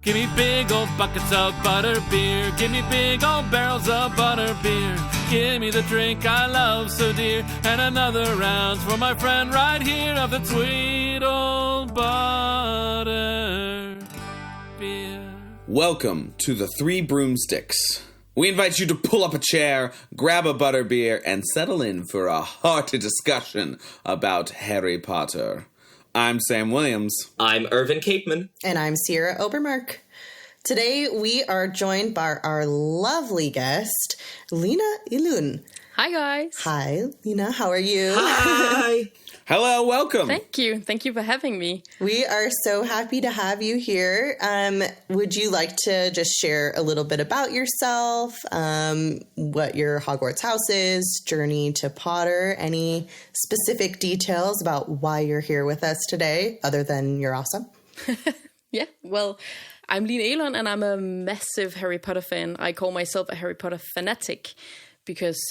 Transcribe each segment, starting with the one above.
Give me big old buckets of butter beer. Give me big old barrels of butter beer. Give me the drink I love so dear. And another round for my friend right here of the sweet old butter beer. Welcome to the Three Broomsticks. We invite you to pull up a chair, grab a butterbeer, and settle in for a hearty discussion about Harry Potter. I'm Sam Williams. I'm Irvin Capeman. And I'm Sierra Obermark. Today we are joined by our lovely guest, Line Egelund. Hi, guys. Hi, Lina. How are you? Hi. Hello, welcome. Thank you. Thank you for having me. We are so happy to have you here. Would you like to just share a little bit about yourself, what your Hogwarts house is, journey to Potter, any specific details about why you're here with us today, other than you're awesome? Yeah, well, I'm Line Egelund and I'm a massive Harry Potter fan. I call myself a Harry Potter fanatic because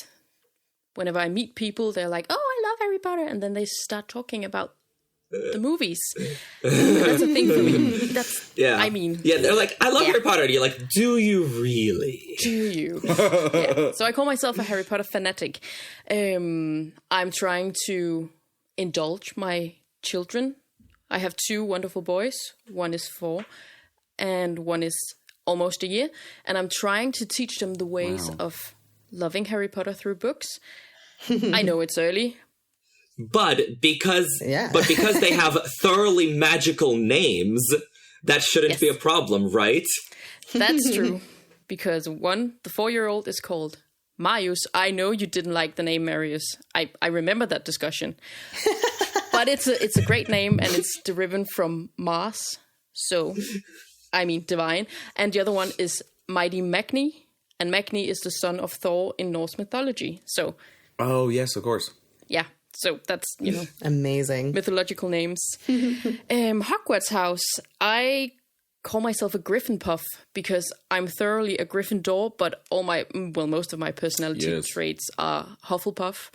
whenever I meet people, they're like, oh, I love Harry Potter. And then they start talking about the movies. That's a thing for me. Yeah, they're like, I love Harry Potter. And you're like, do you really? Do you? Yeah. So I call myself a Harry Potter fanatic. I'm trying to indulge my children. I have two wonderful boys. One is 4 and one is almost a year. And I'm trying to teach them the ways of loving Harry Potter through books. I know it's early. But because they have thoroughly magical names, that shouldn't be a problem, right? That's true. Because the 4-year-old is called Marius. I know you didn't like the name Marius. I remember that discussion. But it's a great name and it's derived from Mars. So, I mean, divine. And the other one is Mighty Magni. And Magni is the son of Thor in Norse mythology. So, oh, yes, of course. yeah. So that's, amazing mythological names. Hogwarts house. I call myself a Griffin puff because I'm thoroughly a Gryffindor, but most of my personality traits are Hufflepuff.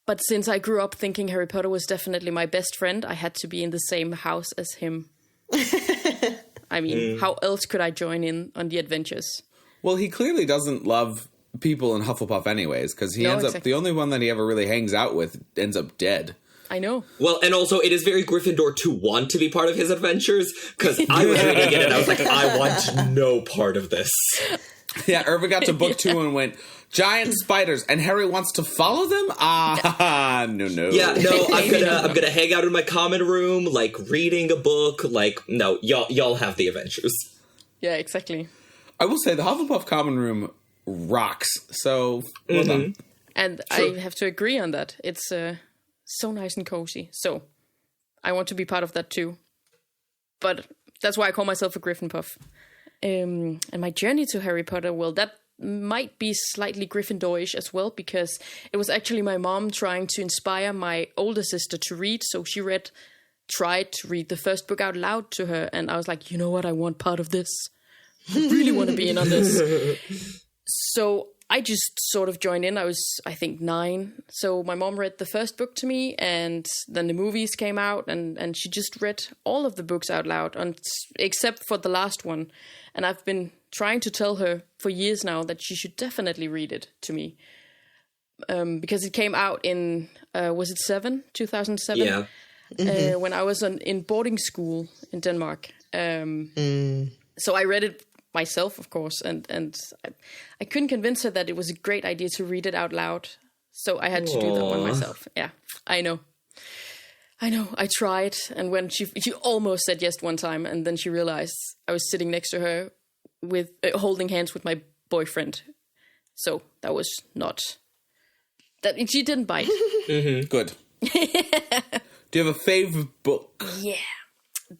But since I grew up thinking Harry Potter was definitely my best friend, I had to be in the same house as him. I mean, how else could I join in on the adventures? Well, he clearly doesn't love people in Hufflepuff anyways, because he ends up, the only one that he ever really hangs out with ends up dead. I know. Well, and also it is very Gryffindor to want to be part of his adventures, because I was reading it and I was like, I want no part of this. Yeah, Irvin got to book 2 and went, giant spiders, and Harry wants to follow them? No. Yeah, no, I'm gonna hang out in my common room, like, reading a book, like, no, y'all have the adventures. Yeah, exactly. I will say the Hufflepuff common room rocks, so well done. And I have to agree on that. It's so nice and cozy. So I want to be part of that too. But that's why I call myself a Griffin puff. And my journey to Harry Potter, well, that might be slightly Gryffindorish as well, because it was actually my mom trying to inspire my older sister to read. So she tried to read the first book out loud to her. And I was like, you know what? I want part of this. I really want to be in on this. So I just sort of joined in. I was, I think, 9. So my mom read the first book to me, and then the movies came out, and she just read all of the books out loud, except for the last one. And I've been trying to tell her for years now that she should definitely read it to me. Because it came out in, was it 2007? Yeah. When I was in boarding school in Denmark. So I read it myself, of course, and I couldn't convince her that it was a great idea to read it out loud. So I had to do that one myself. Yeah, I know. I tried, and when she almost said yes one time, and then she realized I was sitting next to her with holding hands with my boyfriend. So that was not that. She didn't bite. Mm-hmm. Good. Do you have a favorite book? Yeah.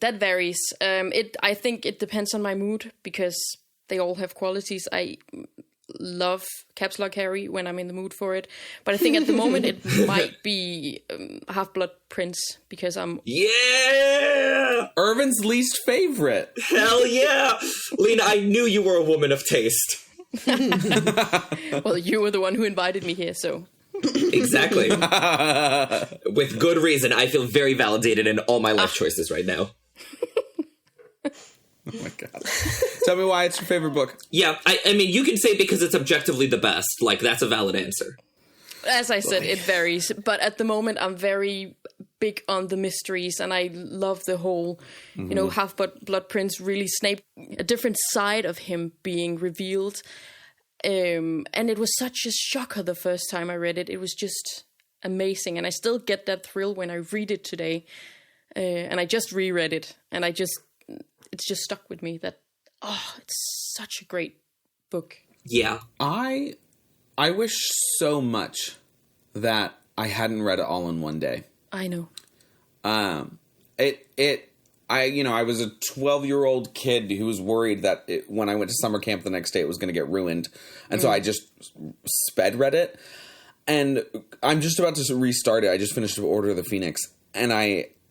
That varies. I think it depends on my mood, because they all have qualities. I love Caps Lock Harry when I'm in the mood for it. But I think at the moment it might be Half-Blood Prince, because I'm... Yeah! Irvin's least favorite. Hell yeah! Lena, I knew you were a woman of taste. Well, you were the one who invited me here, so... Exactly. With good reason. I feel very validated in all my life choices right now. Oh my god. Tell me why it's your favorite book. Yeah, I mean, you can say because it's objectively the best. Like, that's a valid answer. As I said, it varies. But at the moment, I'm very big on the mysteries, and I love the whole, Half-Blood Prince, really Snape, a different side of him being revealed. And it was such a shocker the first time I read it. It was just amazing, and I still get that thrill when I read it today. And I just reread it, and it's just stuck with me that, it's such a great book. Yeah. I wish so much that I hadn't read it all in one day. I know. I was a 12-year-old kid who was worried that when I went to summer camp the next day, it was going to get ruined. And so I just sped read it. And I'm just about to restart it. I just finished Order of the Phoenix. And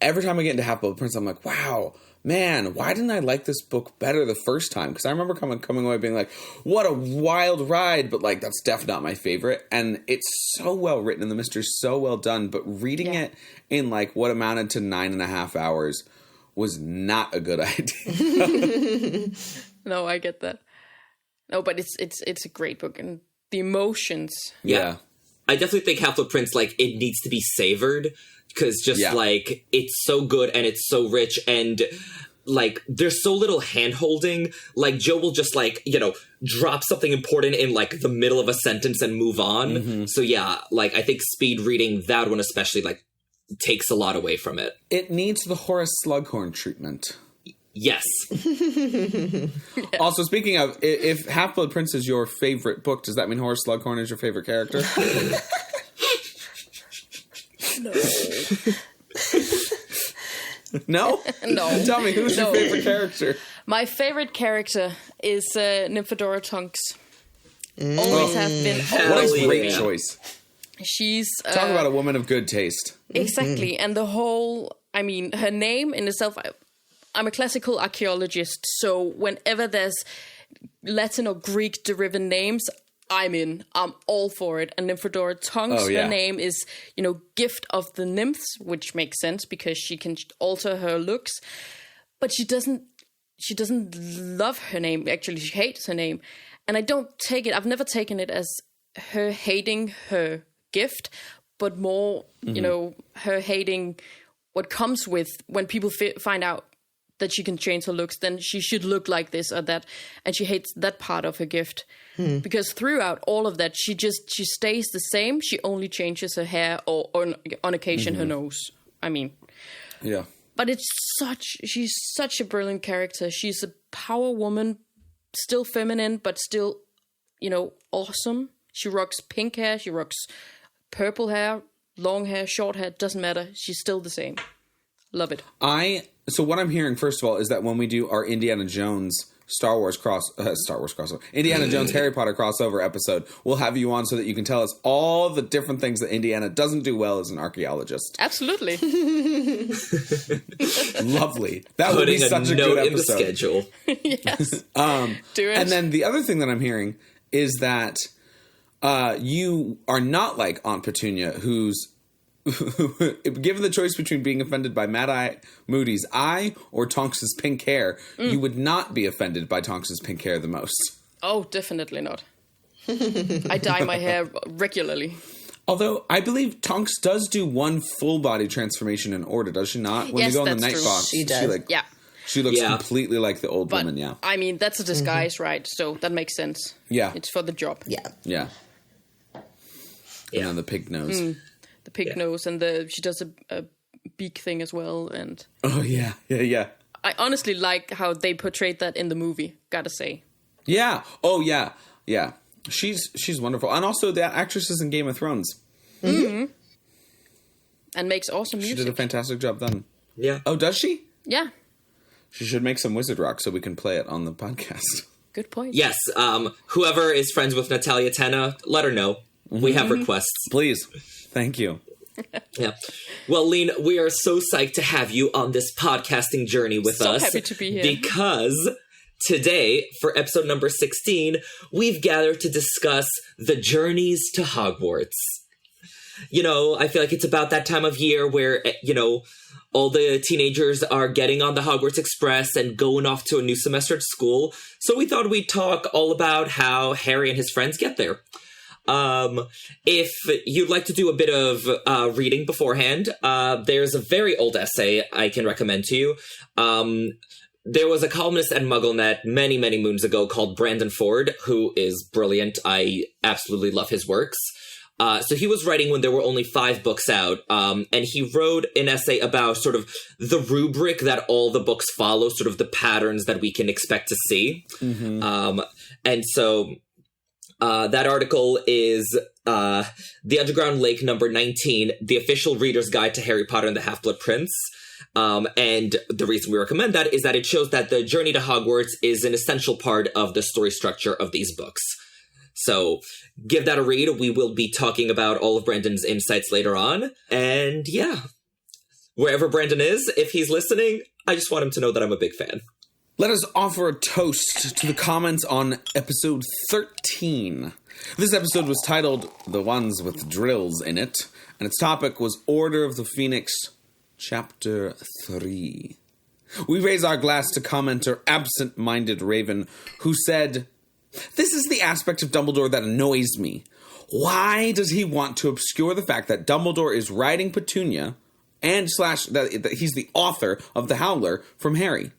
every time I get into Half-Blood Prince, I'm like, wow, man, why didn't I like this book better the first time? Because I remember coming away being like, what a wild ride, but like, that's definitely not my favorite. And it's so well written and the mystery's so well done, but reading it in like what amounted to 9.5 hours was not a good idea. No, I get that. No, but it's a great book, and the emotions. Yeah. I definitely think Half-Blood Prince, like, it needs to be savored, because like, it's so good and it's so rich, and, like, there's so little hand-holding. Like, Joe will just, like, drop something important in, like, the middle of a sentence and move on. Mm-hmm. So, yeah, like, I think speed reading, that one especially, like, takes a lot away from it. It needs the Horace Slughorn treatment. Yes. Also, speaking of, if Half-Blood Prince is your favorite book, does that mean Horace Slughorn is your favorite character? No? No. Tell me, who's your favorite character? My favorite character is Nymphadora Tonks. Always have been. What a great choice. She's... Talk about a woman of good taste. Exactly. And the whole... I mean, her name in itself... I'm a classical archaeologist, so whenever there's Latin or Greek derivative names, I'm in. I'm all for it. And Nymphadora Tonks, her name is, gift of the nymphs, which makes sense because she can alter her looks. But she doesn't love her name. Actually, she hates her name. And I don't take it, I've never taken it as her hating her gift, but more, her hating what comes with when people find out that she can change her looks, then she should look like this or that. And she hates that part of her gift. Because throughout all of that, she stays the same. She only changes her hair or on occasion her nose. I mean. Yeah. But she's such a brilliant character. She's a power woman, still feminine, but still, awesome. She rocks pink hair. She rocks purple hair, long hair, short hair. Doesn't matter. She's still the same. Love it. So what I'm hearing, first of all, is that when we do our Indiana Jones crossover, Indiana Jones Harry Potter crossover episode, we'll have you on so that you can tell us all the different things that Indiana doesn't do well as an archaeologist. Absolutely. Lovely. That would be such a good episode. In the schedule. Yes. Do it. And then the other thing that I'm hearing is that you are not like Aunt Petunia, who's given the choice between being offended by Mad-Eye Moody's eye or Tonks's pink hair, you would not be offended by Tonks's pink hair the most. Oh, definitely not. I dye my hair regularly. Although, I believe Tonks does do one full body transformation in Order, does she not? When yes, they go on the that's night true. box, she does. She looks completely like the old woman, yeah. I mean, that's a disguise, right? So that makes sense. Yeah. It's for the job. Yeah. And then the pig nose. The pig nose, and she does a beak thing as well. And oh, yeah. I honestly like how they portrayed that in the movie, gotta say. Yeah. Oh, yeah. Yeah. She's wonderful. And also, that actress is in Game of Thrones. Mm-hmm. And makes awesome music. She did a fantastic job then. Yeah. Oh, does she? Yeah. She should make some Wizard Rock so we can play it on the podcast. Good point. Yes. Whoever is friends with Natalia Tena, let her know. We have requests. Please. Thank you. Yeah. Well, Lean, we are so psyched to have you on this podcasting journey with us. So happy to be here. Because today, for episode number 16, we've gathered to discuss the journeys to Hogwarts. I feel like it's about that time of year where, all the teenagers are getting on the Hogwarts Express and going off to a new semester at school. So we thought we'd talk all about how Harry and his friends get there. If you'd like to do a bit of reading beforehand, there's a very old essay I can recommend to you. There was a columnist at MuggleNet many, many moons ago called Brandon Ford, who is brilliant. I absolutely love his works. So he was writing when there were only 5 books out, and he wrote an essay about sort of the rubric that all the books follow, sort of the patterns that we can expect to see. Mm-hmm. And so that article is The Underground Lake number 19, The Official Reader's Guide to Harry Potter and the Half-Blood Prince. And the reason we recommend that is that it shows that the journey to Hogwarts is an essential part of the story structure of these books. So give that a read. We will be talking about all of Brandon's insights later on. And yeah, wherever Brandon is, if he's listening, I just want him to know that I'm a big fan. Let us offer a toast to the comments on episode 13. This episode was titled The Ones with Drills in It, and its topic was Order of the Phoenix, Chapter 3. We raise our glass to commenter Absent-Minded Raven, who said, "This is the aspect of Dumbledore that annoys me. Why does he want to obscure the fact that Dumbledore is writing Petunia and that he's the author of The Howler from Harry?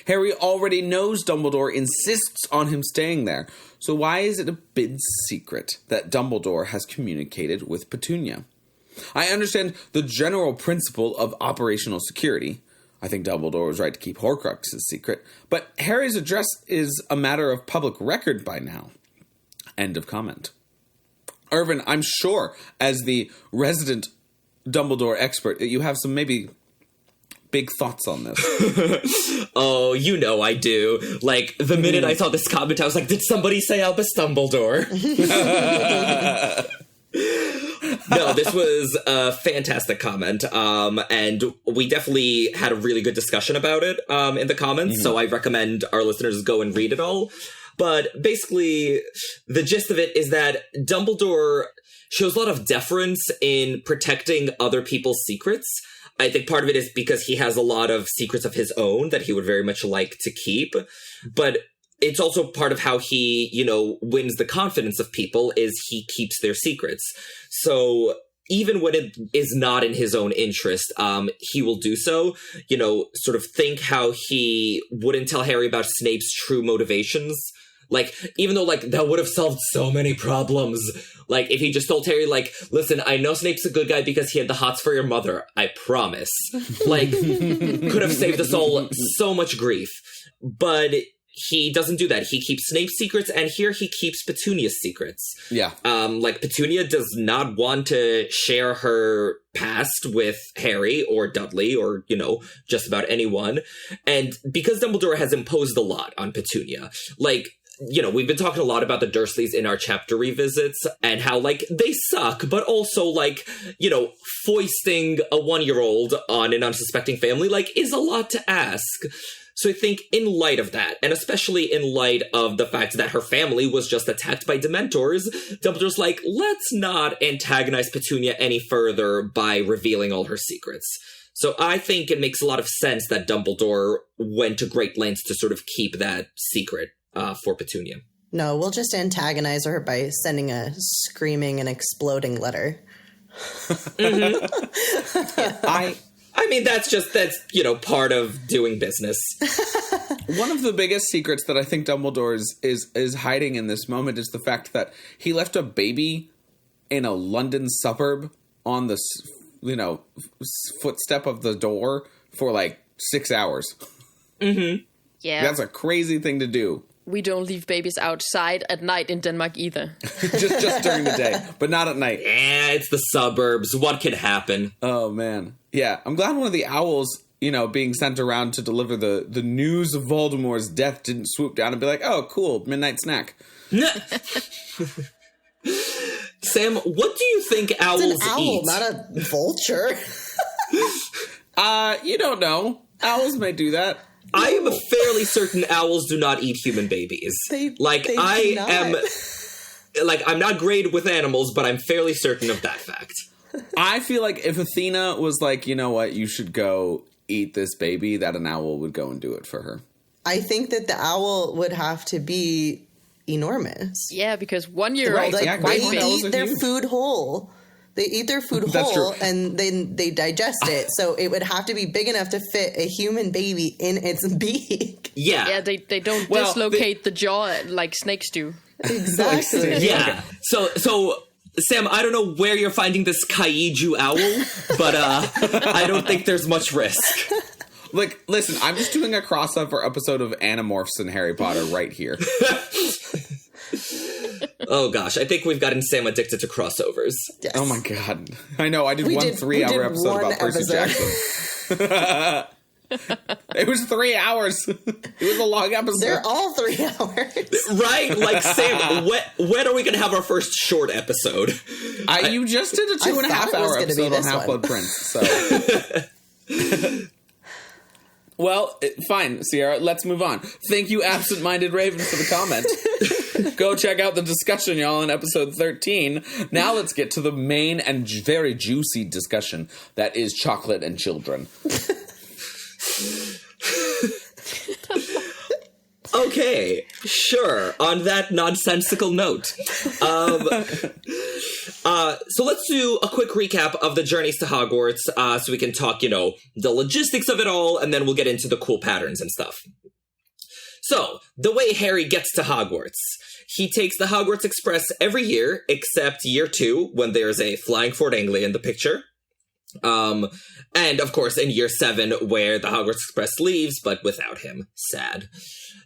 Harry already knows Dumbledore insists on him staying there, so why is it a big secret that Dumbledore has communicated with Petunia? I understand the general principle of operational security. I think Dumbledore was right to keep Horcrux's secret, but Harry's address is a matter of public record by now." End of comment. Irvin, I'm sure, as the resident Dumbledore expert, that you have some maybe big thoughts on this. Oh, I do. Like, the minute I saw this comment, I was like, did somebody say Albus Dumbledore? No, this was a fantastic comment, and we definitely had a really good discussion about it in the comments, so I recommend our listeners go and read it all. But basically, the gist of it is that Dumbledore shows a lot of deference in protecting other people's secrets. I think part of it is because he has a lot of secrets of his own that he would very much like to keep, but it's also part of how he, wins the confidence of people is he keeps their secrets. So even when it is not in his own interest, he will do so. Sort of think how he wouldn't tell Harry about Snape's true motivations. Like, even though, that would have solved so many problems. Like, if he just told Harry, listen, I know Snape's a good guy because he had the hots for your mother. I promise. Could have saved us all so much grief. But he doesn't do that. He keeps Snape's secrets, and here he keeps Petunia's secrets. Yeah. Petunia does not want to share her past with Harry or Dudley or, just about anyone. And because Dumbledore has imposed a lot on Petunia, we've been talking a lot about the Dursleys in our chapter revisits and how, they suck, but also, foisting a 1-year-old on an unsuspecting family, is a lot to ask. So I think in light of that, and especially in light of the fact that her family was just attacked by Dementors, Dumbledore's like, let's not antagonize Petunia any further by revealing all her secrets. So I think it makes a lot of sense that Dumbledore went to great lengths to sort of keep that secret for Petunia. No, we'll just antagonize her by sending a screaming and exploding letter. Mm-hmm. I mean, that's part of doing business. One of the biggest secrets that I think Dumbledore is hiding in this moment is the fact that he left a baby in a London suburb on the, footstep of the door for 6 hours. Mm-hmm. Yeah. That's a crazy thing to do. We don't leave babies outside at night in Denmark either. just during the day, but not at night. Yeah, it's the suburbs. What could happen? Oh, man. Yeah, I'm glad one of the owls, being sent around to deliver the news of Voldemort's death didn't swoop down and be like, oh, cool, midnight snack. Sam, what do you think owls it's an owl, eat? Not a vulture. You don't know. Owls may do that. I am fairly certain owls do not eat human babies. They I do not. am Like, I'm not great with animals, but I'm fairly certain of that fact. I feel like if Athena was like, you know what, you should go eat this baby, that an owl would go and do it for her. I think that the owl would have to be enormous. Yeah, because 1 year Right, olds Like, are yeah, quite they big. owls eat are their huge. food whole. They eat their food That's whole, true. and then they digest it. So it would have to be big enough to fit a human baby in its beak. Yeah. Yeah, they don't Well, dislocate the jaw like snakes do. Exactly. Yeah. So Sam, I don't know where you're finding this kaiju owl, but I don't think there's much risk. Like, listen, I'm just doing a crossover episode of Animorphs and Harry Potter right here. Oh gosh, I think we've gotten Sam addicted to crossovers. Yes. Oh my god. I know, I did We one did- 3-hour we did episode one about Percy episode. Jackson. It was 3 hours. It was a long episode. They're all 3 hours. Right? Like, Sam, when are we going to have our first short episode? You just did a I 2.5 thought it was hour gonna be episode on this Half-Blood one. Prince, so... Well, fine, Sierra, let's move on. Thank you, Absent-Minded Raven, for the comment. Go check out the discussion, y'all, in episode 13. Now let's get to the main and very juicy discussion that is chocolate and children. Okay, sure. On that nonsensical note. So let's do a quick recap of the journeys to Hogwarts so we can talk, the logistics of it all, and then we'll get into the cool patterns and stuff. So, the way Harry gets to Hogwarts. He takes the Hogwarts Express every year, except year 2, when there's a flying Ford Anglia in the picture. And, of course, in year 7, where the Hogwarts Express leaves, but without him. Sad.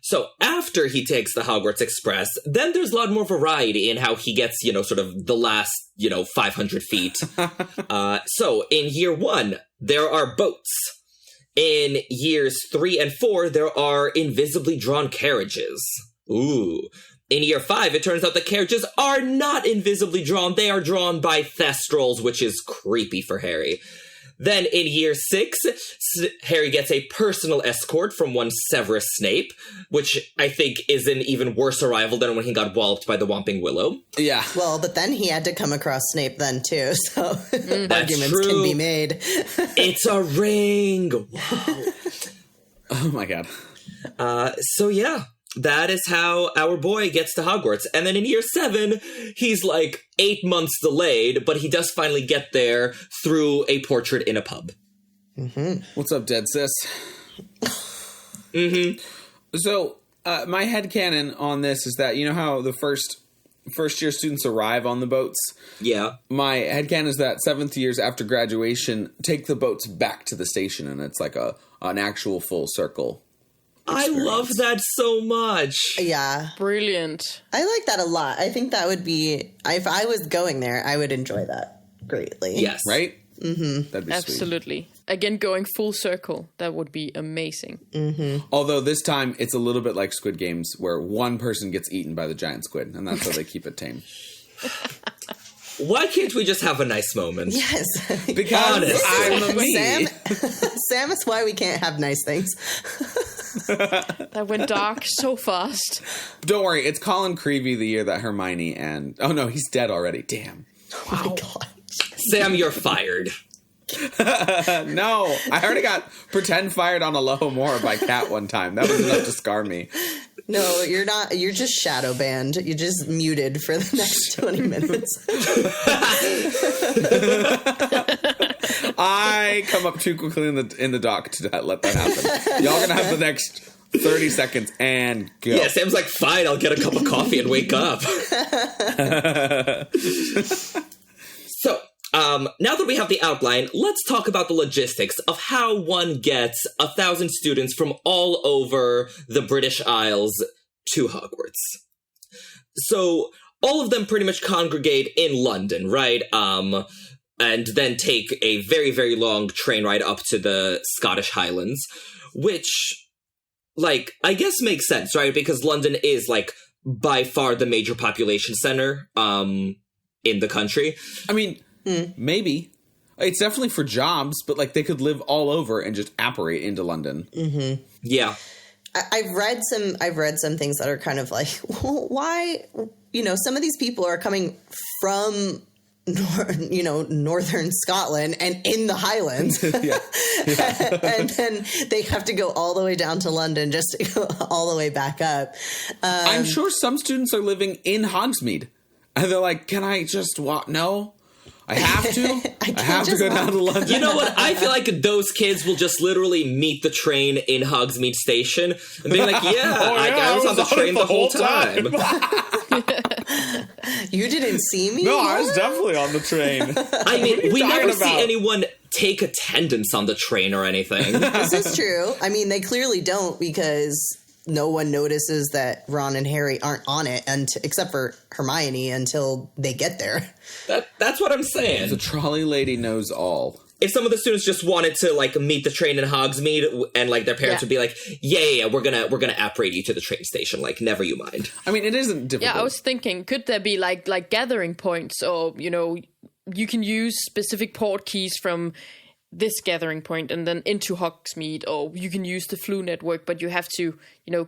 So, after he takes the Hogwarts Express, then there's a lot more variety in how he gets, sort of the last, 500 feet. So, in year 1, there are boats. In years 3 and 4, there are invisibly drawn carriages. Ooh. In year 5, it turns out the carriages are not invisibly drawn. They are drawn by thestrals, which is creepy for Harry. Then in year 6, Harry gets a personal escort from one Severus Snape, which I think is an even worse arrival than when he got walloped by the Whomping Willow. Yeah. Well, but then he had to come across Snape then, too. So arguments true. can be made. It's a ring! Wow. Oh my god. So yeah, that is how our boy gets to Hogwarts. And then in year 7, he's like 8 months delayed, but he does finally get there through a portrait in a pub. Mm-hmm. What's up, dead sis? Mm-hmm. So, my headcanon on this is that, you know how the first year students arrive on the boats? Yeah. My headcanon is that 7th years after graduation take the boats back to the station, and it's like an actual full circle. I love that so much. Yeah. Brilliant. I like that a lot. I think that would be, if I was going there, I would enjoy that greatly. Yes. Right? Mm-hmm. That'd be Absolutely. Again, going full circle. That would be amazing. sweet. Although this time, it's a little bit like Squid Games, where one person gets eaten by the giant squid, and that's how they keep it tame. Why can't we just have a nice moment? Yes. Because Honest. I'm a me. Sam, it's why we can't have nice things. That went dark so fast. Don't worry, it's Colin Creevy the year that Hermione and... Oh no, he's dead already. Damn. Oh my God. Sam, you're fired. No, I already got pretend fired on a low more by Cat one time. That was enough to scar me. No, you're not. You're just shadow banned. You're just muted for the next 20 minutes. I come up too quickly in the dock to let that happen. Y'all gonna have the next 30 seconds and go. Yeah, Sam's like, fine, I'll get a cup of coffee and wake up. So, now that we have the outline, let's talk about the logistics of how one gets 1,000 students from all over the British Isles to Hogwarts. So, all of them pretty much congregate in London, right? And then take a very, very long train ride up to the Scottish Highlands, which, like, I guess makes sense, right? Because London is, like, by far the major population center, in the country. I mean, maybe. It's definitely for jobs, but, like, they could live all over and just apparate into London. Yeah. I've read some things that are kind of like, well, why, some of these people are coming from northern Scotland and in the Highlands. And then they have to go all the way down to London just to go all the way back up. I'm sure some students are living in Hogsmeade. And they're like, can I just walk? No, I have to. I have to go down to London. You know what? I feel like those kids will just literally meet the train in Hogsmeade Station and be like, I was on the train the whole time. You didn't see me? No, I was definitely on the train. I mean, we never see anyone take attendance on the train or anything. This is true. I mean, they clearly don't, because no one notices that Ron and Harry aren't on it, except for Hermione, until they get there. That's what I'm saying. The trolley lady knows all. If some of the students just wanted to like meet the train in Hogsmeade, and like their parents would be like, yeah, we're gonna apparate you to the train station, like never you mind. I mean, it isn't difficult. Yeah, I was thinking, could there be like gathering points, or you can use specific port keys from this gathering point and then into Hogsmeade, or you can use the Flu network, but you have to,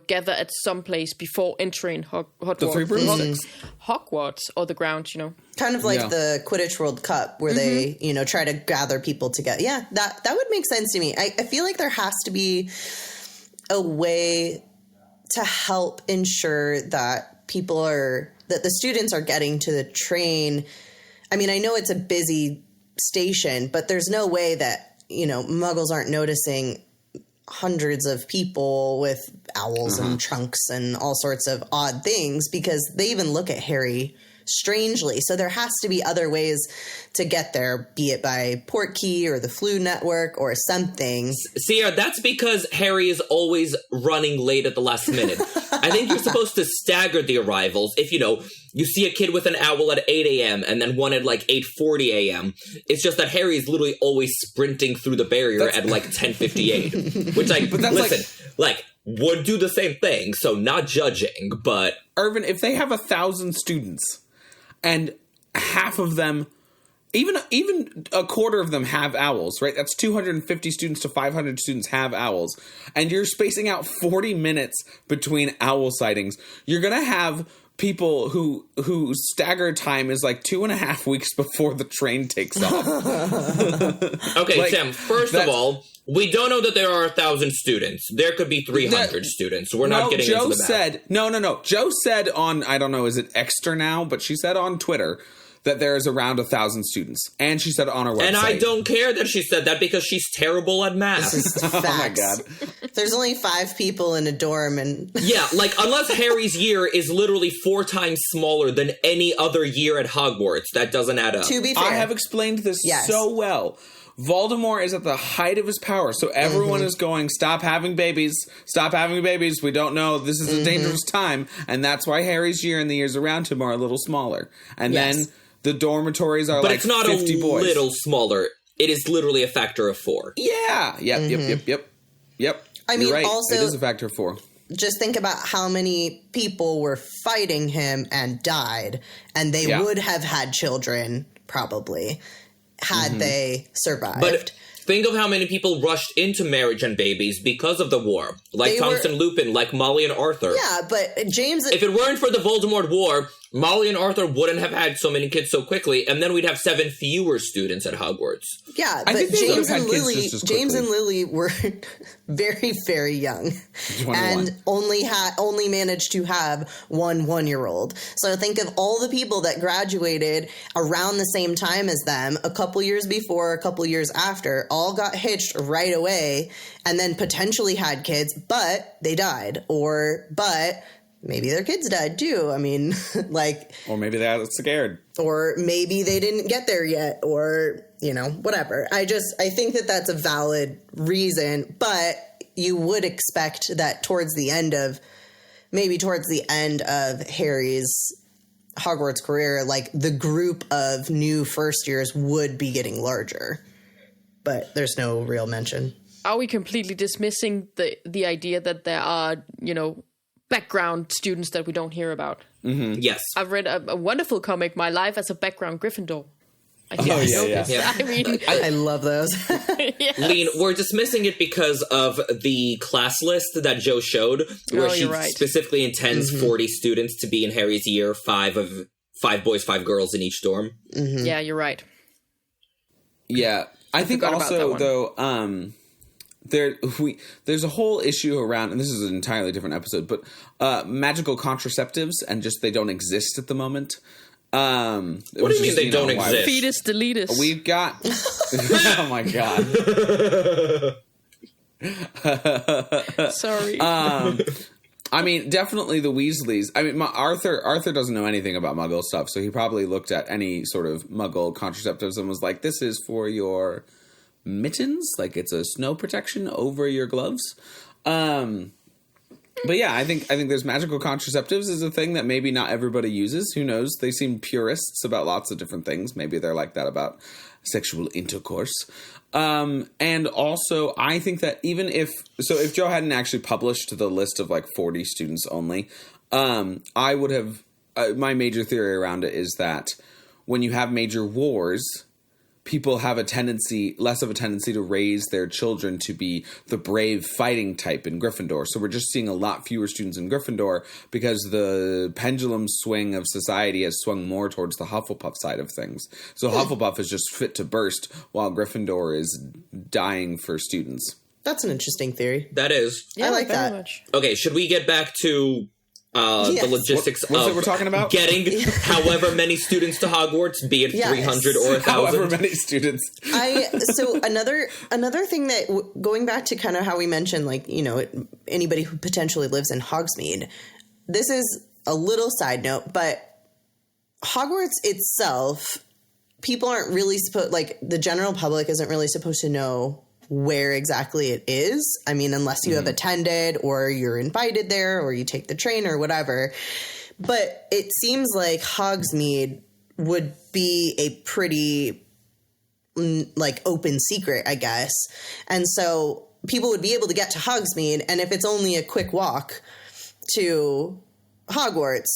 gather at some place before entering Hogwarts. The 3 broomsticks. Hogwarts, or the grounds, Kind of like the Quidditch World Cup, where they, try to gather people together. Yeah, that would make sense to me. I feel like there has to be a way to help ensure that that the students are getting to the train. I mean, I know it's a busy station, but there's no way that, Muggles aren't noticing hundreds of people with owls and trunks and all sorts of odd things, because they even look at Harry strangely. So there has to be other ways to get there, be it by port key or the Flu network or something. Sierra, that's because Harry is always running late at the last minute. I think you're supposed to stagger the arrivals. If, you see a kid with an owl at 8 a.m. and then one at like 8:40 a.m. It's just that Harry is literally always sprinting through the barrier at like 10:58. Which would do the same thing, so not judging, but... Irvin, if they have 1,000 students and half of them, even a quarter of them have owls, right? That's 250 students to 500 students have owls. And you're spacing out 40 minutes between owl sightings. You're going to have people whose stagger time is like 2.5 weeks before the train takes off. Okay, Sam, first of all, we don't know that there are 1,000 students. There could be 300 students. We're not getting into the math. No. Joe said on, I don't know, is it Exter now? But she said on Twitter that there is around 1,000 students. And she said on her website. And I don't care that she said that, because she's terrible at math. This is facts. Oh my God. There's only 5 people in a dorm, and... Yeah, unless Harry's year is literally 4 times smaller than any other year at Hogwarts, that doesn't add up. To be fair. I have explained this so well. Voldemort is at the height of his power, so everyone is going, stop having babies, we don't know, this is a dangerous time, and that's why Harry's year and the years around him are a little smaller. And then the dormitories are but like 50 boys. But it's not a little smaller, it is literally a factor of 4. Yeah, yep. I mean, You're right. also... It is a factor of 4. Just think about how many people were fighting him and died, and they would have had children, probably, had they survived. But think of how many people rushed into marriage and babies because of the war. Like Tonks and Lupin, like Molly and Arthur. Yeah, but James... If it weren't for the Voldemort War, Molly and Arthur wouldn't have had so many kids so quickly, and then we'd have 7 fewer students at Hogwarts. Yeah, but James and Lily were very, very young, 21. and only managed to have 1 1-year-old. So think of all the people that graduated around the same time as them, a couple years before, a couple years after, all got hitched right away, and then potentially had kids, but they died, but maybe their kids died too. I mean, or maybe they got scared. Or maybe they didn't get there yet, or, whatever. I think that that's a valid reason, but you would expect that towards the end of Harry's Hogwarts career, the group of new first years would be getting larger. But there's no real mention. Are we completely dismissing the idea that there are, background students that we don't hear about? Mm-hmm. Yes. I've read a wonderful comic, My Life as a Background Gryffindor. I didn't notice. Yeah. I mean, I love those. yes. Lean, we're dismissing it because of the class list that Joe showed, where she specifically intends 40 students to be in Harry's year, 5 boys, 5 girls in each dorm. Mm-hmm. Yeah, you're right. Yeah, I think also though, there's a whole issue around, and this is an entirely different episode, but magical contraceptives and just they don't exist at the moment. What do you mean they don't exist? Fetus deletus. We've got. Oh my god. Sorry. I mean, definitely the Weasleys. I mean, Arthur doesn't know anything about Muggle stuff, so he probably looked at any sort of Muggle contraceptives and was like, "This is for your mittens, like it's a snow protection over your gloves." But yeah, I think there's magical contraceptives is a thing that maybe not everybody uses. Who knows? They seem purists about lots of different things. Maybe they're like that about sexual intercourse. And also, I think that if Joe hadn't actually published the list of like 40 students only, I would have, my major theory around it is that when you have major wars, people have less of a tendency to raise their children to be the brave fighting type in Gryffindor. So we're just seeing a lot fewer students in Gryffindor because the pendulum swing of society has swung more towards the Hufflepuff side of things. So Hufflepuff is just fit to burst while Gryffindor is dying for students. That's an interesting theory. That is. Yeah, I like that. Much. Okay, should we get back to the logistics what's of it we're talking about? Getting however many students to Hogwarts, be it 300 or 1,000. However many students. So another thing that, going back to kind of how we mentioned, like, you know, anybody who potentially lives in Hogsmeade, this is a little side note, but Hogwarts itself, people aren't really supposed, like, the general public isn't really supposed to know where exactly it is. I mean, unless you have attended or you're invited there or you take the train or whatever. But it seems like Hogsmeade would be a pretty like open secret, I guess. And so people would be able to get to Hogsmeade. And if it's only a quick walk to Hogwarts,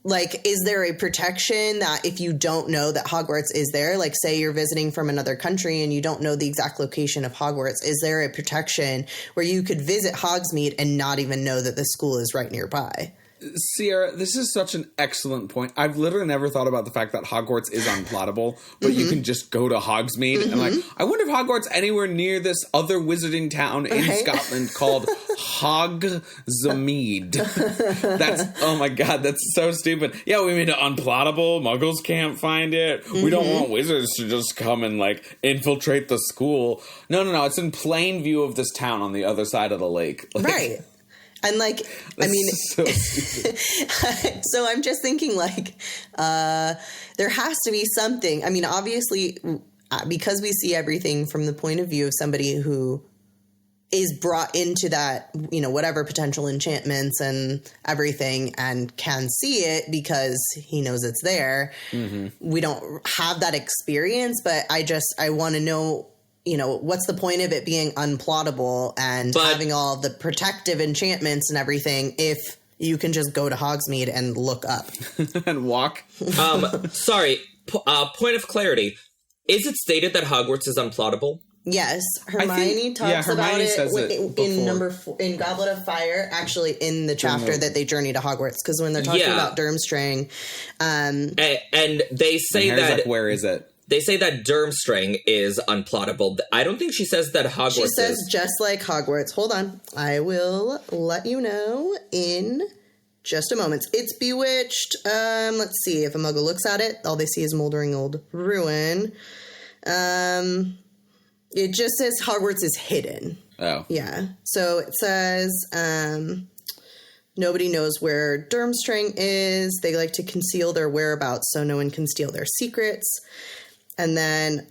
like, is there a protection that if you don't know that Hogwarts is there, like say you're visiting from another country and you don't know the exact location of Hogwarts, is there a protection where you could visit Hogsmeade and not even know that the school is right nearby? Sierra, this is such an excellent point. I've literally never thought about the fact that Hogwarts is unplottable, but you can just go to Hogsmeade. And like, I wonder if Hogwarts anywhere near this other wizarding town in Scotland called Hogsmeade. Oh my god, that's so stupid. Yeah, we made it unplottable. Muggles can't find it. We don't want wizards to just come and like infiltrate the school. No. It's in plain view of this town on the other side of the lake. Like, right. And like, I mean, so stupid. So I'm just thinking like, there has to be something. I mean, obviously, because we see everything from the point of view of somebody who is brought into that, you know, whatever potential enchantments and everything and can see it because he knows it's there. We don't have that experience, but I want to know, you know, what's the point of it being unplottable and having all the protective enchantments and everything if you can just go to Hogsmeade and look up and walk? Sorry. Point of clarity. Is it stated that Hogwarts is unplottable? Yes. Hermione talks about it in Goblet of Fire, actually in the chapter that they journey to Hogwarts, because when they're talking about Durmstrang. And they say that... like, where is it? They say that Durmstrang is unplottable. I don't think she says that Hogwarts is. She says just like Hogwarts. Hold on. I will let you know in just a moment. It's bewitched. Let's see. If a muggle looks at it, all they see is moldering old ruin. It just says Hogwarts is hidden. Oh. Yeah. So it says nobody knows where Durmstrang is. They like to conceal their whereabouts so no one can steal their secrets. And then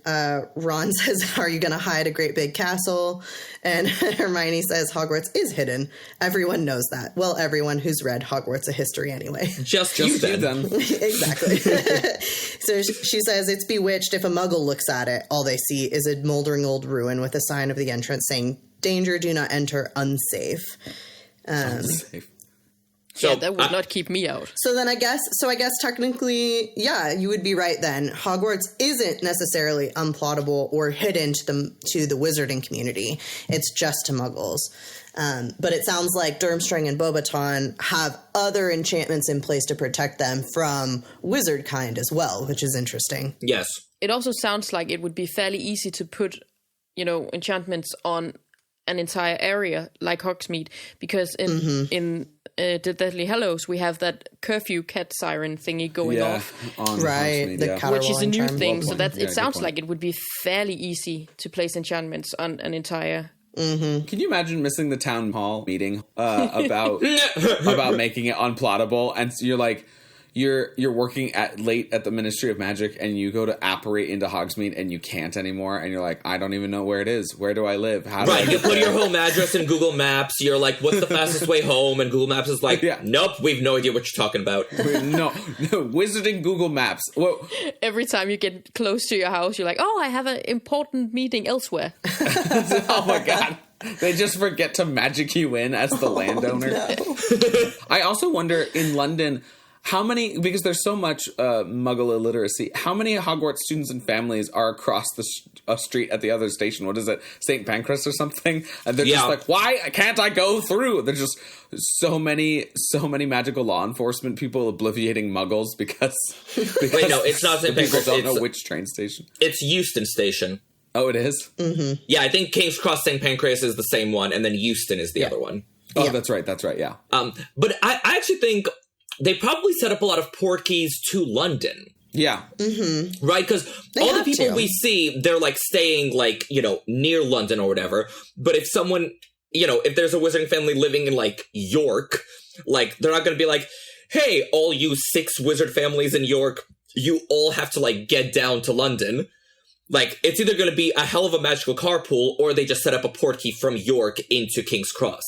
Ron says, are you going to hide a great big castle? And Hermione says, Hogwarts is hidden. Everyone knows that. Well, everyone who's read Hogwarts a History anyway. Just you then. Exactly. So she says, it's bewitched. If a muggle looks at it, all they see is a moldering old ruin with a sign of the entrance saying, danger, do not enter, unsafe. Unsafe. So that would not keep me out. So then I guess technically, yeah, you would be right then. Hogwarts isn't necessarily unplottable or hidden to the wizarding community. It's just to muggles. But it sounds like Durmstrang and Beauxbaton have other enchantments in place to protect them from wizard kind as well, which is interesting. Yes. It also sounds like it would be fairly easy to put, enchantments on an entire area like Hogsmeade, because in the Deathly Hallows we have that curfew cat siren thingy going off, right? Which is a new thing. So it sounds like it would be fairly easy to place enchantments on an entire. Can you imagine missing the town hall meeting about making it unplottable, and you're like, you're working late at the Ministry of Magic, and you go to apparate into Hogsmeade, and you can't anymore, and you're like, I don't even know where it is. Where do I live? How do I you put your home address in Google Maps. You're like, what's the fastest way home? And Google Maps is like, nope, we've no idea what you're talking about. No, wizarding Google Maps. Whoa. Every time you get close to your house, you're like, oh, I have an important meeting elsewhere. Oh my God. They just forget to magic you in as the landowner. No. I also wonder, in London, how many, because there's so much Muggle illiteracy, how many Hogwarts students and families are across the street at the other station? What is it, St. Pancras or something? And they're just like, why can't I go through? There's just so many magical law enforcement people obliviating Muggles because wait, no, it's not St. Pancras. People don't know which train station. It's Euston Station. Oh, it is? Mm-hmm. Yeah, I think King's Cross St. Pancras is the same one, and then Euston is the other one. Oh, that's right, yeah. But I actually think they probably set up a lot of portkeys to London. Yeah. Mm-hmm. Right? Because all the people we see, they're like staying like, near London or whatever. But if someone, if there's a wizarding family living in like York, like they're not going to be like, hey, all you 6 wizard families in York, you all have to like get down to London. Like, it's either going to be a hell of a magical carpool, or they just set up a portkey from York into King's Cross.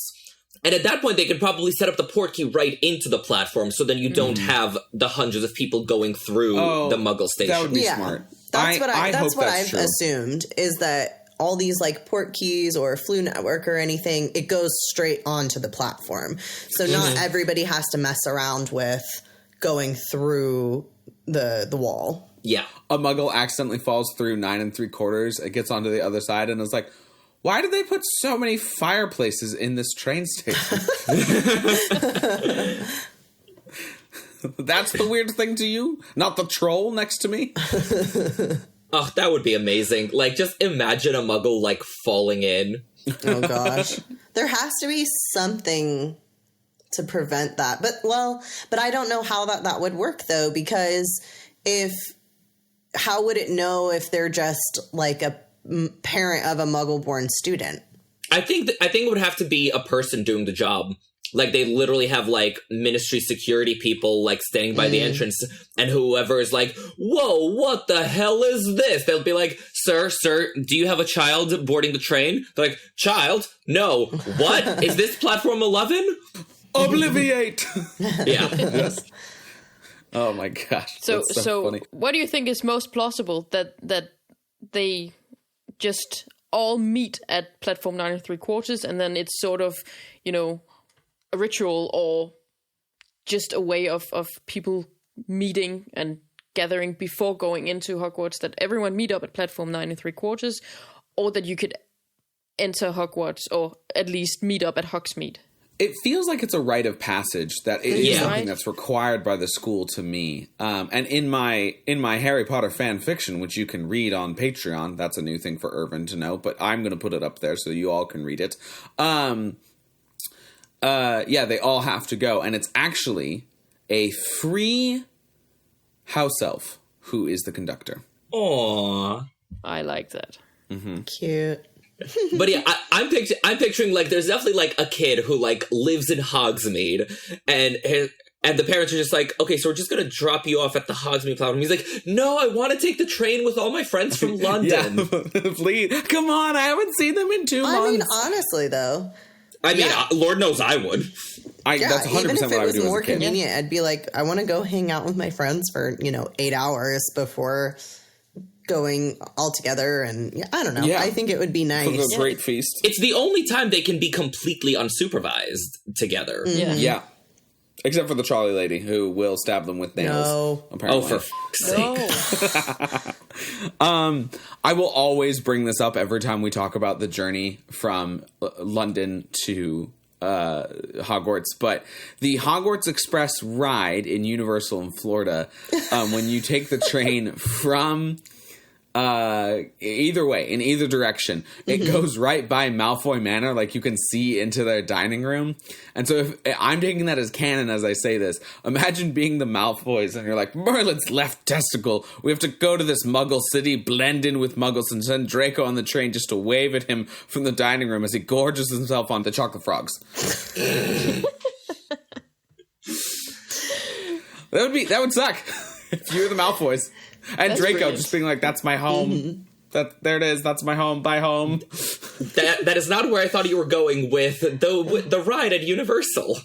And at that point, they could probably set up the portkey right into the platform, so then you don't have the hundreds of people going through the Muggle station. That would be smart. That's what I've assumed, is that all these like portkeys or Flu Network or anything, it goes straight onto the platform. So not everybody has to mess around with going through the wall. Yeah. A Muggle accidentally falls through 9 3/4. It gets onto the other side and is like, why did they put so many fireplaces in this train station? That's the weird thing to you? Not the troll next to me? Oh, that would be amazing. Like, just imagine a Muggle, like, falling in. Oh, gosh. There has to be something to prevent that. But I don't know how that would work, though, because how would it know if they're just, like, a parent of a Muggle-born student? I think it would have to be a person doing the job. Like, they literally have, like, ministry security people, like, standing by the entrance, and whoever is like, whoa, what the hell is this? They'll be like, sir, do you have a child boarding the train? They're like, child? No. What? Is this platform 11? Obliviate! Yeah. Yes. Oh, my gosh. So funny. What do you think is most plausible? That they just all meet at platform 9 3/4, and then it's sort of, a ritual, or just a way of people meeting and gathering before going into Hogwarts, that everyone meet up at platform 9 3/4, or that you could enter Hogwarts, or at least meet up at Hogsmeade? It feels like it's a rite of passage, that it is something that's required by the school to me. And in my Harry Potter fan fiction, which you can read on Patreon, that's a new thing for Irvin to know, but I'm going to put it up there so you all can read it. They all have to go, and it's actually a free house elf who is the conductor. Aww. I like that. Mm-hmm. Cute. But yeah, I'm picturing, like, there's definitely, like, a kid who, like, lives in Hogsmeade, and the parents are just like, okay, so we're just gonna drop you off at the Hogsmeade platform. He's like, no, I want to take the train with all my friends from London. Please, come on, I haven't seen them in 2 months. I mean, honestly, though. Lord knows I would. That's 100% even if what it I would was do more as a kid. convenient, I'd be like, I want to go hang out with my friends for 8 hours before going all together, and I don't know. Yeah. I think it would be nice. For the great feast. It's the only time they can be completely unsupervised together. Yeah. Yeah. Except for the trolley lady, who will stab them with nails. No. Apparently. Oh, for fuck's sake. I will always bring this up every time we talk about the journey from London to Hogwarts, but the Hogwarts Express ride in Universal in Florida, when you take the train from either way, in either direction, it goes right by Malfoy Manor. Like, you can see into their dining room. And so if I'm taking that as canon as I say this, imagine being the Malfoys and you're like, Merlin's left testicle. We have to go to this Muggle city, blend in with Muggles, and send Draco on the train just to wave at him from the dining room as he gorges himself on the chocolate frogs. That would suck if you were the Malfoys. And That's Draco brilliant. just being like, that's my home. There it is. That's my home. Bye, home. That is not where I thought you were going with the ride at Universal.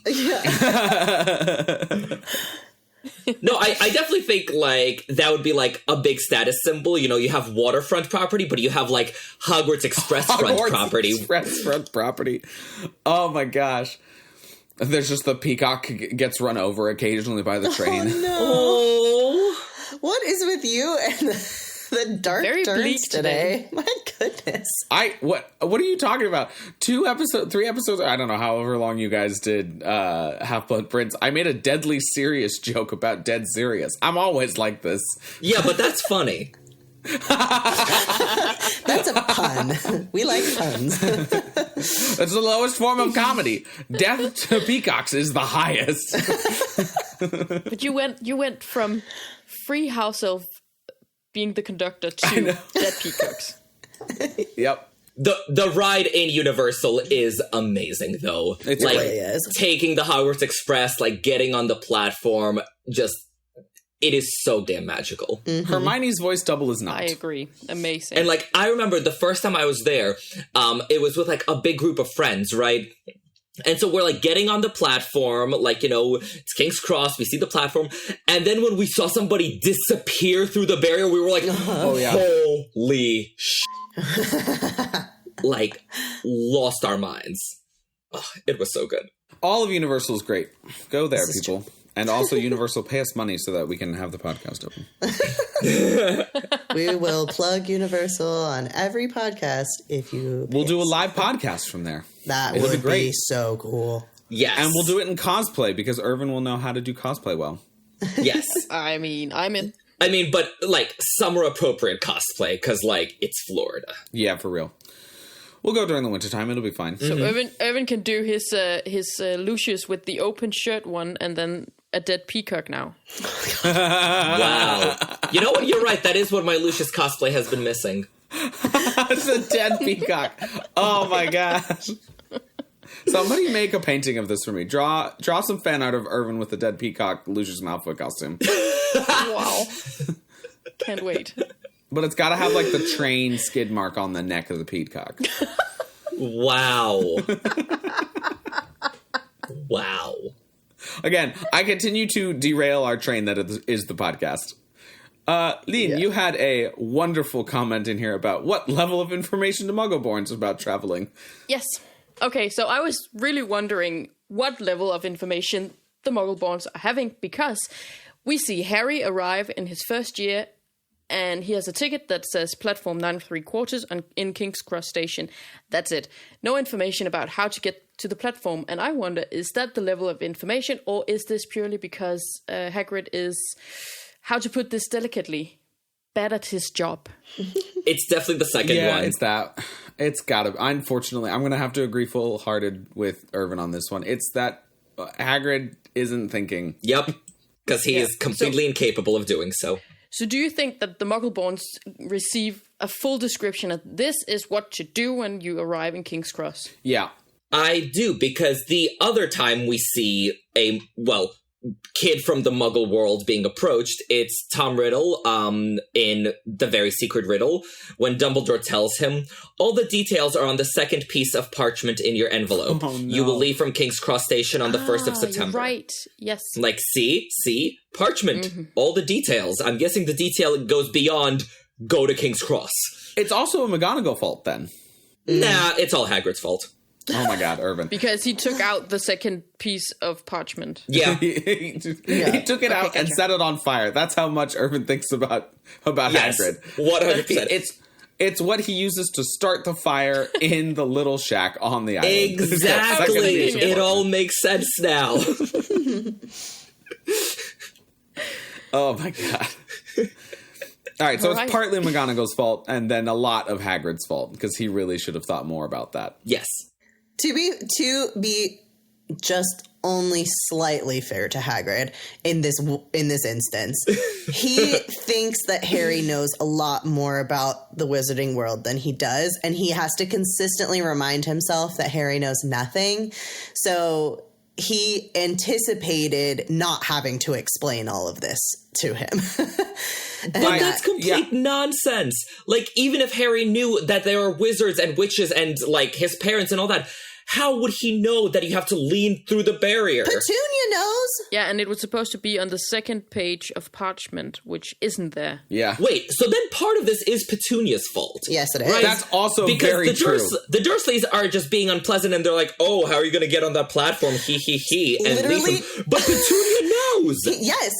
No, I definitely think, like, that would be, like, a big status symbol. You know, you have waterfront property, but you have, like, Hogwarts Express front property. Express front property. Oh, my gosh. There's just the peacock gets run over occasionally by the train. Oh, no. Oh. What is with you and the dark Very turns bleak today? My goodness. What are you talking about? 3 episodes, I don't know, however long you guys did Half-Blood Prince. I made a deadly serious joke about Dead Sirius. I'm always like this. Yeah, but that's funny. That's a pun. We like puns. That's the lowest form of comedy. Death to peacocks is the highest. But you went from free house elf being the conductor to dead peacocks. Yep. The ride in Universal is amazing, though. It like, really is. taking the Hogwarts Express, like, getting on the platform, just, it is so damn magical. Hermione's voice double is not. I agree. Amazing. And, like, I remember the first time I was there, it was with, like, a big group of friends, right? And so we're, like, getting on the platform, like, you know, it's King's Cross, we see the platform, and then when we saw somebody disappear through the barrier, we were like, holy shit. Like, lost our minds. Oh, it was so good. All of Universal is great. Go there, people. And also, Universal, pay us money so that we can have the podcast open. We will plug Universal on every podcast if you... We'll do a live podcast from there. That It'll be would great. be so cool. Yes. And we'll do it in cosplay because Irvin will know how to do cosplay well. Yes. I mean, I'm in. I mean, but, like, summer appropriate cosplay, because, like, it's Florida. Yeah, for real. We'll go during the wintertime. It'll be fine. So Irvin can do his Lucius with the open shirt one and then a dead peacock now. Wow. You know what? You're right. That is what my Lucius cosplay has been missing. It's a dead peacock. Oh my gosh. Somebody make a painting of this for me. Draw some fan art of Irvin with the dead peacock Lucius Malfoy costume. Wow. Can't wait. But it's got to have, like, the train skid mark on the neck of the peacock. Wow. Wow. Again, I continue to derail our train that is the podcast. Lean, you had a wonderful comment in here about what level of information do Muggleborns about traveling. Yes. Okay, so I was really wondering what level of information the Muggleborns are having, because we see Harry arrive in his first year and he has a ticket that says platform 9 3/4 in King's Cross Station. That's it. No information about how to get to the platform. And I wonder, is that the level of information, or is this purely because Hagrid is, how to put this delicately, bad at his job? It's definitely the second Yeah, one. it's that. It's gotta. Unfortunately, I'm gonna have to agree full-hearted with Irvin on this one. It's that Hagrid isn't thinking. Yep. Because he is completely incapable of doing so. So do you think that the Muggleborns receive a full description of this is what to do when you arrive in King's Cross? Yeah. I do, because the other time we see a, kid from the Muggle world being approached, it's Tom Riddle in The Very Secret Riddle, when Dumbledore tells him, all the details are on the second piece of parchment in your envelope. Oh, no. You will leave from King's Cross Station on the 1st of September. You're right. Yes. Like, see, parchment, all the details. I'm guessing the detail goes beyond go to King's Cross. It's also a McGonagall fault then. Nah, it's all Hagrid's fault. Oh my God, Irvin. Because he took out the second piece of parchment. Yeah. He took it out and set it on fire. That's how much Irvin thinks about Yes, Hagrid. 100%. It's what he uses to start the fire in the little shack on the island. Exactly. It all makes sense now. Oh my God. All right, so it's partly McGonagall's fault and then a lot of Hagrid's fault because he really should have thought more about that. Yes. To be just only slightly fair to Hagrid in this instance, he thinks that Harry knows a lot more about the wizarding world than he does, and he has to consistently remind himself that Harry knows nothing. So he anticipated not having to explain all of this to him. But that's complete nonsense. Like, even if Harry knew that there are wizards and witches and, like, his parents and all that, how would he know that you have to lean through the barrier? Petunia knows. Yeah, and it was supposed to be on the second page of parchment, which isn't there. Yeah. Wait, so then part of this is Petunia's fault. Yes, it is. Right? That's also because very true. The Dursleys are just being unpleasant, and they're like, "Oh, how are you going to get on that platform?" He. And Literally, but Petunia knows. Yes,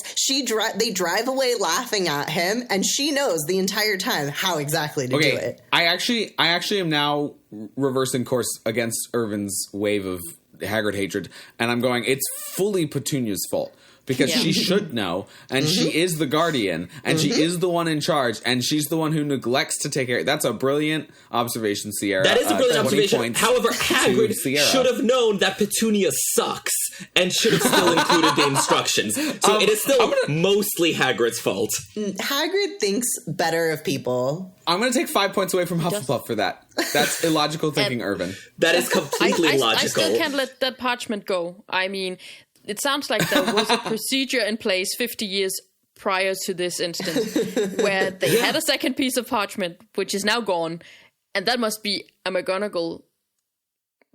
they drive away laughing at him, and she knows the entire time how exactly to do it. I actually am now reversing course against Irvin's wave of Hagrid hatred, and I'm going, it's fully Petunia's fault. Because she should know, and she is the guardian, and she is the one in charge, and she's the one who neglects to take care. That's a brilliant observation, Sierra. That is a brilliant observation. However, Hagrid should have known that Petunia sucks, and should have still included the instructions. So it is still mostly Hagrid's fault. Hagrid thinks better of people. I'm going to take 5 points away from Hufflepuff for that. That's illogical thinking, Irvin. That is completely logical. I still can't let that parchment go. I mean, it sounds like there was a procedure in place 50 years prior to this incident where they had a second piece of parchment, which is now gone, and that must be a McGonagall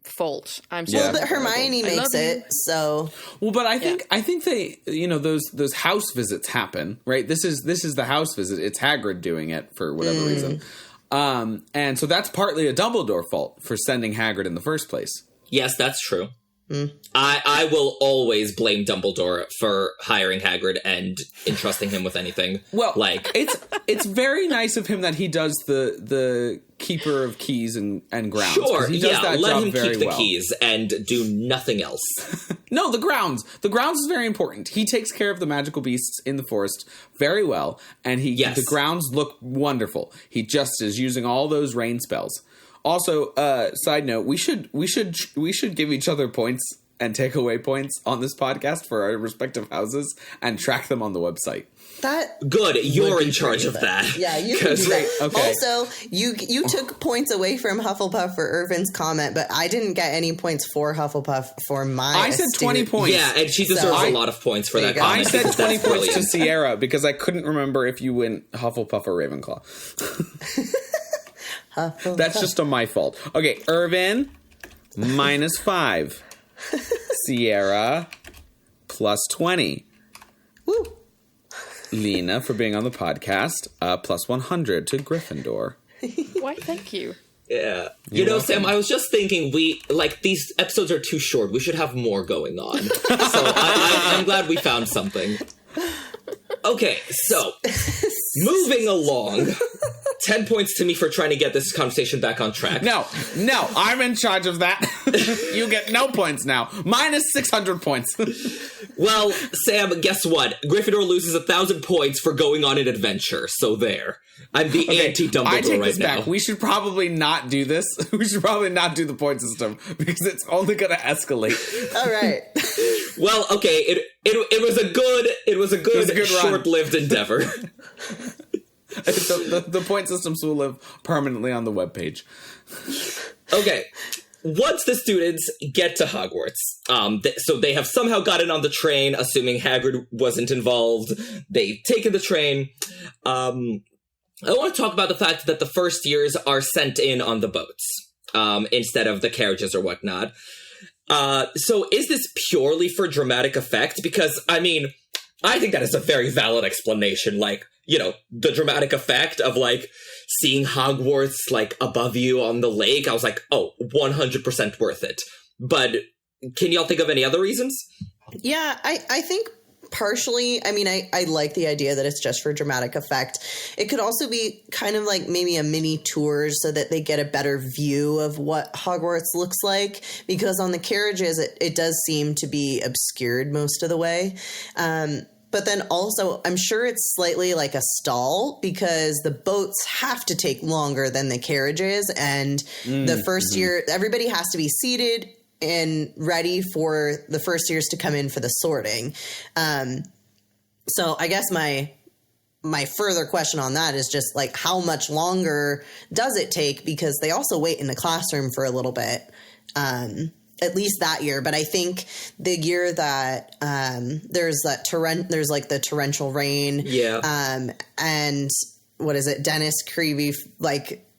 fault. I'm sorry. Well, but Hermione makes it, so. Well, but I think they, those house visits happen, right? This is the house visit. It's Hagrid doing it for whatever reason. And so that's partly a Dumbledore fault for sending Hagrid in the first place. Yes, that's true. I will always blame Dumbledore for hiring Hagrid and entrusting him with anything. Well, like it's very nice of him that he does the keeper of keys and grounds. Sure, he does that let job him very keep the well. keys and do nothing else. No, the grounds. The grounds is very important. He takes care of the magical beasts in the forest very well, and the grounds look wonderful. He just is using all those rain spells. Also, side note, we should give each other points and take away points on this podcast for our respective houses and track them on the website. Good, you're in charge of that. Yeah, you can do that. Okay. Also, you took points away from Hufflepuff for Irvin's comment, but I didn't get any points for Hufflepuff for my I said 20 points. Yeah, and she deserves a lot of points for that comment. I said 20 points to Sierra because I couldn't remember if you went Hufflepuff or Ravenclaw. That's just my fault. Okay, Irvin, -5. Sierra, +20. Woo. Lena, for being on the podcast, +100 to Gryffindor. Why, thank you. Yeah. You're welcome. Sam, I was just thinking these episodes are too short. We should have more going on. So I'm glad we found something. Okay, so moving along. 10 points to me for trying to get this conversation back on track. No, I'm in charge of that. You get no points now. -600 points. Well, Sam, guess what? Gryffindor loses 1,000 points for going on an adventure. So there. I'm the anti-Dumbledore I take right this now. back. We should probably not do this. We should probably not do the point system because it's only going to escalate. All right. Well, okay. It was a good short-lived endeavor. The point systems will live permanently on the webpage. Okay. Once the students get to Hogwarts, so they have somehow gotten on the train, assuming Hagrid wasn't involved. They've taken the train. I want to talk about the fact that the first years are sent in on the boats instead of the carriages or whatnot. So is this purely for dramatic effect? Because, I mean, I think that is a very valid explanation. Like, the dramatic effect of, like, seeing Hogwarts, like, above you on the lake, I was like, oh, 100% worth it. But can y'all think of any other reasons? Yeah, I think partially, I mean, I like the idea that it's just for dramatic effect. It could also be kind of like maybe a mini tour so that they get a better view of what Hogwarts looks like, because on the carriages, it does seem to be obscured most of the way. But then also, I'm sure it's slightly like a stall because the boats have to take longer than the carriages. And the first year, everybody has to be seated and ready for the first years to come in for the sorting. So I guess my further question on that is just like, how much longer does it take? Because they also wait in the classroom for a little bit, at least that year. But I think the year that there's like the torrential rain. Yeah. And what is it? Dennis Creevy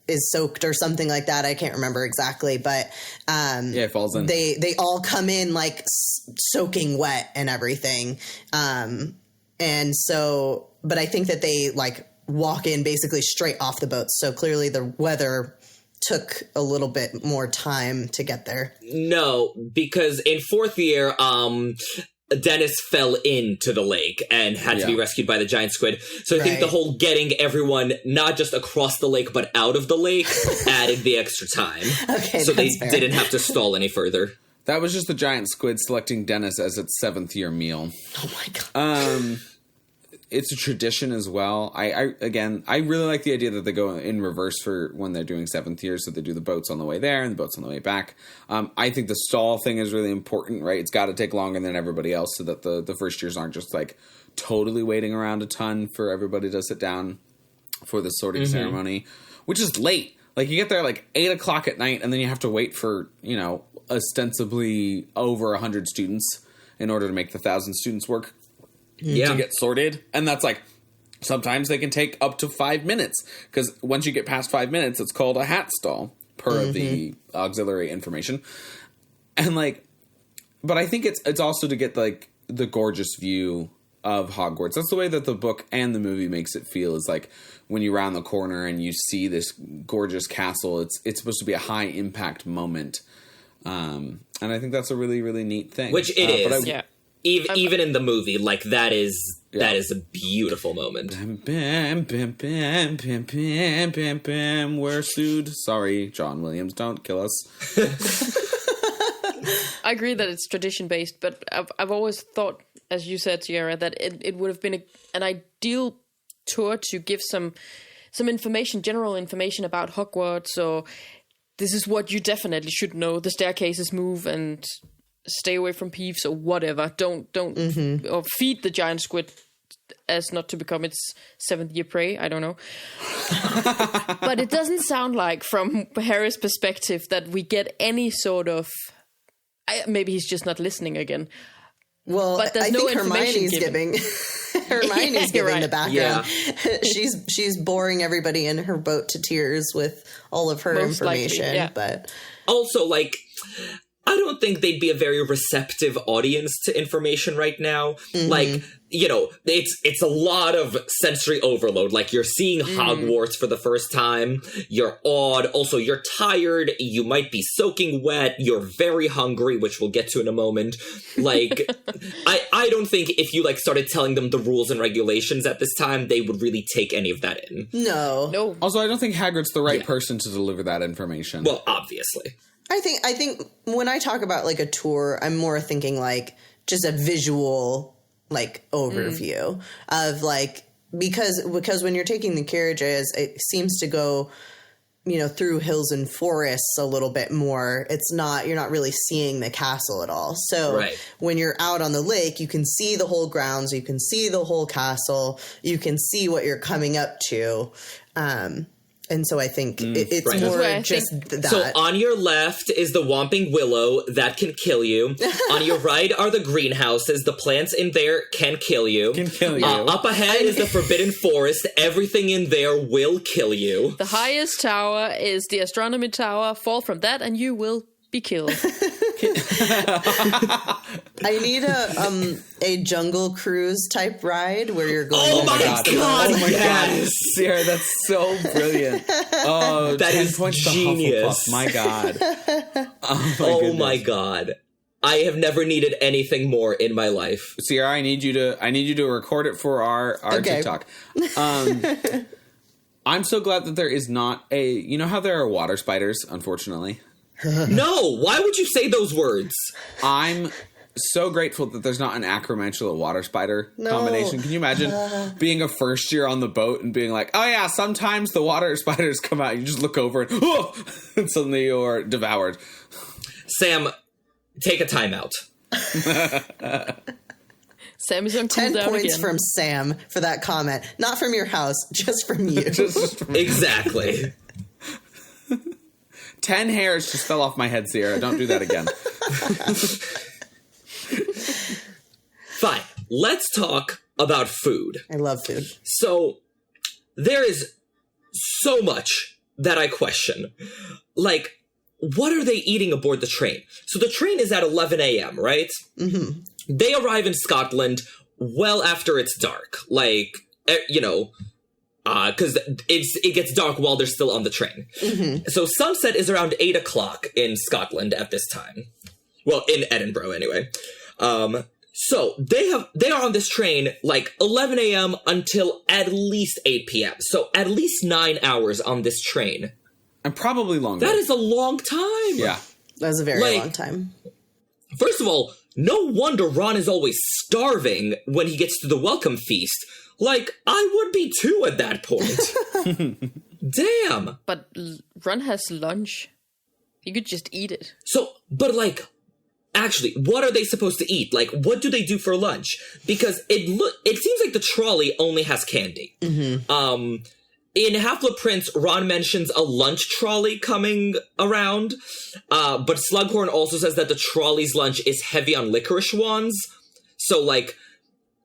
is soaked or something like that. I can't remember exactly, but it falls in. They all come in like soaking wet and everything. And so, but I think that they like walk in basically straight off the boat. So clearly the weather took a little bit more time to get there. No, because in fourth year, Dennis fell into the lake and had to be rescued by the giant squid. So I think the whole getting everyone not just across the lake but out of the lake added the extra time. Okay, so they fair. didn't have to stall any further. That was just the giant squid selecting Dennis as its 7th year meal. Oh my God. It's a tradition as well. I really like the idea that they go in reverse for when they're doing 7th year. So they do the boats on the way there and the boats on the way back. I think the stall thing is really important, right? It's got to take longer than everybody else so that the first years aren't just like totally waiting around a ton for everybody to sit down for the sorting ceremony, which is late. Like you get there like 8 o'clock at night and then you have to wait for, ostensibly over 100 students in order to make the 1,000 students work. To get sorted. And that's like, sometimes they can take up to 5 minutes. Because once you get past 5 minutes, it's called a hat stall, per the auxiliary information. And like, but I think it's also to get like the gorgeous view of Hogwarts. That's the way that the book and the movie makes it feel, is like when you round the corner and you see this gorgeous castle, it's supposed to be a high impact moment. And I think that's a really, really neat thing. Which it is. Even in the movie, like that is a beautiful moment. Bam, bam, bam, bam, bam, bam, bam. We're sued. Sorry, John Williams, don't kill us. I agree that it's tradition based, but I've always thought, as you said, Sierra, that it would have been an ideal tour to give some information, general information about Hogwarts, or this is what you definitely should know. The staircases move and stay away from Peeves or whatever. Don't or feed the giant squid as not to become its 7th year prey. I don't know. But it doesn't sound like, from Harry's perspective, that we get any sort of... maybe he's just not listening again. Well, but there's I no think Hermione's giving Hermione's giving the background. Yeah. she's boring everybody in her boat to tears with all of her Most information. likely, yeah. But also, like, I don't think they'd be a very receptive audience to information right now. Like, it's a lot of sensory overload. Like, you're seeing Hogwarts for the first time. You're awed. Also, you're tired. You might be soaking wet. You're very hungry, which we'll get to in a moment. Like, I don't think if you, like, started telling them the rules and regulations at this time, they would really take any of that in. No. Also, I don't think Hagrid's the right person to deliver that information. Well, obviously. I think when I talk about like a tour, I'm more thinking like just a visual like overview of like, because when you're taking the carriages, it seems to go, through hills and forests a little bit more. You're not really seeing the castle at all. So when you're out on the lake, you can see the whole grounds, you can see the whole castle, you can see what you're coming up to. And so I think it's more just that. So on your left is the Whomping Willow that can kill you. On your right are the greenhouses. The plants in there can kill you. Up ahead is the Forbidden Forest. Everything in there will kill you. The highest tower is the Astronomy Tower. Fall from that and you will be killed. I need a Jungle Cruise type ride where you're going. Oh my god! Oh my yes! god, Sierra, that's so brilliant. Oh, That 10 is points to genius. Hufflepuff. My god. Oh my god! I have never needed anything more in my life. Sierra, I need you to record it for our Okay. TikTok. I'm so glad that there is not a. You know how there are water spiders, unfortunately. No, why would you say those words? I'm so grateful that there's not an acromantula water spider combination. Can you imagine being a first year on the boat and being like, oh yeah, sometimes the water spiders come out. You just look over and, and suddenly you're devoured. Sam, take a timeout. Sam is on 10 cooldown points again. from Sam for that comment. Not from your house, just from you. Exactly. 10 hairs just fell off my head, Sierra. Don't do that again. Fine. Let's talk about food. I love food. So, there is so much that I question. Like, what are they eating aboard the train? So the train is at 11 a.m., right? Mm-hmm. They arrive in Scotland well after it's dark. Like, because it gets dark while they're still on the train. Mm-hmm. So sunset is around 8 o'clock in Scotland at this time. Well, in Edinburgh, anyway. So they are on this train like 11 a.m. until at least 8 p.m. So at least 9 hours on this train. And probably longer. That is a long time. Yeah. That was a very long time. First of all, no wonder Ron is always starving when he gets to the welcome feast. Like, I would be too at that point. Damn. But Ron has lunch. He could just eat it. So, but like, actually, what are they supposed to eat? Like, what do they do for lunch? Because it seems like the trolley only has candy. Mm-hmm. In Half-Blood Prince, Ron mentions a lunch trolley coming around, but Slughorn also says that the trolley's lunch is heavy on licorice wands. So, like,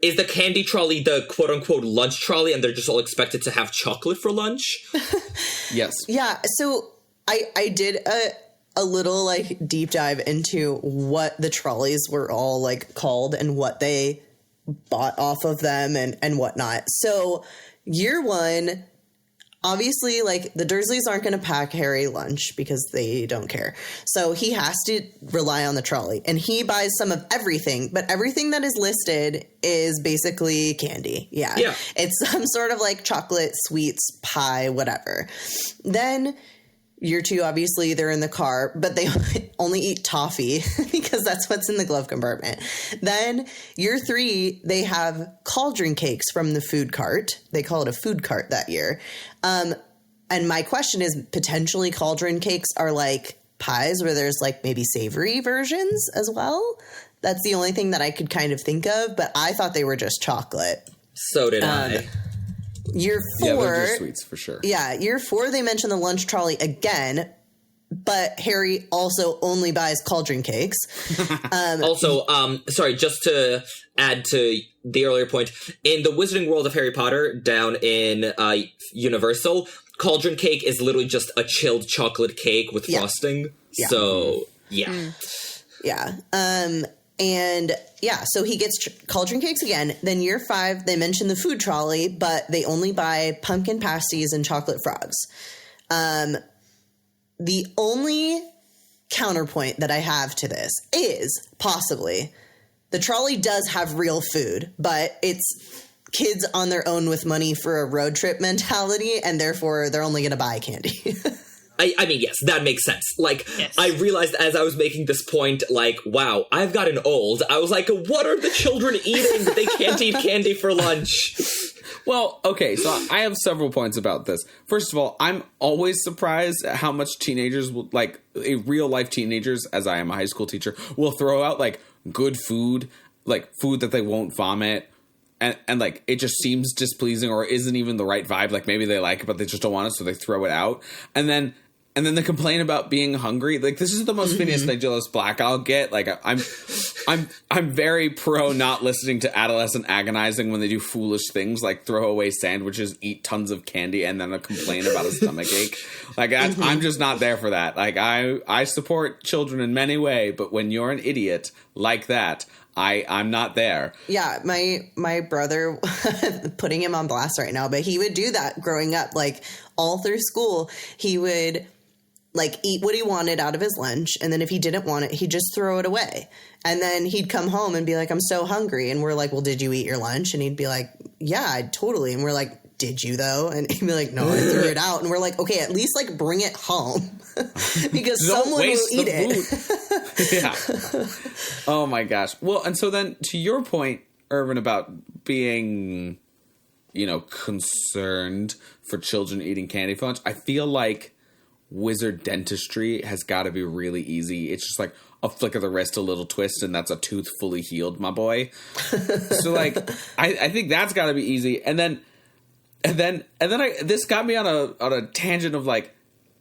is the candy trolley the quote-unquote lunch trolley, and they're just all expected to have chocolate for lunch? Yes. Yeah, so I did a little, like, deep dive into what the trolleys were all, like, called and what they bought off of them and whatnot. So, year one... Obviously, like, the Dursleys aren't going to pack Harry lunch because they don't care. So he has to rely on the trolley. And he buys some of everything, but everything that is listed is basically candy. Yeah. It's some sort of, like, chocolate, sweets, pie, whatever. Then... Year two, obviously, they're in the car, but they only eat toffee because that's what's in the glove compartment. Then year three, they have cauldron cakes from the food cart. They call it a food cart that year. And my question is, potentially cauldron cakes are like pies where there's like maybe savory versions as well. That's the only thing that I could kind of think of, but I thought they were just chocolate. So did I. Year four. Yeah, they're just sweets for sure. Yeah, year four, they mention the lunch trolley again, but Harry also only buys cauldron cakes. Also, sorry, just to add to the earlier point, in the Wizarding World of Harry Potter down in Universal, cauldron cake is literally just a chilled chocolate cake with frosting. Yeah. So, yeah. Yeah. And yeah, so he gets cauldron cakes again. Then year five, they mention the food trolley, but they only buy pumpkin pasties and chocolate frogs. The only counterpoint that I have to this is possibly the trolley does have real food, but it's kids on their own with money for a road trip mentality, and therefore they're only going to buy candy. I mean, yes, that makes sense. Like, yes. I realized as I was making this point, like, wow, I've gotten old. I was like, what are the children eating? They can't eat candy for lunch. Well, okay, so I have several points about this. First of all, I'm always surprised at how much teenagers, like, real-life teenagers, as I am a high school teacher, will throw out, like, good food, like, food that they won't vomit. And like, it just seems displeasing or isn't even the right vibe. Like, maybe they like it, but they just don't want it, so they throw it out. And then And then the complaint about being hungry. Like, this is the most Phineas Nigellus Black I'll get. Like, I'm very pro not listening to adolescent agonizing when they do foolish things like throw away sandwiches, eat tons of candy, and then complain about a stomach ache. Like, I'm just not there for that. Like, I support children in many ways, but when you're an idiot like that, I'm not there. Yeah, my brother, putting him on blast right now, but he would do that growing up. Like, all through school, he would like eat what he wanted out of his lunch, and then if he didn't want it, he'd just throw it away. And then he'd come home and be like, I'm so hungry. And we're like, well, did you eat your lunch? And he'd be like, yeah, I totally. And we're like, did you though? And he'd be like, no, I threw it out. And we're like, okay, at least like bring it home because someone will eat it. Yeah. Oh my gosh. Well, and so then to your point, Irvin, about being, concerned for children eating candy for lunch, I feel like wizard dentistry has got to be really easy. It's just like a flick of the wrist, a little twist, and that's a tooth fully healed, my boy. So like, I think that's got to be easy. And then this got me on a tangent of like,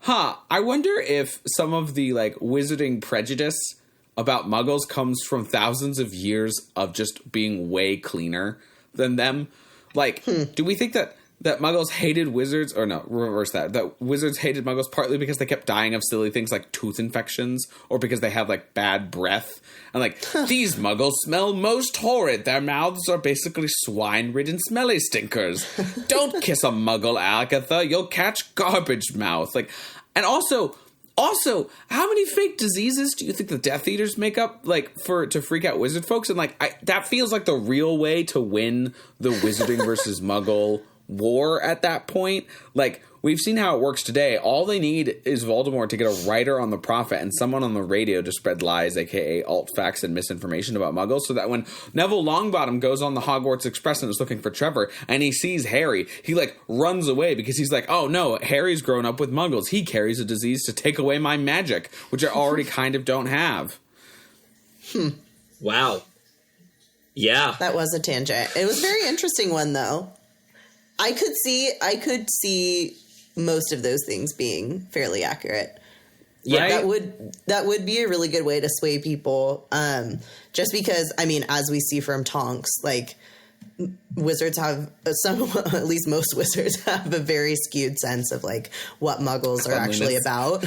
I wonder if some of the like wizarding prejudice about Muggles comes from thousands of years of just being way cleaner than them. Like, do we think that Muggles hated wizards, or no, reverse that wizards hated Muggles partly because they kept dying of silly things like tooth infections, or because they have like bad breath, and like, these Muggles smell most horrid, their mouths are basically swine-ridden smelly stinkers. Don't kiss a Muggle, Agatha, you'll catch garbage mouth. Like, and also, how many fake diseases do you think the Death Eaters make up, like, to freak out wizard folks? And like, that feels like the real way to win the wizarding versus Muggle war at that point. Like, we've seen how it works today. All they need is Voldemort to get a writer on the Prophet and someone on the radio to spread lies, aka alt facts and misinformation about Muggles, so that when Neville Longbottom goes on the Hogwarts Express and is looking for Trevor and he sees Harry, he like runs away because he's like, oh no, Harry's grown up with Muggles. He carries a disease to take away my magic, which I already kind of don't have. Wow. Yeah. That was a tangent. It was a very interesting one though. I could see most of those things being fairly accurate. Yeah, that would be a really good way to sway people. Just because, I mean, as we see from Tonks, like wizards have at least most wizards have a very skewed sense of like what Muggles are actually about,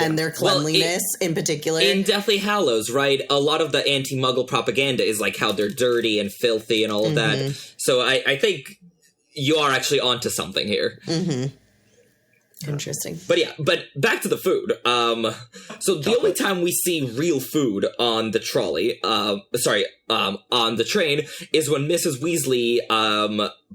and their cleanliness in particular. In Deathly Hallows, right? A lot of the anti-Muggle propaganda is like how they're dirty and filthy and all of that. So I think you are actually onto something here. Interesting. But yeah, but back to the food. So the only time we see real food on the trolley, on the train, is when Mrs. Weasley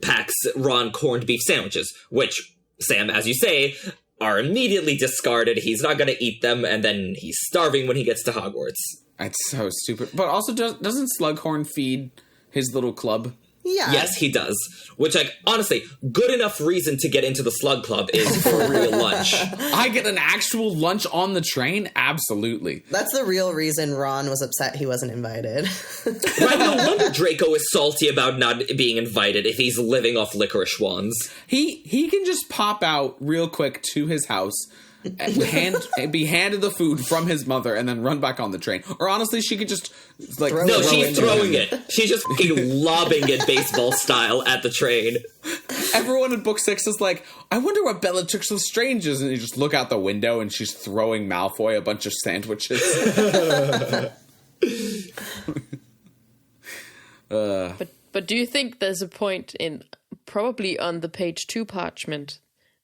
packs Ron corned beef sandwiches, which, Sam, as you say, are immediately discarded. He's not going to eat them, and then he's starving when he gets to Hogwarts. That's so stupid. But also, doesn't Slughorn feed his little club? Yeah. Yes, he does. Which, like, honestly, good enough reason to get into the Slug Club is for real lunch. I get an actual lunch on the train? Absolutely. That's the real reason Ron was upset he wasn't invited. Right, no wonder Draco is salty about not being invited if he's living off licorice wands. He can just pop out real quick to his house, and be handed the food from his mother, and then run back on the train. Or honestly, she could just like she's throwing it. She's just lobbing it baseball style at the train. Everyone in book 6 is like, I wonder what Bellatrix Lestrange is, and you just look out the window and she's throwing Malfoy a bunch of sandwiches. But do you think there's a point in probably on the page 2 parchment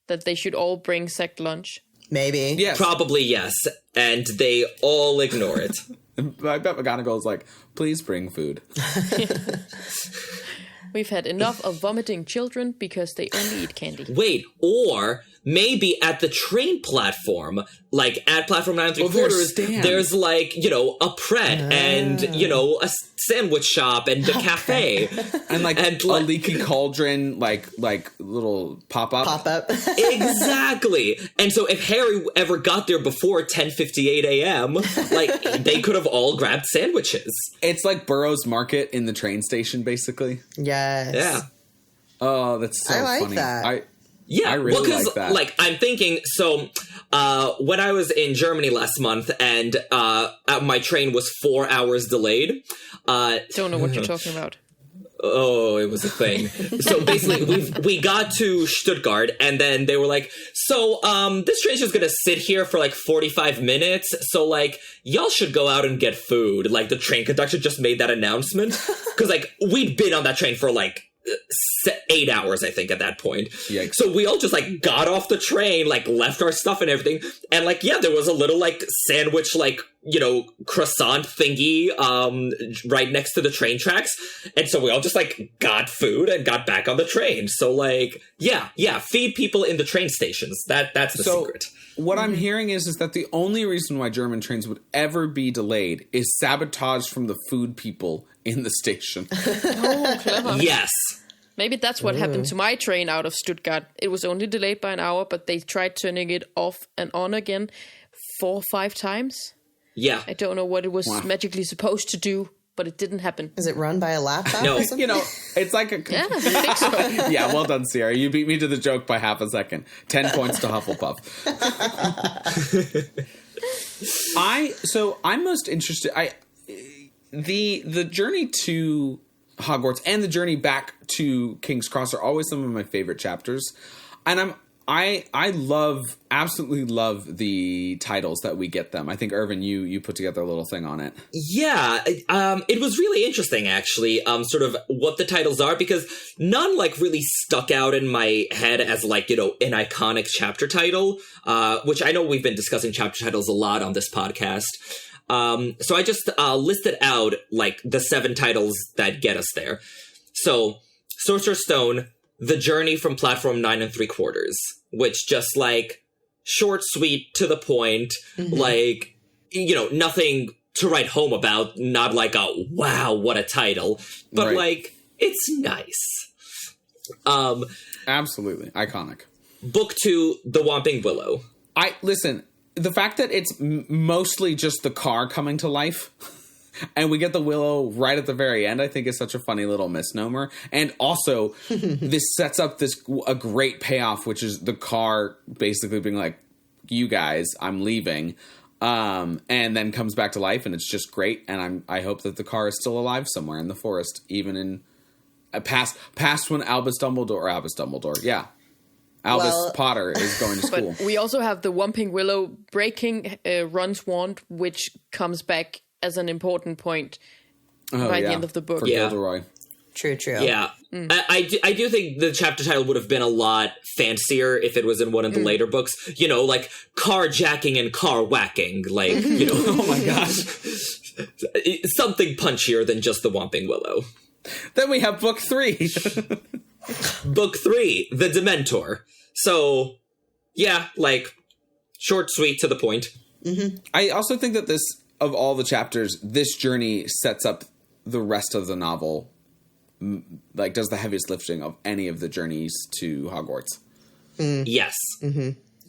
that they should all bring sect lunch? Maybe. Yes. Probably yes. And they all ignore it. I bet McGonagall's like, please bring food. We've had enough of vomiting children because they only eat candy. Wait, or maybe at the train platform, like at platform 9 3/4, there's like, a Pret and, a sandwich shop and a cafe. And like a leaky cauldron, like little pop-up. Exactly. And so if Harry ever got there before 10:58 a.m., like they could have all grabbed sandwiches. It's like Burroughs Market in the train station, basically. Yes. Yeah. Oh, that's so funny. I like that. Yeah, I really well, like that. like, I'm thinking, so, when I was in Germany last month and, my train was 4 hours delayed, Don't know what you're talking about. oh, it was a thing. So basically, we got to Stuttgart, and then they were like, so, this train's just gonna sit here for, like, 45 minutes, so, like, y'all should go out and get food. Like, the train conductor just made that announcement. Because, like, we'd been on that train for, like, 8 hours, I think, at that point. Yikes. So we all just, like, got off the train, like, left our stuff and everything. And, like, yeah, there was a little, like, sandwich, like, you know, croissant thingy, right next to the train tracks. And so we all just, like, got food and got back on the train. So, like, yeah, feed people in the train stations. That's the secret. What I'm hearing is that the only reason why German trains would ever be delayed is sabotage from the food people in the station. Oh, clever. Yes. Maybe that's what happened to my train out of Stuttgart. It was only delayed by an hour, but they tried turning it off and on again 4 or 5 times. Yeah. I don't know what it was magically supposed to do, but it didn't happen. Is it run by a laptop No. or something? You know, it's like a... Yeah, I think so. Yeah, well done, Sierra. You beat me to the joke by half a second. 10 points to Hufflepuff. I'm most interested... The journey to Hogwarts and the journey back to King's Cross are always some of my favorite chapters. And I absolutely love the titles that we get them. I think, Irvin, you put together a little thing on it. Yeah, it was really interesting, actually, sort of what the titles are, because none, like, really stuck out in my head as, like, you know, an iconic chapter title, which I know we've been discussing chapter titles a lot on this podcast. So I just listed out, like, the 7 titles that get us there. So, Sorcerer's Stone, The Journey from Platform 9 3/4, which just, like, short, sweet, to the point, like, you know, nothing to write home about, not like a, wow, what a title, but, like, it's nice. Absolutely. Iconic. Book 2, The Whomping Willow. Listen, the fact that it's mostly just the car coming to life and we get the willow right at the very end, I think is such a funny little misnomer. And also, this sets up a great payoff, which is the car basically being like, you guys, I'm leaving. And then comes back to life, and it's just great. And I hope that the car is still alive somewhere in the forest, even in past when Albus Dumbledore, yeah. Albus Potter is going to school. But we also have the Whomping Willow breaking Ron's wand, which comes back as an important point by the end of the book. For Gilderoy. True. Yeah. I do think the chapter title would have been a lot fancier if it was in one of the later books. You know, like carjacking and car whacking. Like, you know, oh my gosh. Something punchier than just the Whomping Willow. Then we have book 3. Book 3, The Dementor. So, yeah, like, short, sweet, to the point. I also think that this, of all the chapters, this journey sets up the rest of the novel, like, does the heaviest lifting of any of the journeys to Hogwarts. Yes.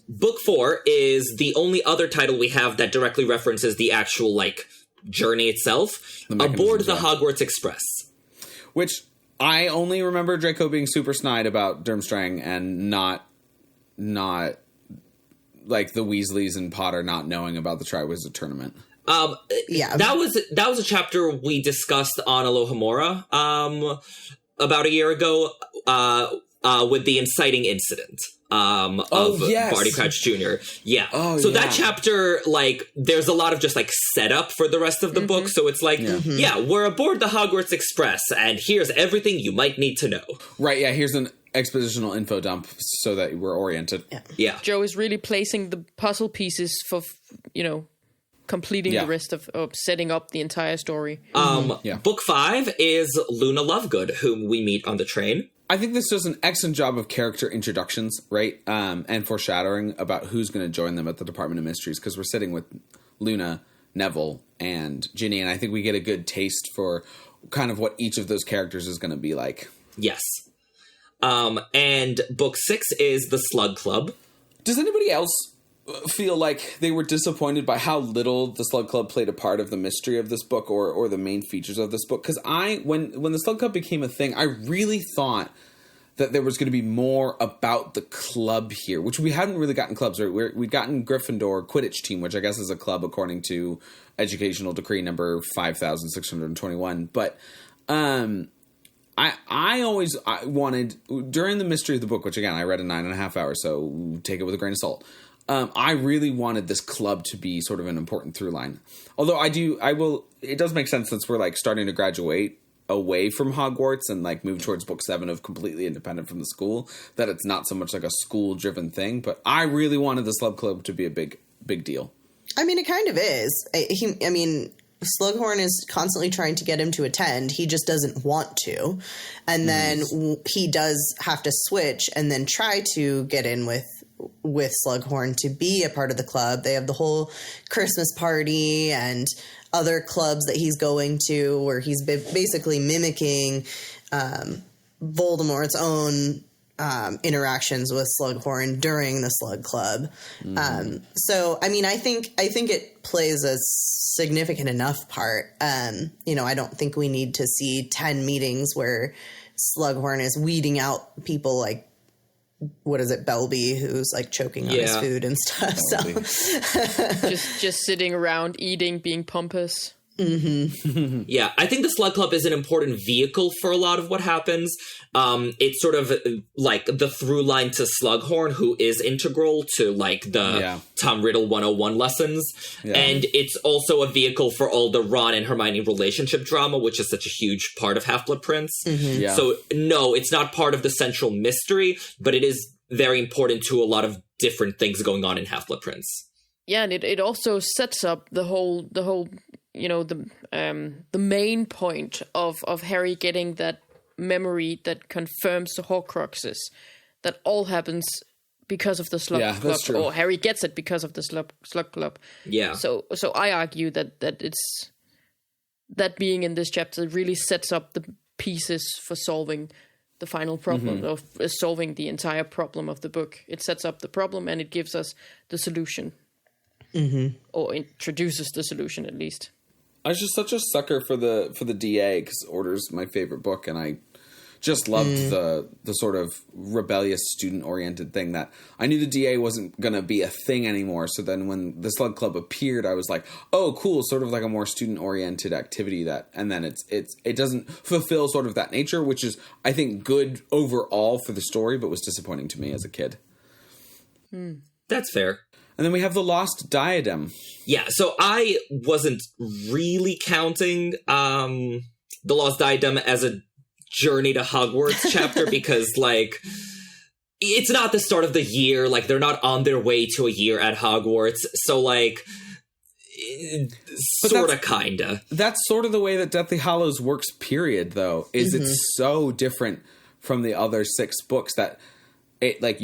Book 4 is the only other title we have that directly references the actual, like, journey itself. Aboard the Hogwarts Express. Which, I only remember Draco being super snide about Durmstrang and not like the Weasleys and Potter not knowing about the Triwizard Tournament. Yeah. That was a chapter we discussed on Alohomora about a year ago with the inciting incident of Barty Crouch Jr. Yeah. That chapter, like, there's a lot of just, like, setup for the rest of the book. So it's like, we're aboard the Hogwarts Express, and here's everything you might need to know. Right, yeah, here's an expositional info dump so that we're oriented. Yeah. Joe is really placing the puzzle pieces for, you know, completing the rest of setting up the entire story. Book 5 is Luna Lovegood, whom we meet on the train. I think this does an excellent job of character introductions, right? And foreshadowing about who's going to join them at the Department of Mysteries, because we're sitting with Luna, Neville, and Ginny, and I think we get a good taste for kind of what each of those characters is going to be like. Yes. And book 6 is The Slug Club. Does anybody else feel like they were disappointed by how little the Slug Club played a part of the mystery of this book or the main features of this book? Because when the Slug Club became a thing, I really thought that there was going to be more about the club here, which we hadn't really gotten clubs, right? We'd gotten Gryffindor Quidditch team, which I guess is a club according to Educational Decree number 5,621. But I always wanted, during the mystery of the book, which again, I read in 9.5 hours, so take it with a grain of salt. I really wanted this club to be sort of an important through line. Although it does make sense since we're like starting to graduate away from Hogwarts and like move towards book 7 of completely independent from the school, that it's not so much like a school driven thing. But I really wanted the Slug Club to be a big deal. I mean, it kind of is. Slughorn is constantly trying to get him to attend. He just doesn't want to. And then he does have to switch and then try to get in with Slughorn to be a part of the club. They have the whole Christmas party and other clubs that he's going to where he's basically mimicking Voldemort's own interactions with Slughorn during the Slug Club. So, I mean, I think it plays a significant enough part. I don't think we need to see 10 meetings where Slughorn is weeding out people like, what is it, Belby, who's like choking on his food and stuff. So just sitting around eating, being pompous. Mm-hmm. Yeah, I think the Slug Club is an important vehicle for a lot of what happens. It's sort of like the through line to Slughorn, who is integral to like the Tom Riddle 101 lessons. Yeah. And it's also a vehicle for all the Ron and Hermione relationship drama, which is such a huge part of Half-Blood Prince. Mm-hmm. Yeah. So no, it's not part of the central mystery, but it is very important to a lot of different things going on in Half-Blood Prince. Yeah, and it also sets up the whole the main point of Harry getting that memory that confirms the Horcruxes. That all happens because of the Slug Club. That's true. Or Harry gets it because of the Slug Club. Yeah. So I argue that it's that being in this chapter really sets up the pieces for solving the final problem, of solving the entire problem of the book. It sets up the problem and it gives us the solution. Or introduces the solution at least. I was just such a sucker for the DA because Order's my favorite book, and I just loved the sort of rebellious student oriented thing that I knew the DA wasn't gonna be a thing anymore. So then when the Slug Club appeared, I was like, oh, cool, sort of like a more student oriented activity and then it doesn't fulfill sort of that nature, which is I think good overall for the story, but was disappointing to me as a kid. That's fair. And then we have the Lost Diadem. Yeah, so I wasn't really counting the Lost Diadem as a Journey to Hogwarts chapter because, like, it's not the start of the year. Like, they're not on their way to a year at Hogwarts. So, like, sort of, kinda. That's sort of the way that Deathly Hallows works, period, though, is it's so different from the other 6 books that it, like,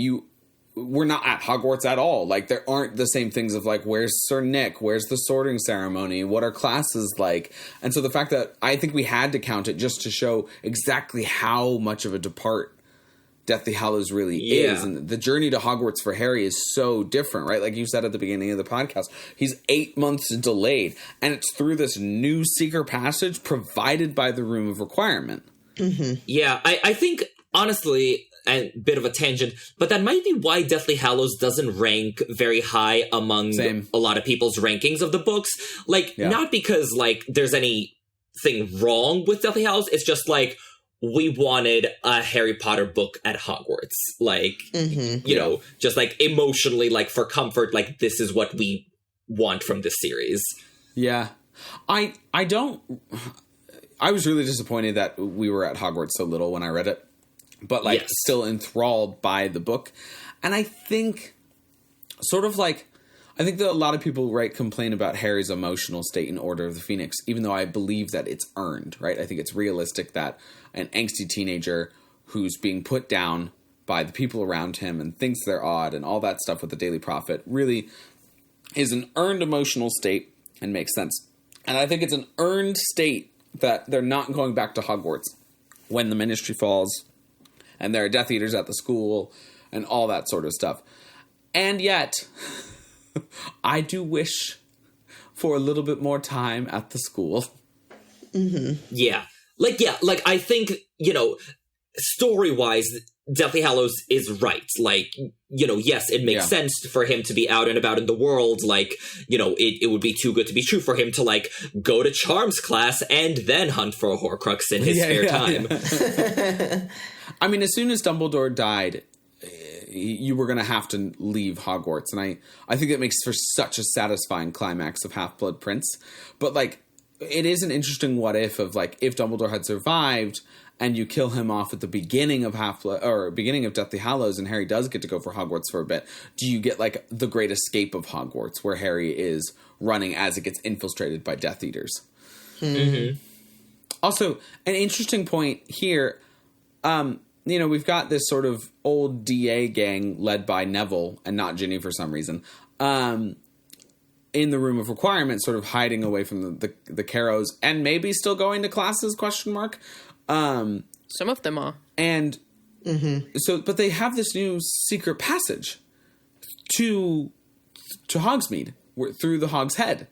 we're not at Hogwarts at all. Like, there aren't the same things of, like, where's Sir Nick? Where's the sorting ceremony? What are classes like? And so the fact that I think we had to count it just to show exactly how much of a depart Deathly Hallows really is. And the journey to Hogwarts for Harry is so different, right? Like you said at the beginning of the podcast, he's 8 months delayed. And it's through this new secret passage provided by the Room of Requirement. Yeah, I think, honestly... a bit of a tangent, but that might be why Deathly Hallows doesn't rank very high among a lot of people's rankings of the books. Like, not because, like, there's anything wrong with Deathly Hallows, it's just, like, we wanted a Harry Potter book at Hogwarts. Like, you know, just, like, emotionally, like, for comfort, like, this is what we want from this series. Yeah. I was really disappointed that we were at Hogwarts so little when I read it. But, like, still enthralled by the book. And I think, sort of like, I think that a lot of people, right, complain about Harry's emotional state in Order of the Phoenix, even though I believe that it's earned, right? I think it's realistic that an angsty teenager who's being put down by the people around him and thinks they're odd and all that stuff with the Daily Prophet really is an earned emotional state and makes sense. And I think it's an earned state that they're not going back to Hogwarts when the Ministry falls. And there are Death Eaters at the school and all that sort of stuff. And yet, I do wish for a little bit more time at the school. Yeah. Like, I think, you know, story-wise, Deathly Hallows is right. Like, you know, yes, it makes sense for him to be out and about in the world. Like, you know, it would be too good to be true for him to, like, go to charms class and then hunt for a Horcrux in his spare time. Yeah. I mean, as soon as Dumbledore died, you were going to have to leave Hogwarts. And I think that makes for such a satisfying climax of Half-Blood Prince. But, like, it is an interesting what if of, like, if Dumbledore had survived and you kill him off at the beginning of beginning of Deathly Hallows and Harry does get to go for Hogwarts for a bit, do you get, like, the Great Escape of Hogwarts where Harry is running as it gets infiltrated by Death Eaters? Mm-hmm. Also, an interesting point here, you know, we've got this sort of old DA gang led by Neville and not Ginny for some reason, in the Room of Requirement, sort of hiding away from the Carrows and maybe still going to classes, ? Some of them are. And so, but they have this new secret passage to Hogsmeade through the Hog's Head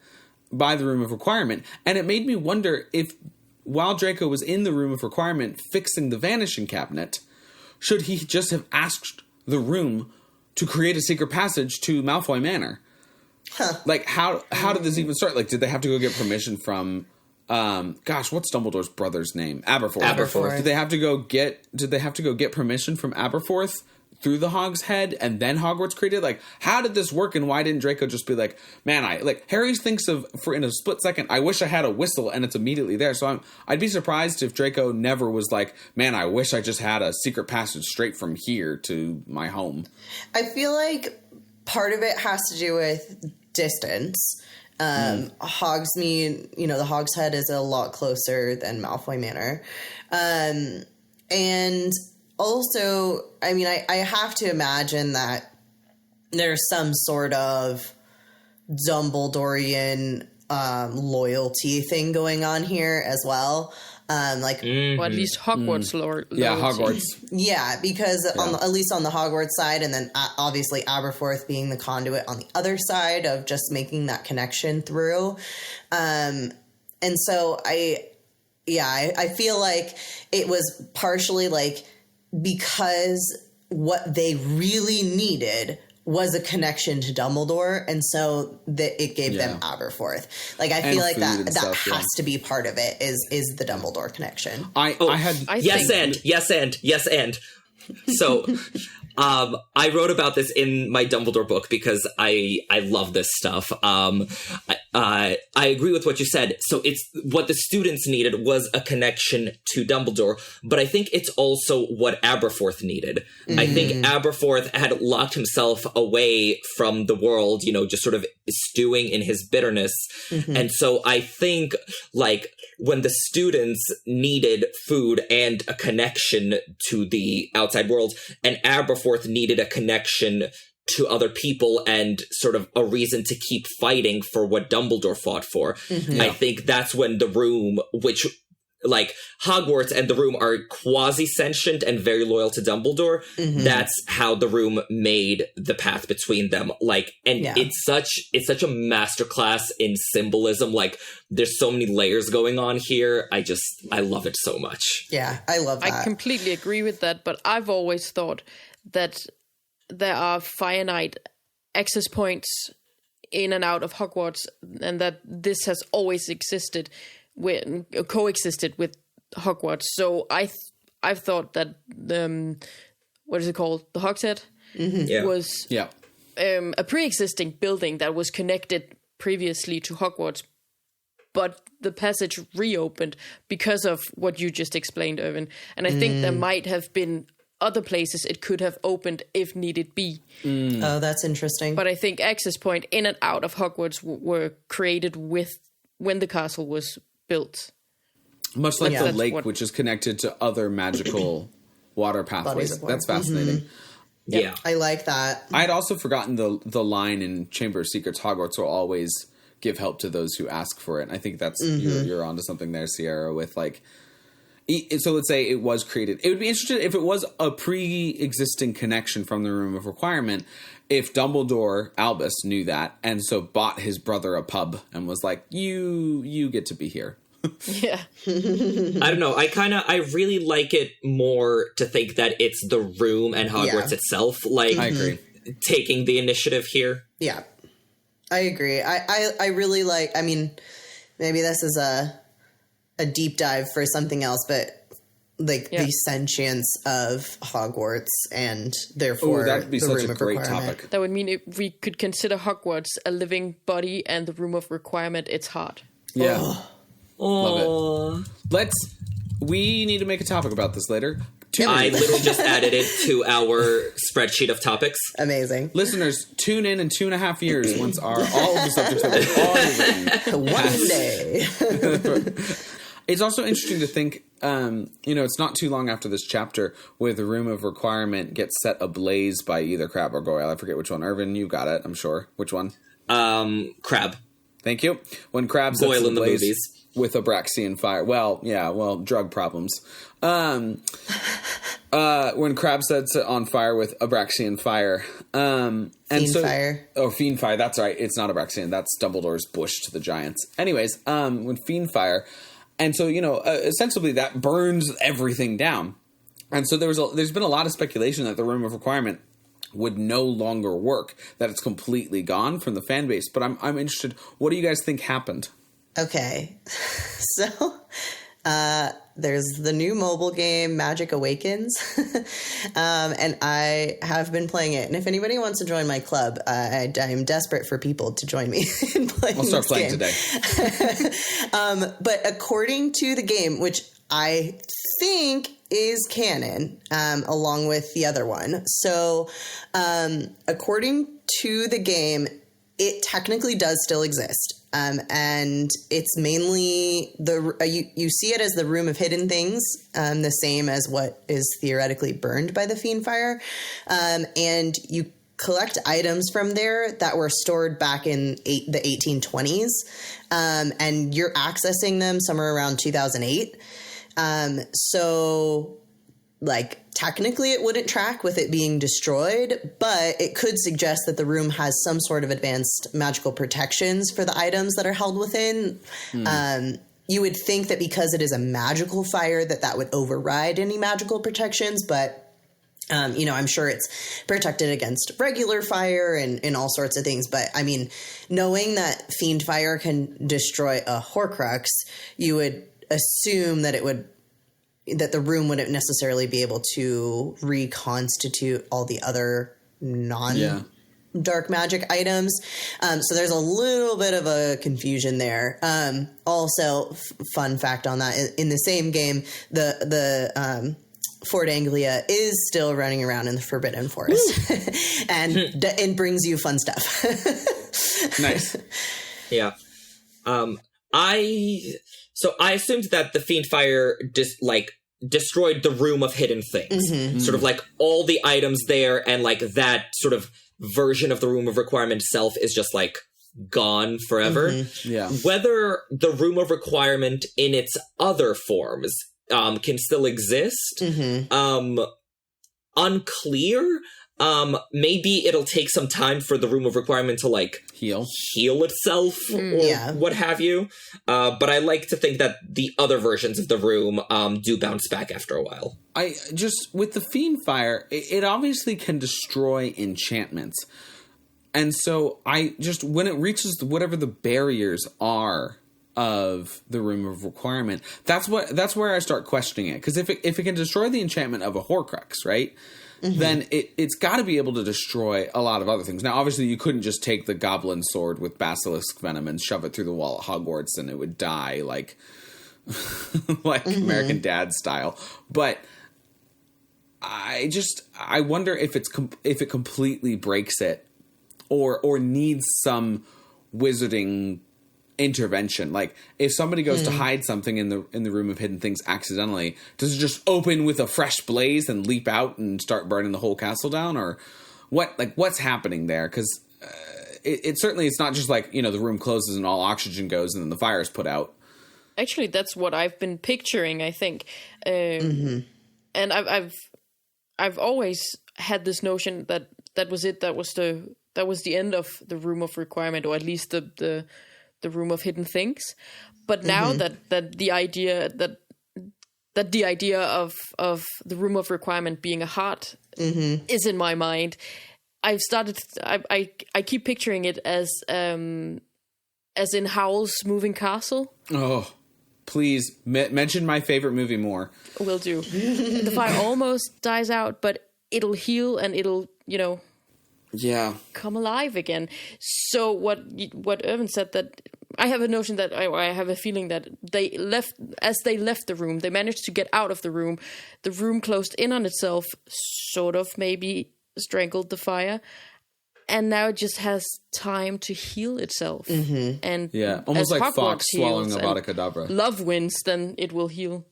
by the Room of Requirement. And it made me wonder if, while Draco was in the Room of Requirement fixing the Vanishing Cabinet, should he just have asked the room to create a secret passage to Malfoy Manor? Huh. Like, how did this even start? Like, did they have to go get permission from, what's Dumbledore's brother's name? Aberforth. Did they have to go get permission from Aberforth through the Hog's Head and then Hogwarts created? Like, how did this work, and why didn't Draco just be like, man, Harry thinks in a split second, I wish I had a whistle, and it's immediately there. So I'd be surprised if Draco never was like, man, I wish I just had a secret passage straight from here to my home. I feel like part of it has to do with distance. Hogsmeade, you know, the Hog's Head is a lot closer than Malfoy Manor. And also, I mean, I have to imagine that there's some sort of Dumbledorian loyalty thing going on here as well. Or at least Hogwarts loyalty. Yeah, Hogwarts. Yeah, because at least on the Hogwarts side, and then obviously Aberforth being the conduit on the other side of just making that connection through. And so I feel like it was partially like because what they really needed was a connection to Dumbledore, and so that it gave them Aberforth. Like, I feel like that has to be part of it is the Dumbledore connection. Yes and. So, I wrote about this in my Dumbledore book because I love this stuff. I agree with what you said. So it's what the students needed was a connection to Dumbledore, but I think it's also what Aberforth needed. Mm-hmm. I think Aberforth had locked himself away from the world, you know, just sort of stewing in his bitterness. Mm-hmm. And so I think, like, when the students needed food and a connection to the outside world, and Aberforth needed a connection to other people and sort of a reason to keep fighting for what Dumbledore fought for. Mm-hmm. I think that's when the room, which, like, Hogwarts and the room are quasi-sentient and very loyal to Dumbledore. Mm-hmm. That's how the room made the path between them. Like, and it's such a masterclass in symbolism. Like, there's so many layers going on here. I love it so much. Yeah, I love that. I completely agree with that, but I've always thought that there are finite access points in and out of Hogwarts, and that this has always coexisted with Hogwarts. So I've thought that what is it called? The Hog's Head was a pre-existing building that was connected previously to Hogwarts, but the passage reopened because of what you just explained, Irvin. And I think there might have been other places it could have opened if needed be. Oh, that's interesting. But I think access point in and out of Hogwarts were created when the castle was built. Much like the lake, which is connected to other magical water pathways. That's fascinating. Mm-hmm. Yeah. I like that. I had also forgotten the line in Chamber of Secrets, Hogwarts will always give help to those who ask for it. And I think that's, you're onto something there, Sierra, with, like, so let's say it was created. It would be interesting if it was a pre-existing connection from the Room of Requirement, if Dumbledore, Albus, knew that, and so bought his brother a pub and was like, you get to be here. Yeah. I don't know. I really like it more to think that it's the room and Hogwarts itself, like, I agree, taking the initiative here. Yeah, I agree. I really like, I mean, maybe this is a deep dive for something else, but like the sentience of Hogwarts and therefore that'd be the such room a of great requirement. topic. That would mean if we could consider Hogwarts a living body and the room of requirement its heart. Yeah. Oh, We need to make a topic about this later. I literally just added it to our spreadsheet of topics. Amazing. Listeners, tune in 2.5 years once all of the subjects have been already One day. It's also interesting to think, it's not too long after this chapter where the room of requirement gets set ablaze by either Crabbe or Goyle. I forget which one. Irvin, you got it, I'm sure. Which one? Crabbe. Thank you. When Crabbe sets Goyle in the ablaze movies. with Abraxian fire. Well, drug problems. When Crabbe sets it on fire with Abraxian fire. Fiendfire. Oh, Fiendfire, that's right. It's not Abraxian. That's Dumbledore's bush to the giants. Anyways, when Fiendfire... And so, essentially that burns everything down. And so there's been a lot of speculation that the room of requirement would no longer work, that it's completely gone from the fan base. But I'm interested, what do you guys think happened? Okay. So, there's the new mobile game, Magic Awakens. And I have been playing it. And if anybody wants to join my club, I'm desperate for people to join me in playing I'll start playing game today. But according to the game, which I think is canon, along with the other one. So, according to the game, it technically does still exist. And it's mainly you see it as the room of hidden things, the same as what is theoretically burned by the Fiendfire. And you collect items from there that were stored back in the 1820s. And you're accessing them somewhere around 2008. So like technically it wouldn't track with it being destroyed, but it could suggest that the room has some sort of advanced magical protections for the items that are held within. You would think that because it is a magical fire that would override any magical protections, but I'm sure it's protected against regular fire and all sorts of things. But I mean, knowing that Fiendfire can destroy a Horcrux, you would assume that that the room wouldn't necessarily be able to reconstitute all the other non-dark magic items. So there's a little bit of a confusion there. Also, fun fact on that, in the same game, the Fort Anglia is still running around in the Forbidden Forest and brings you fun stuff. Nice. Yeah. I assumed that the Fiendfire destroyed the room of hidden things. Mm-hmm. Sort of like all the items there, and like that sort of version of the room of requirement itself is just like gone forever. Mm-hmm. Yeah. Whether the room of requirement in its other forms can still exist, unclear. Maybe it'll take some time for the room of requirement to like heal itself or what have you. But I like to think that the other versions of the room do bounce back after a while. I just, with the Fiendfire, it obviously can destroy enchantments. And so when it reaches whatever the barriers are of the room of requirement, that's where I start questioning it. Because if it can destroy the enchantment of a Horcrux, right? Mm-hmm. Then it's got to be able to destroy a lot of other things. Now, obviously, you couldn't just take the goblin sword with basilisk venom and shove it through the wall at Hogwarts and it would die like American Dad style. But I wonder if it completely breaks it or needs some wizarding intervention. Like if somebody goes to hide something in the room of hidden things accidentally, does it just open with a fresh blaze and leap out and start burning the whole castle down, or what's happening there? Because it certainly, it's not just like, the room closes and all oxygen goes and then the fire is put out. Actually, that's what I've been picturing, I think. And I've always had this notion that was it. That was the end of the room of requirement, or at least the the Room of Hidden Things. But now that the idea of the Room of Requirement being a heart is in my mind, I've started. I keep picturing it as in Howl's Moving Castle. Oh, please mention my favorite movie more. Will do. The fire almost dies out, but it'll heal and it'll, come alive again. So what Irvin said, that I have a notion that I have a feeling that they left the room, they managed to get out of the room closed in on itself, sort of maybe strangled the fire, and now it just has time to heal itself. And almost like Hogwarts Fox swallowing heals Avada Kedavra. Love wins, then it will heal.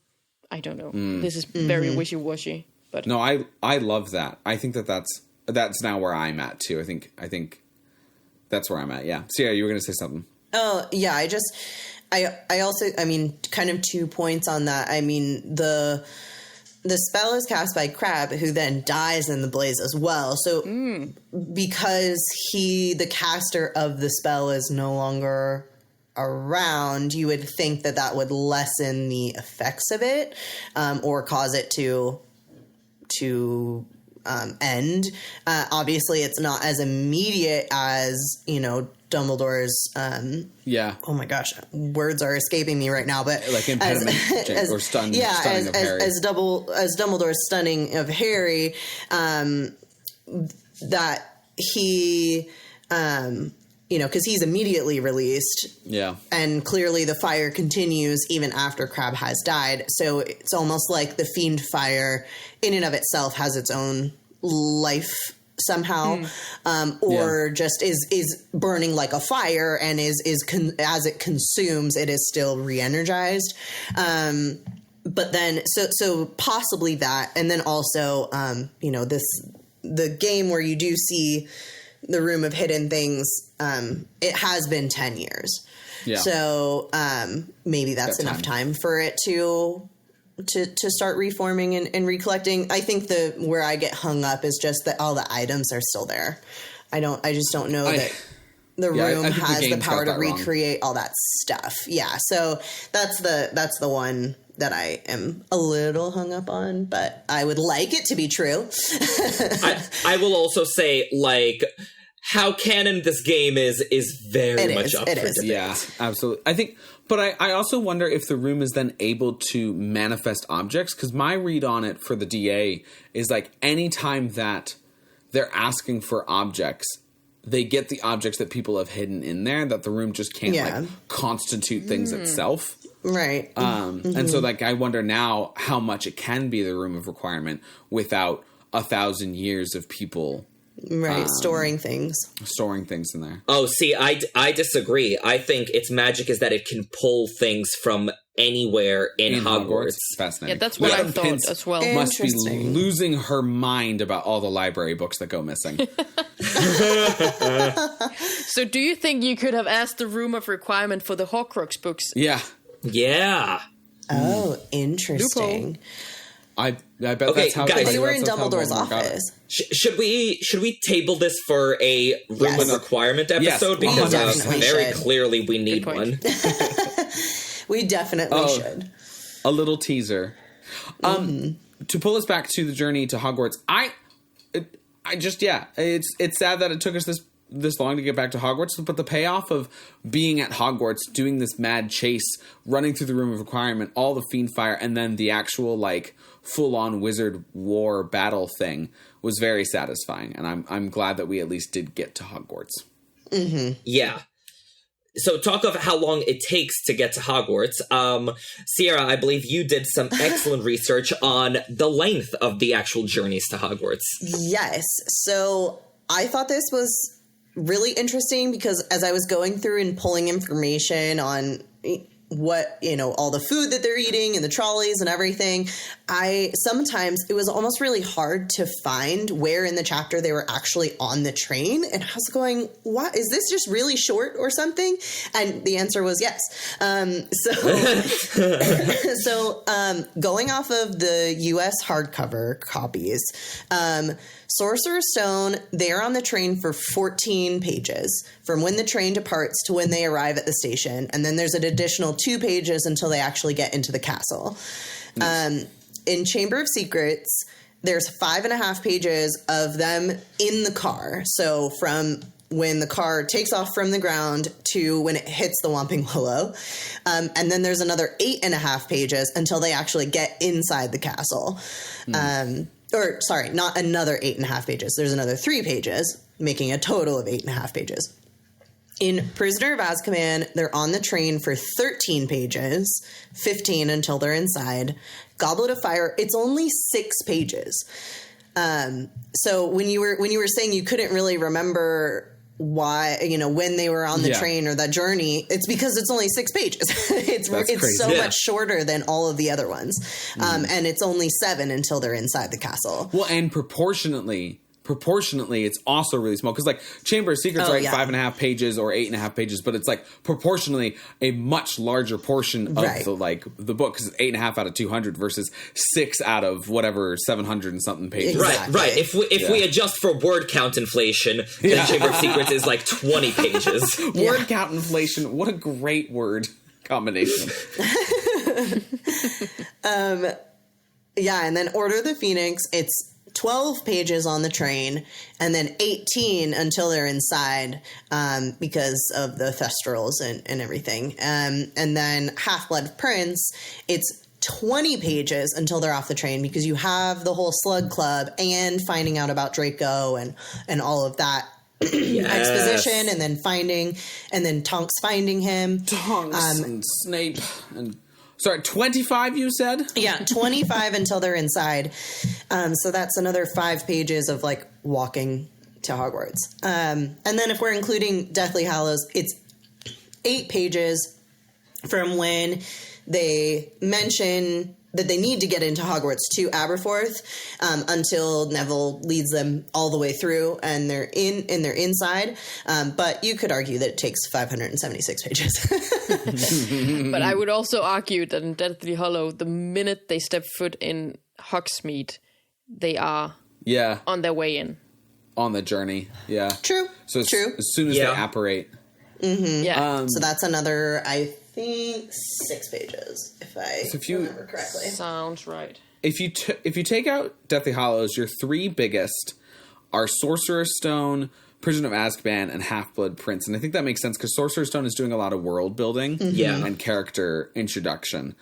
I don't know. This is very wishy-washy, but no, I love that. I think that's now where I'm at too. I think that's where I'm at. Yeah, Sierra, you were going to say something. Oh yeah, I also, I mean, kind of 2 points on that. I mean, the spell is cast by Crabbe, who then dies in the blaze as well. So because the caster of the spell is no longer around, you would think that would lessen the effects of it, or cause it to end. Obviously, it's not as immediate as, Dumbledore's oh my gosh, words are escaping me right now, but like impediment or stunning of Harry. As Dumbledore's stunning of Harry, that he because he's immediately released. Yeah. And clearly the fire continues even after Crabbe has died. So it's almost like the fiend fire in and of itself has its own life somehow, or just is burning like a fire, and is as it consumes, it is still re-energized. But then, so possibly that, and then also, the game where you do see the Room of Hidden Things, it has been 10 years. Yeah. So maybe that's enough time for it to start reforming and recollecting. I think where I get hung up is just that all the items are still there. I just don't know that the room has the power to recreate all that stuff. Yeah. So that's the one that I am a little hung up on, but I would like it to be true. I will also say, like, how canon this game is very much up for debate. Yeah, absolutely. I think, but I also wonder if the room is then able to manifest objects, because my read on it for the DA is like anytime that they're asking for objects, they get the objects that people have hidden in there, that the room just can't like constitute things itself. Right. And so like I wonder now how much it can be the Room of Requirement without 1,000 years of people storing things in there. Oh, see, I disagree. I think its magic is that it can pull things from anywhere in Hogwarts. Fascinating. Yeah, that's what I thought as well. Must be losing her mind about all the library books that go missing. So do you think you could have asked the Room of Requirement for the Horcrux books? Yeah. Yeah. Oh, interesting. I bet that's how guys, they were in Dumbledore's office. Should we table this for a Room of Requirement episode? Yes, because very clearly we need one. We definitely should. A little teaser. To pull us back to the journey to Hogwarts, it's sad that it took us this long to get back to Hogwarts, but the payoff of being at Hogwarts, doing this mad chase, running through the Room of Requirement, all the fiend fire, and then the actual like full-on wizard war battle thing was very satisfying, and I'm glad that we at least did get to Hogwarts. Mm-hmm. Yeah. So talk of how long it takes to get to Hogwarts. Sierra, I believe you did some excellent research on the length of the actual journeys to Hogwarts. Yes. So I thought this was really interesting because as I was going through and pulling information on what, all the food that they're eating and the trolleys and everything, sometimes it was almost really hard to find where in the chapter they were actually on the train. And I was going, what, is this just really short or something? And the answer was yes. So going off of the US hardcover copies, Sorcerer's Stone, they're on the train for 14 pages from when the train departs to when they arrive at the station. And then there's an additional 2 pages until they actually get into the castle. Nice. In Chamber of Secrets, there's 5.5 pages of them in the car. So from when the car takes off from the ground to when it hits the Whomping Willow. And then there's another 8.5 pages until they actually get inside the castle. Or sorry, not another 8.5 pages. There's another 3 pages, making a total of 8.5 pages. In Prisoner of Azkaban, they're on the train for 13 pages, 15 until they're inside. Goblet of Fire, it's only 6 pages. So when you were saying you couldn't really remember why, when they were on the train or that journey, it's because it's only 6 pages. it's so much shorter than all of the other ones. And it's only 7 until they're inside the castle. Well, and proportionately, it's also really small because, like, Chamber of Secrets, 5.5 pages or 8.5 pages, but it's like proportionally a much larger portion of the book because it's 8.5 out of 200 versus 6 out of whatever 700 and something pages. Exactly. Right. If we adjust for word count inflation, then Chamber of Secrets is like 20 pages. Word count inflation. What a great word combination. And then Order of the Phoenix, it's 12 pages on the train, and then 18 until they're inside because of the Thestrals and everything. And then Half-Blood Prince, it's 20 pages until they're off the train because you have the whole Slug Club and finding out about Draco and all of that exposition, and then Tonks finding him. Tonks and Snape and... Sorry, 25 you said? Yeah, 25 until they're inside. So that's another 5 pages of, like, walking to Hogwarts. And then if we're including Deathly Hallows, it's 8 pages from when they mention that they need to get into Hogwarts to Aberforth until Neville leads them all the way through and they're inside. But you could argue that it takes 576 pages. But I would also argue that in Deathly Hallow, the minute they step foot in Hogsmeade, they are on their way in. On the journey, yeah. True. So True. As soon as they apparate. Mm-hmm. Yeah. So that's another, I think, 6 pages, if I remember correctly. Sounds right. If you take out Deathly Hallows, your 3 biggest are Sorcerer's Stone, Prisoner of Azkaban, and Half-Blood Prince. And I think that makes sense because Sorcerer's Stone is doing a lot of world building and character introduction.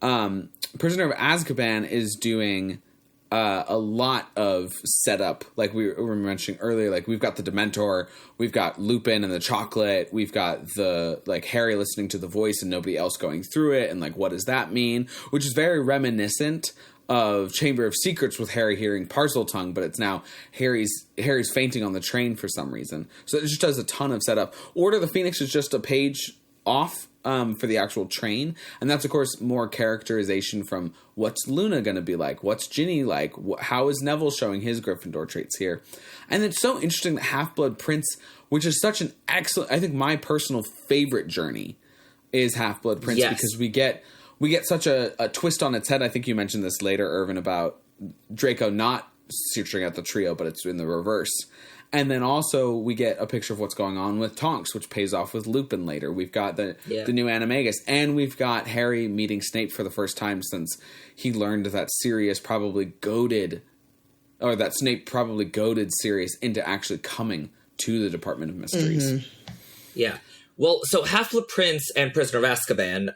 Prisoner of Azkaban is doing a lot of setup, like we were mentioning earlier. Like, we've got the Dementor, we've got Lupin and the chocolate, we've got the, like, Harry listening to the voice and nobody else going through it, and, like, what does that mean? Which is very reminiscent of Chamber of Secrets with Harry hearing Parseltongue, but it's now Harry's fainting on the train for some reason. So it just does a ton of setup. Order of the Phoenix is just a page off for the actual train, and that's, of course, more characterization from what's Luna going to be like, what's Ginny like, how is Neville showing his Gryffindor traits here. And it's so interesting that Half-Blood Prince, which is such an excellent, I think my personal favorite journey is Half-Blood Prince, because we get such a twist on its head. I think you mentioned this later, Irvin, about Draco not searching out the trio, but it's in the reverse. And then also we get a picture of what's going on with Tonks, which pays off with Lupin later. We've got the new Animagus, and we've got Harry meeting Snape for the first time since he learned that Sirius probably goaded Sirius into actually coming to the Department of Mysteries. Mm-hmm. Yeah. Well, so Half-Blood Prince and Prisoner of Azkaban,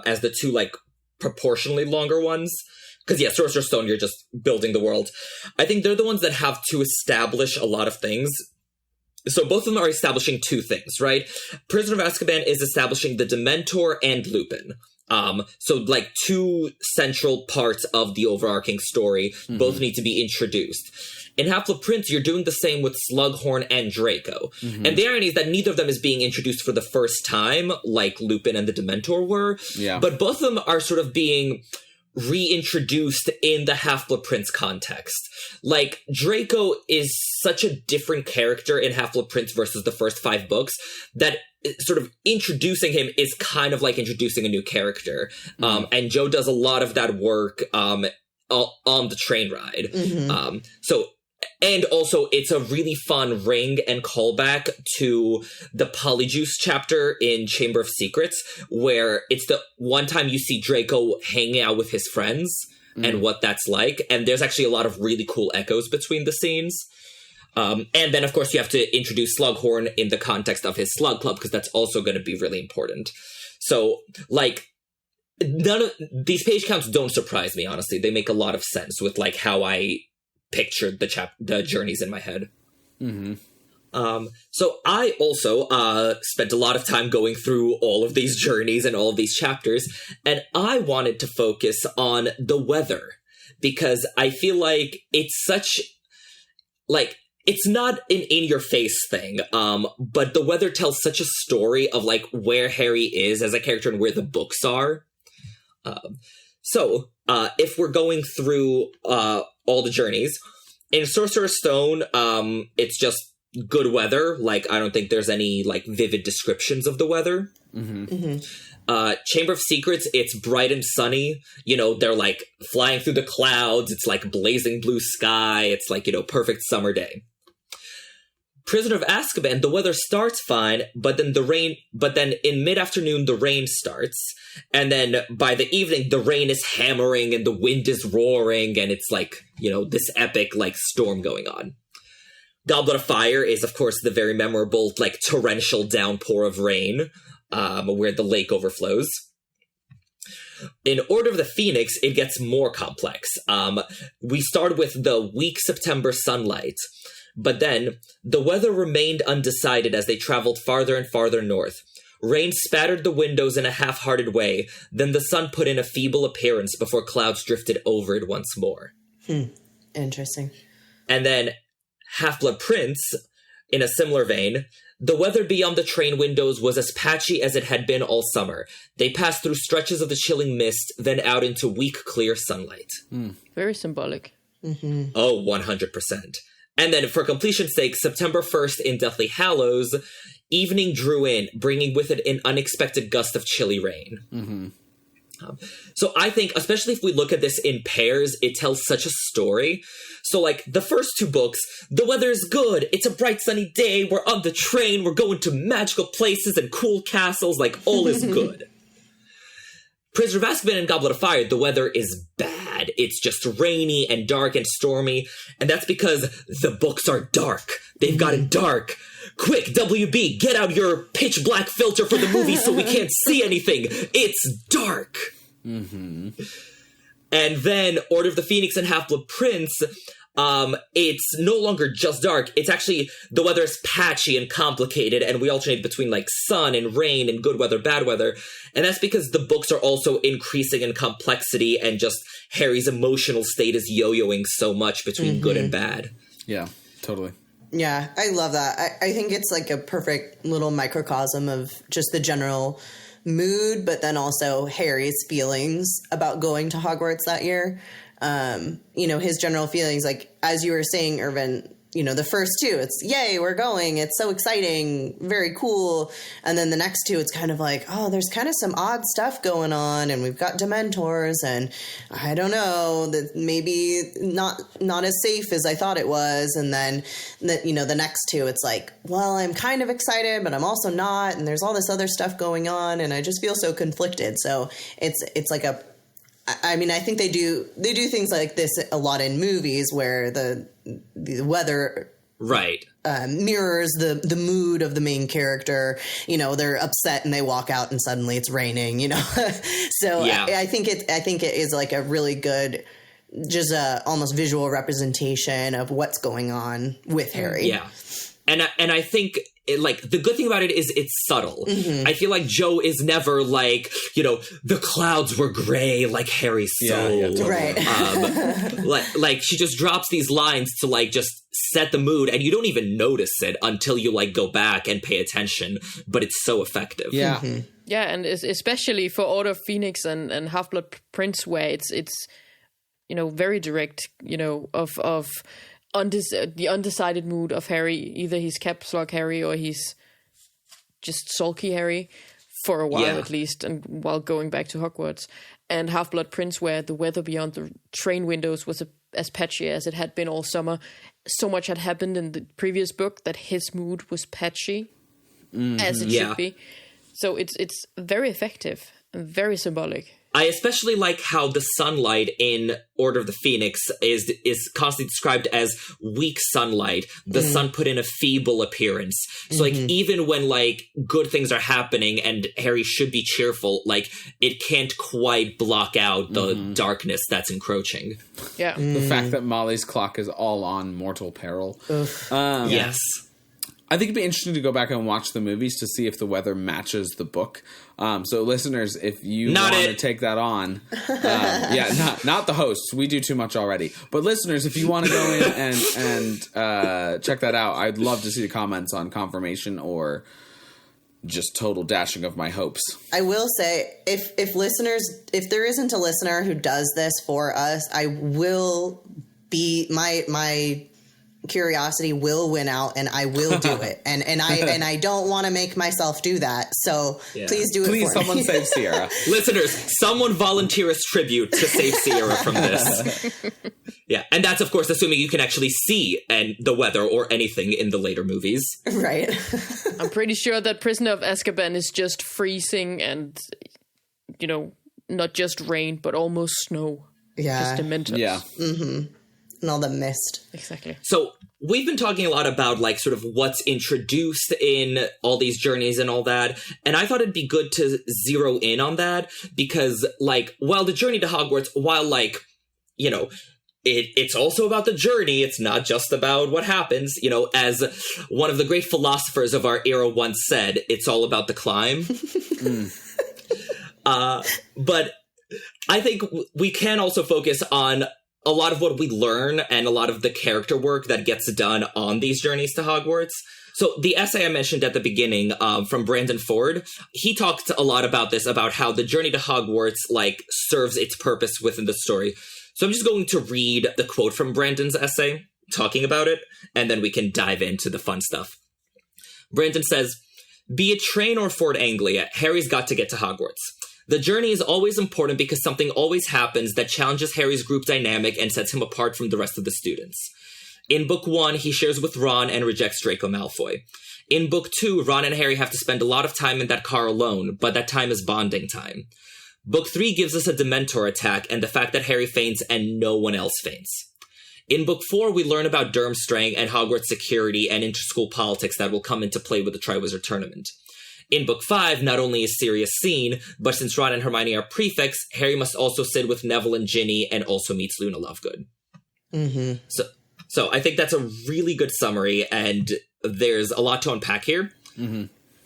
as the 2, like, proportionally longer ones, because, Sorcerer's Stone, you're just building the world. I think they're the ones that have to establish a lot of things. So both of them are establishing 2 things, right? Prisoner of Azkaban is establishing the Dementor and Lupin. So, like, 2 central parts of the overarching story both need to be introduced. In Half-Blood Prince, you're doing the same with Slughorn and Draco. Mm-hmm. And the irony is that neither of them is being introduced for the first time, like Lupin and the Dementor were. Yeah. But both of them are sort of being reintroduced in the Half-Blood Prince context. Like, Draco is such a different character in Half-Blood Prince versus the first 5 books that sort of introducing him is kind of like introducing a new character. And Joe does a lot of that work on the train ride. And also, it's a really fun ring and callback to the Polyjuice chapter in Chamber of Secrets, where it's the one time you see Draco hanging out with his friends and what that's like. And there's actually a lot of really cool echoes between the scenes. And then, of course, you have to introduce Slughorn in the context of his Slug Club, because that's also going to be really important. So, like, none of these page counts don't surprise me, honestly. They make a lot of sense with, like, how I pictured the journeys in my head. So I also spent a lot of time going through all of these journeys and all of these chapters, and I wanted to focus on the weather, because I feel like it's such, like, it's not an in-your-face thing, but the weather tells such a story of, like, where Harry is as a character and where the books are. So if we're going through all the journeys, in Sorcerer's Stone, it's just good weather. Like, I don't think there's any, like, vivid descriptions of the weather. Chamber of Secrets, it's bright and sunny. You know, they're, like, flying through the clouds. It's, like, blazing blue sky. It's, like, you know, perfect summer day. Prisoner of Azkaban, the weather starts fine, but then in mid-afternoon, the rain starts. And then by the evening, the rain is hammering and the wind is roaring, and it's like, you know, this epic, like, storm going on. Goblet of Fire is, of course, the very memorable, like, torrential downpour of rain, where the lake overflows. In Order of the Phoenix, it gets more complex. We start with the weak September sunlight. But then, the weather remained undecided as they traveled farther and farther north. Rain spattered the windows in a half-hearted way, then the sun put in a feeble appearance before clouds drifted over it once more. Interesting. And then, Half-Blood Prince, in a similar vein, the weather beyond the train windows was as patchy as it had been all summer. They passed through stretches of the chilling mist, then out into weak, clear sunlight. Very symbolic. Oh, 100%. And then, for completion's sake, September 1st in Deathly Hallows, evening drew in, bringing with it an unexpected gust of chilly rain. So I think, especially if we look at this in pairs, it tells such a story. So, like, the first 2 books, the weather is good, it's a bright sunny day, we're on the train, we're going to magical places and cool castles, like, all is good. Prisoner of Azkaban and Goblet of Fire, the weather is bad. It's just rainy and dark and stormy, and that's because the books are dark. They've gotten dark. Quick, WB, get out your pitch black filter for the movie so we can't see anything. It's dark. And then Order of the Phoenix and Half-Blood Prince, it's no longer just dark. It's actually, the weather is patchy and complicated, and we alternate between, like, sun and rain and good weather, bad weather. And that's because the books are also increasing in complexity, and just Harry's emotional state is yo-yoing so much between good and bad. Yeah, totally. Yeah, I love that. I think it's like a perfect little microcosm of just the general mood, but then also Harry's feelings about going to Hogwarts that year. You know, his general feelings, like, as you were saying, Irvin, you know, the first 2, it's, yay, we're going. It's so exciting. Very cool. And then the next 2, it's kind of like, oh, there's kind of some odd stuff going on. And we've got Dementors. And I don't know, that maybe not as safe as I thought it was. And then, you know, the next 2, it's like, well, I'm kind of excited, but I'm also not. And there's all this other stuff going on. And I just feel so conflicted. So it's like I mean, I think they do things like this a lot in movies where the weather mirrors the mood of the main character. You know, they're upset and they walk out and suddenly it's raining, you know. So yeah. I think it is like a really good, just a almost visual representation of what's going on with Harry. Yeah. And I think, the good thing about it is it's subtle. I feel like Jo is never like, the clouds were gray like Harry's soul. Yeah, totally. Right. Like she just drops these lines to just set the mood, and you don't even notice it until you go back and pay attention. But it's so effective. Yeah. Yeah, and especially for Order of Phoenix and Half-Blood Prince, where it's very direct, of the undecided mood of Harry. Either he's caps lock Harry or he's just sulky Harry for a while at least, and while going back to Hogwarts. And Half-Blood Prince, where the weather beyond the train windows was as patchy as it had been all summer. So much had happened in the previous book that his mood was patchy, as it should be. So it's very effective and very symbolic. I especially like how the sunlight in Order of the Phoenix is constantly described as weak sunlight. The sun put in a feeble appearance. So even when good things are happening and Harry should be cheerful, it can't quite block out the darkness that's encroaching. Yeah. The fact that Molly's clock is all on mortal peril. Yes. I think it'd be interesting to go back and watch the movies to see if the weather matches the book. So listeners, if you want to take that on, not the hosts, we do too much already. But listeners, if you want to go in and check that out, I'd love to see the comments on confirmation or just total dashing of my hopes. I will say, if listeners, if there isn't a listener who does this for us, I will be my curiosity will win out, and I will do it. And I don't want to make myself do that. So please do it. Please, for someone me. save Sierra. Listeners, someone volunteer as tribute to save Sierra from this. Yeah, and that's of course assuming you can actually see the weather or anything in the later movies. Right. I'm pretty sure that Prisoner of Azkaban is just freezing and, not just rain, but almost snow. Yeah. Just Dementors. Yeah. And all the mist. Exactly. So we've been talking a lot about sort of what's introduced in all these journeys and all that. And I thought it'd be good to zero in on that because while the journey to Hogwarts, while it's also about the journey, it's not just about what happens, as one of the great philosophers of our era once said, it's all about the climb. But I think we can also focus on a lot of what we learn and a lot of the character work that gets done on these journeys to Hogwarts. So the essay I mentioned at the beginning from Brandon Ford, he talked a lot about this, about how the journey to Hogwarts serves its purpose within the story. So I'm just going to read the quote from Brandon's essay talking about it, and then we can dive into the fun stuff. Brandon says, "Be it train or Ford Anglia, Harry's got to get to Hogwarts. The journey is always important because something always happens that challenges Harry's group dynamic and sets him apart from the rest of the students. In Book 1, he shares with Ron and rejects Draco Malfoy. In Book 2, Ron and Harry have to spend a lot of time in that car alone, but that time is bonding time. Book 3 gives us a Dementor attack and the fact that Harry faints and no one else faints. In Book 4, we learn about Durmstrang and Hogwarts security and interschool politics that will come into play with the Triwizard Tournament. In Book 5, not only a serious scene, but since Ron and Hermione are prefects, Harry must also sit with Neville and Ginny and also meets Luna Lovegood." So I think that's a really good summary, and there's a lot to unpack here.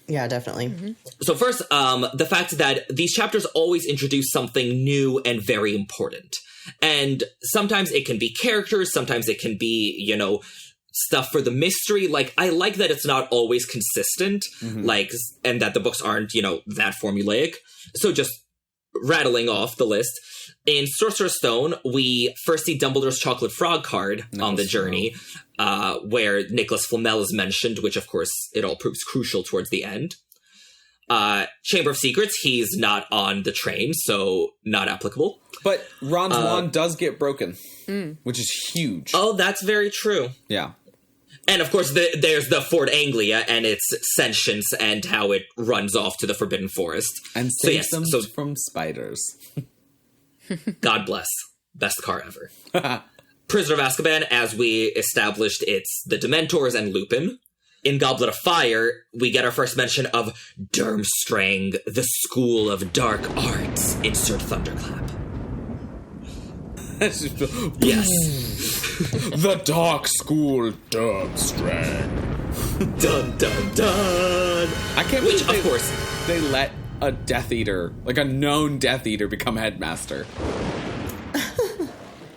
Yeah, definitely. So first, the fact that these chapters always introduce something new and very important. And sometimes it can be characters, sometimes it can be, stuff for the mystery. I like that it's not always consistent, and that the books aren't, that formulaic. So just rattling off the list. In Sorcerer's Stone, we first see Dumbledore's chocolate frog card on the journey, where Nicholas Flamel is mentioned, which of course it all proves crucial towards the end. Chamber of Secrets, he's not on the train, so not applicable. But Ron's wand does get broken, which is huge. Oh, that's very true. Yeah. And of course, there's the Ford Anglia and its sentience and how it runs off to the Forbidden Forest. And saves them from spiders. God bless. Best car ever. Prisoner of Azkaban, as we established, it's the Dementors and Lupin. In Goblet of Fire, we get our first mention of Durmstrang, the School of Dark Arts. Insert thunderclap. Yes. The Dark School Durmstrang. Dun, dun, dun. I can't Which, believe of course... they let a Death Eater, like a known Death Eater, become headmaster.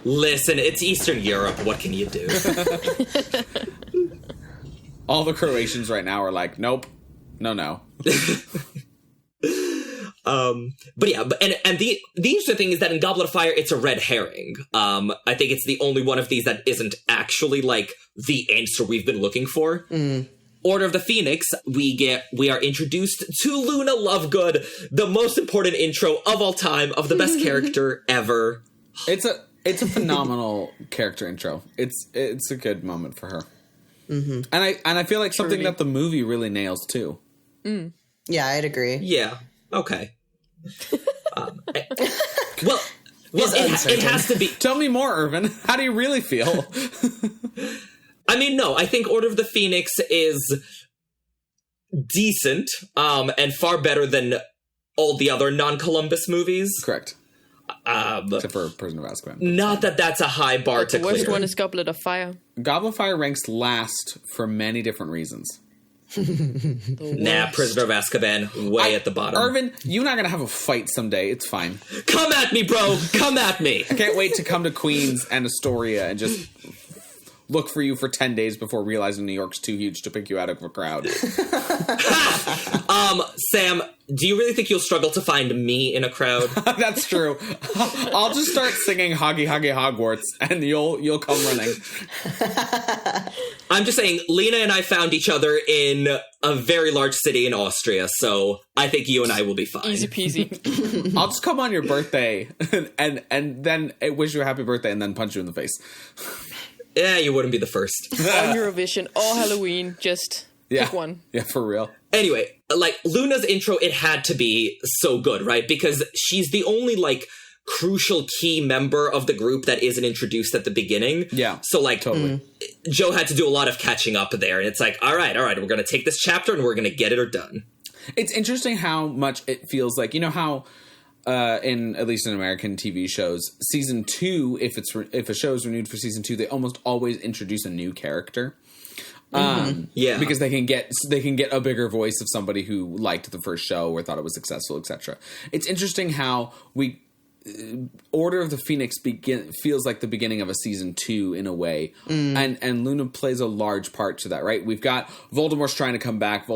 Listen, it's Eastern Europe. What can you do? All the Croatians right now are like, nope, no. But yeah, and the interesting thing is that in Goblet of Fire, it's a red herring. I think it's the only one of these that isn't actually like the answer we've been looking for. Order of the Phoenix, we are introduced to Luna Lovegood, the most important intro of all time, of the best character ever. It's a phenomenal character intro. It's a good moment for her. Mm-hmm. And I feel like something that the movie really nails too. Yeah, I'd agree. Yeah. Okay. Well, it has to be. Tell me more, Irvin. How do you really feel? I mean, no, I think Order of the Phoenix is decent, and far better than all the other non-Columbus movies. Correct. Except for Prisoner of Azkaban. Not that that's a high bar to clear. The worst one is Goblet of Fire. Goblet of Fire ranks last for many different reasons. Nah, Prisoner of Azkaban, way at the bottom. Irvin, you and I are going to have a fight someday. It's fine. Come at me, bro! Come at me! I can't wait to come to Queens and Astoria and just look for you for 10 days before realizing New York's too huge to pick you out of a crowd. Sam, do you really think you'll struggle to find me in a crowd? That's true. I'll just start singing Hoggy Hoggy Hogwarts and you'll come running. I'm just saying, Lena and I found each other in a very large city in Austria, so I think you and I will be fine. Easy peasy. I'll just come on your birthday and then wish you a happy birthday and then punch you in the face. Yeah, you wouldn't be the first. On Eurovision or Halloween, just pick one. Yeah, for real. Anyway, like, Luna's intro, it had to be so good, right? Because she's the only, like, crucial key member of the group that isn't introduced at the beginning. Yeah, so, like, totally. Joe had to do a lot of catching up there, and it's like, all right, we're going to take this chapter and we're going to get it or done. It's interesting how much it feels like, you know how... in at least in American TV shows, season 2, if a show is renewed for season 2, they almost always introduce a new character. Yeah, because they can get a bigger voice of somebody who liked the first show or thought it was successful, etc. It's interesting how Order of the Phoenix feels like the beginning of a season 2 in a way, and Luna plays a large part to that. Right, we've got Voldemort's trying to come back.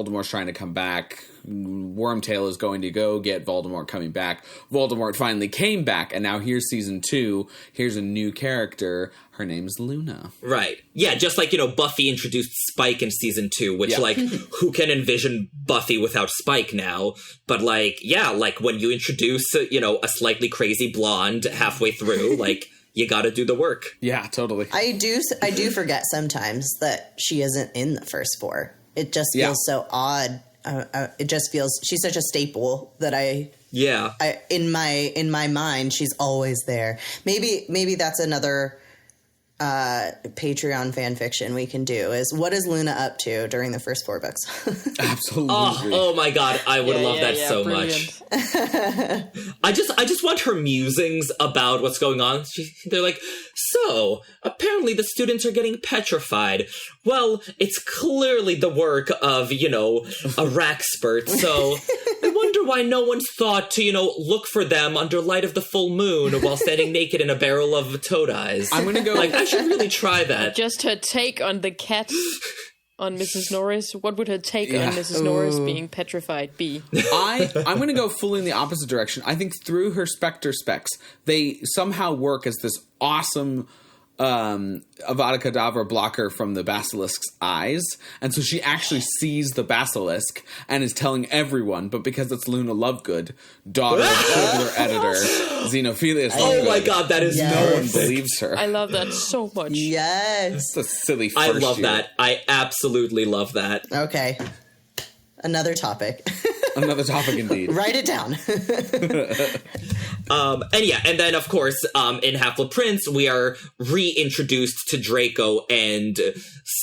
Wormtail is going to go get Voldemort coming back. Voldemort finally came back, and now here's season 2. Here's a new character. Her name's Luna. Right. Yeah, just like, Buffy introduced Spike in season 2, which, like, who can envision Buffy without Spike now? But, like, yeah, like, when you introduce, a slightly crazy blonde halfway through, like, you gotta do the work. Yeah, totally. I do forget sometimes that she isn't in the first 4. It just feels so odd. It just feels she's such a staple that I in my mind she's always there. Maybe that's another Patreon fan fiction we can do is what is Luna up to during the first 4 books? Absolutely. Oh my god, I would love that so brilliant. Much. I just want her musings about what's going on. They're like, so apparently the students are getting petrified. Well, it's clearly the work of, a rackspert, so I wonder why no one's thought to, look for them under light of the full moon while standing naked in a barrel of toad eyes. I'm gonna go... I should really try that. Just her take on the cat on Mrs. Norris. What would her take on Mrs. Norris being petrified be? I'm going to go fully in the opposite direction. I think through her Spectrespecs, they somehow work as this awesome Avada Kedavra blocker from the basilisk's eyes, and so she actually sees the basilisk and is telling everyone, but because it's Luna Lovegood, daughter of Circular editor Xenophilius Lovegood, oh my god, that is no one believes her. I love that so much. Yes. It's a silly first I love year. that. I absolutely love that. Okay. Another topic. Another topic indeed. Write it down. And then of course, in Half-Blood Prince, we are reintroduced to Draco and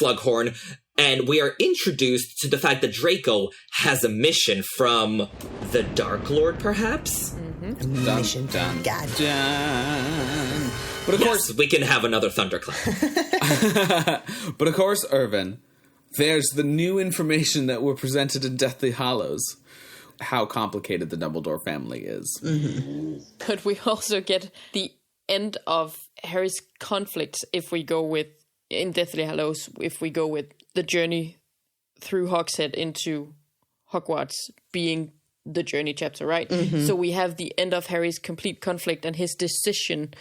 Slughorn, and we are introduced to the fact that Draco has a mission from the Dark Lord, perhaps? Mission. Dun, God. dun. But of course, we can have another thunderclap. But of course, Irvin, there's the new information that were presented in Deathly Hallows. How complicated the Dumbledore family is. Mm-hmm. But we also get the end of Harry's conflict in Deathly Hallows, if we go with the journey through Hogshead into Hogwarts being the journey chapter, right? Mm-hmm. So we have the end of Harry's complete conflict and his decision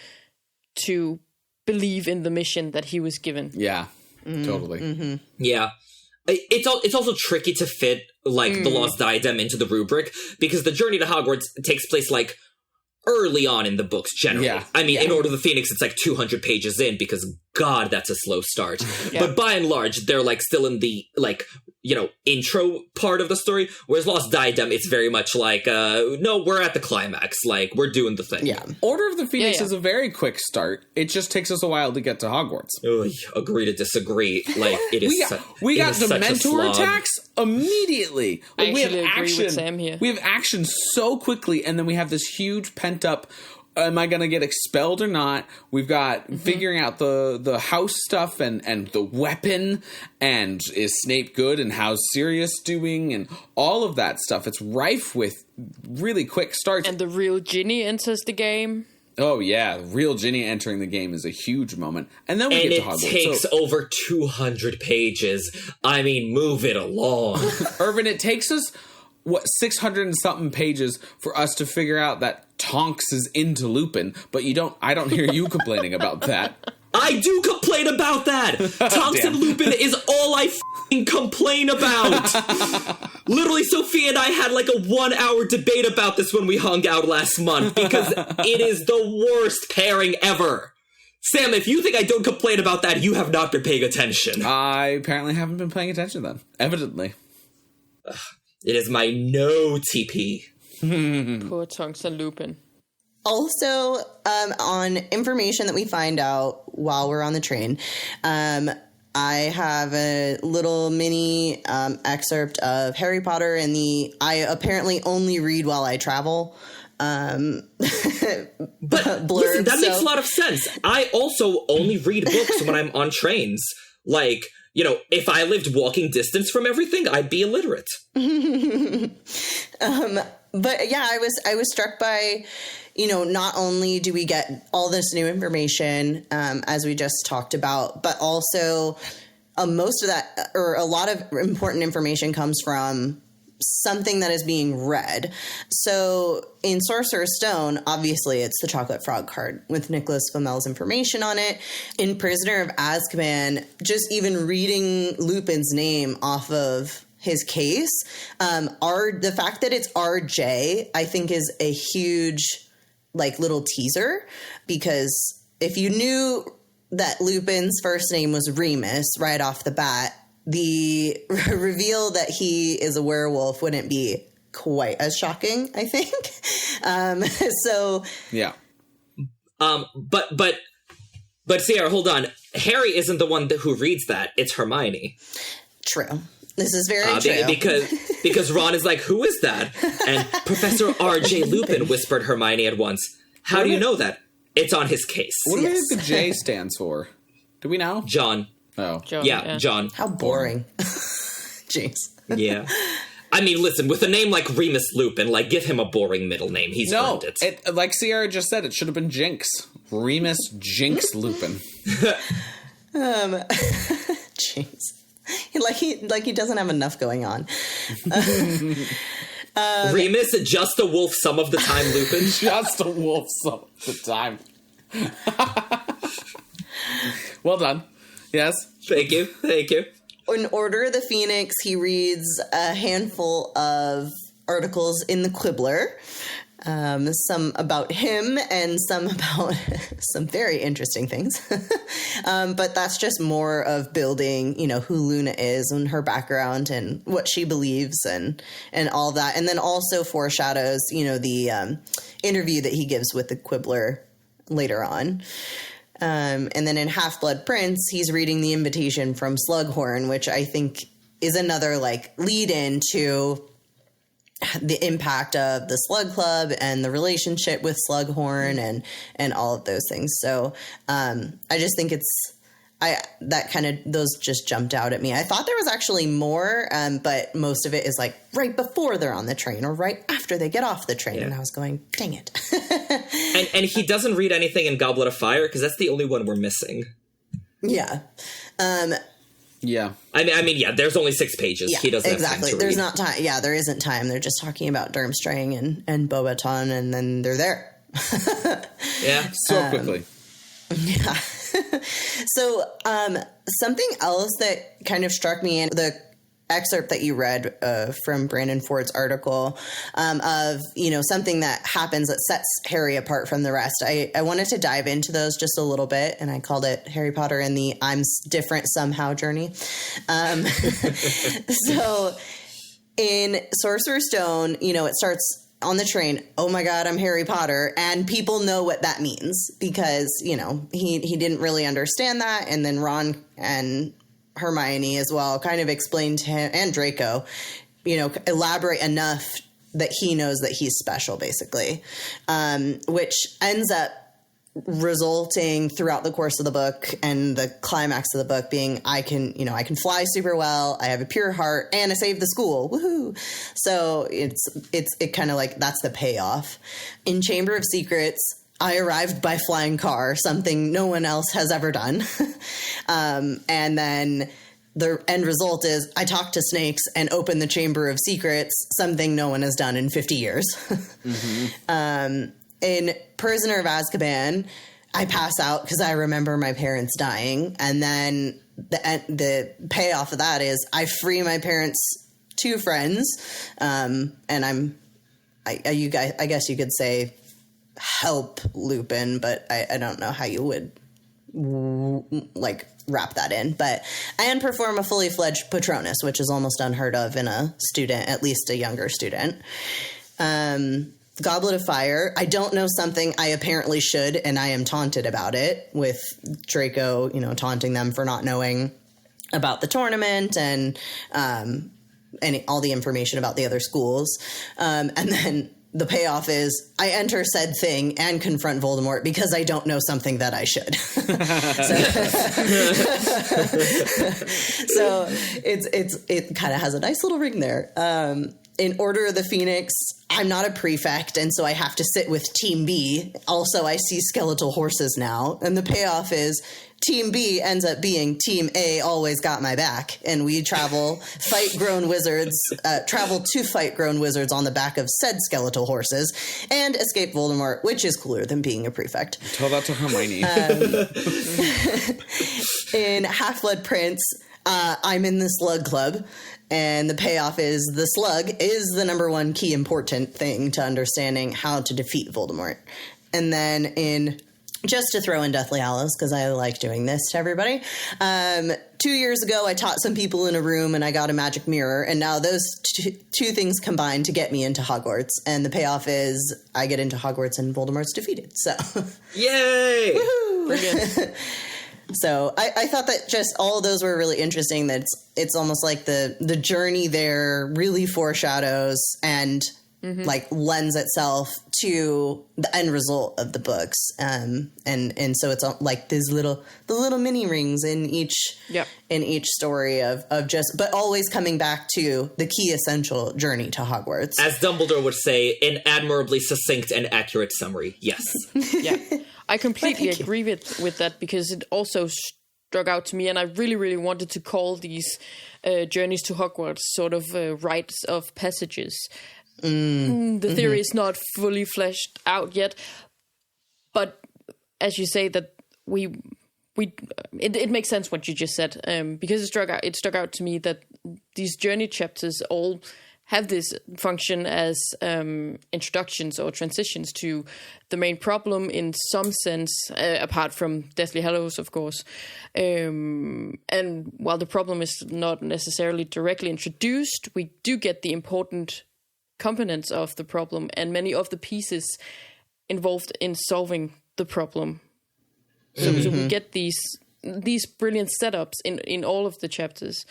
to believe in the mission that he was given. Yeah, totally. Mm-hmm. Yeah. It's also tricky to fit, the Lost Diadem into the rubric, because the journey to Hogwarts takes place, early on in the books, generally. Yeah. I mean, in Order of the Phoenix, it's 200 pages in, because, God, that's a slow start. Yeah. But by and large, they're, still in the, intro part of the story, whereas Lost Diadem, it's very much no, we're at the climax. We're doing the thing. Yeah. Order of the Phoenix is a very quick start. It just takes us a while to get to Hogwarts. Ugh, agree to disagree. It is we got Dementor attacks immediately. I actually agree with Sam here. We have action so quickly, and then we have this huge pent-up, am I going to get expelled or not? We've got figuring out the house stuff and the weapon, and is Snape good, and how's Sirius doing, and all of that stuff. It's rife with really quick starts. And the real Ginny enters the game. Oh, yeah. Real Ginny entering the game is a huge moment. And then we get to Hogwarts. And it takes over 200 pages. I mean, move it along. Irvin, it takes us, 600 and something pages for us to figure out that Tonks is into Lupin, but I don't hear you complaining about that. I do complain about that! Tonks and Lupin is all I complain about! Literally, Sophia and I had a 1-hour debate about this when we hung out last month, because it is the worst pairing ever. Sam, if you think I don't complain about that, you have not been paying attention. I apparently haven't been paying attention then. Evidently. It is my no TP. Poor Tonks and Lupin. Also, on information that we find out while we're on the train, I have a little mini excerpt of Harry Potter and I apparently only read while I travel. But blurb, listen, that makes a lot of sense. I also only read books when I'm on trains. If I lived walking distance from everything, I'd be illiterate. But yeah, I was struck by, not only do we get all this new information, as we just talked about, but also most of that, or a lot of important information comes from something that is being read. So in Sorcerer's Stone, obviously it's the Chocolate Frog card with Nicholas Flamel's information on it. In Prisoner of Azkaban, just even reading Lupin's name off of his case, the fact that it's RJ, I think is a huge, little teaser, because if you knew that Lupin's first name was Remus right off the bat, the reveal that he is a werewolf wouldn't be quite as shocking, I think. So yeah. But Sierra, hold on. Harry isn't the one who reads that. It's Hermione. True. This is very true. Because Ron is who is that? And Professor R.J. Lupin, whispered Hermione at once. How do you know that? It's on his case. What do you think the J stands for? Do we know? John. Oh. John, yeah, John. How boring. Jeez. Yeah. I mean, listen, with a name like Remus Lupin, give him a boring middle name. He's earned it. Like Sierra just said, it should have been Jinx. Remus Jinx Lupin. Jeez. He doesn't have enough going on. Remus, just a wolf some of the time, Lupin. Just a wolf some of the time. Well done. Yes. Thank you. In Order of the Phoenix, he reads a handful of articles in the Quibbler. Some about him and some about some very interesting things. But that's just more of building, who Luna is and her background and what she believes and all that. And then also foreshadows, the interview that he gives with the Quibbler later on. And then in Half-Blood Prince, he's reading the invitation from Slughorn, which I think is another lead in to the impact of the Slug Club and the relationship with Slughorn and all of those things. So I just think those just jumped out at me. I thought there was actually more, but most of it is like right before they're on the train or right after they get off the train. Yeah. And I was going, dang it. and he doesn't read anything in Goblet of Fire because that's the only one we're missing. Yeah. Yeah. I mean, yeah, there's only 6 pages. Yeah, he doesn't have time to There's read. not time. Yeah, there isn't time. They're just talking about Durmstrang and Beauxbaton, and then they're there. Yeah. So quickly. Yeah. So something else that kind of struck me in the excerpt that you read from Brandon Ford's article of, something that happens that sets Harry apart from the rest. I wanted to dive into those just a little bit, and I called it Harry Potter and the I'm different somehow journey. So in Sorcerer's Stone, it starts on the train, oh my God, I'm Harry Potter. And people know what that means because, he didn't really understand that. And then Ron and Hermione as well kind of explained to him, and Draco, elaborate enough that he knows that he's special, basically, which ends up resulting throughout the course of the book and the climax of the book being I can fly super well, I have a pure heart, and I saved the school. Woohoo. So it kind of like that's the payoff. In Chamber of Secrets, I arrived by flying car, something no one else has ever done. And then the end result is I talked to snakes and opened the Chamber of Secrets, something no one has done in 50 years. Mm-hmm. In Prisoner of Azkaban, I pass out because I remember my parents dying. And then the payoff of that is I free my parents' 2 friends. And I guess you could say help Lupin, but I don't know how you would wrap that in. But and perform a fully fledged Patronus, which is almost unheard of in a student, at least a younger student. Goblet of Fire, I don't know something I apparently should, and I am taunted about it with Draco, taunting them for not knowing about the tournament and all the information about the other schools. And then the payoff is I enter said thing and confront Voldemort because I don't know something that I should. So it kind of has a nice little ring there. In Order of the Phoenix, I'm not a prefect, and so I have to sit with Team B. Also, I see skeletal horses now, and the payoff is Team B ends up being Team A always got my back, and we travel to fight grown wizards on the back of said skeletal horses and escape Voldemort, which is cooler than being a prefect. Tell that to Hermione. In Half-Blood Prince, I'm in the Slug Club, and the payoff is the slug is the number one key important thing to understanding how to defeat Voldemort. And then just to throw in Deathly Hallows, because I like doing this to everybody, 2 years ago I taught some people in a room and I got a magic mirror, and now those two things combine to get me into Hogwarts, and the payoff is I get into Hogwarts and Voldemort's defeated. So yay! Woohoo! Brilliant. So I thought that just all of those were really interesting, that it's almost like the journey there really foreshadows and lends itself to the end result of the books. And so it's like the little mini rings in each story of just, but always coming back to the key essential journey to Hogwarts. As Dumbledore would say, an admirably succinct and accurate summary. Yes. Yeah. I completely agree with that, because it also struck out to me, and I really, really wanted to call these journeys to Hogwarts sort of rites of passages. The theory is not fully fleshed out yet, but as you say, that it makes sense what you just said, because it struck out to me that these journey chapters all have this function as introductions or transitions to the main problem in some sense, apart from Deathly Hallows, of course. And while the problem is not necessarily directly introduced, we do get the important components of the problem and many of the pieces involved in solving the problem. So we get these brilliant setups in all of the chapters.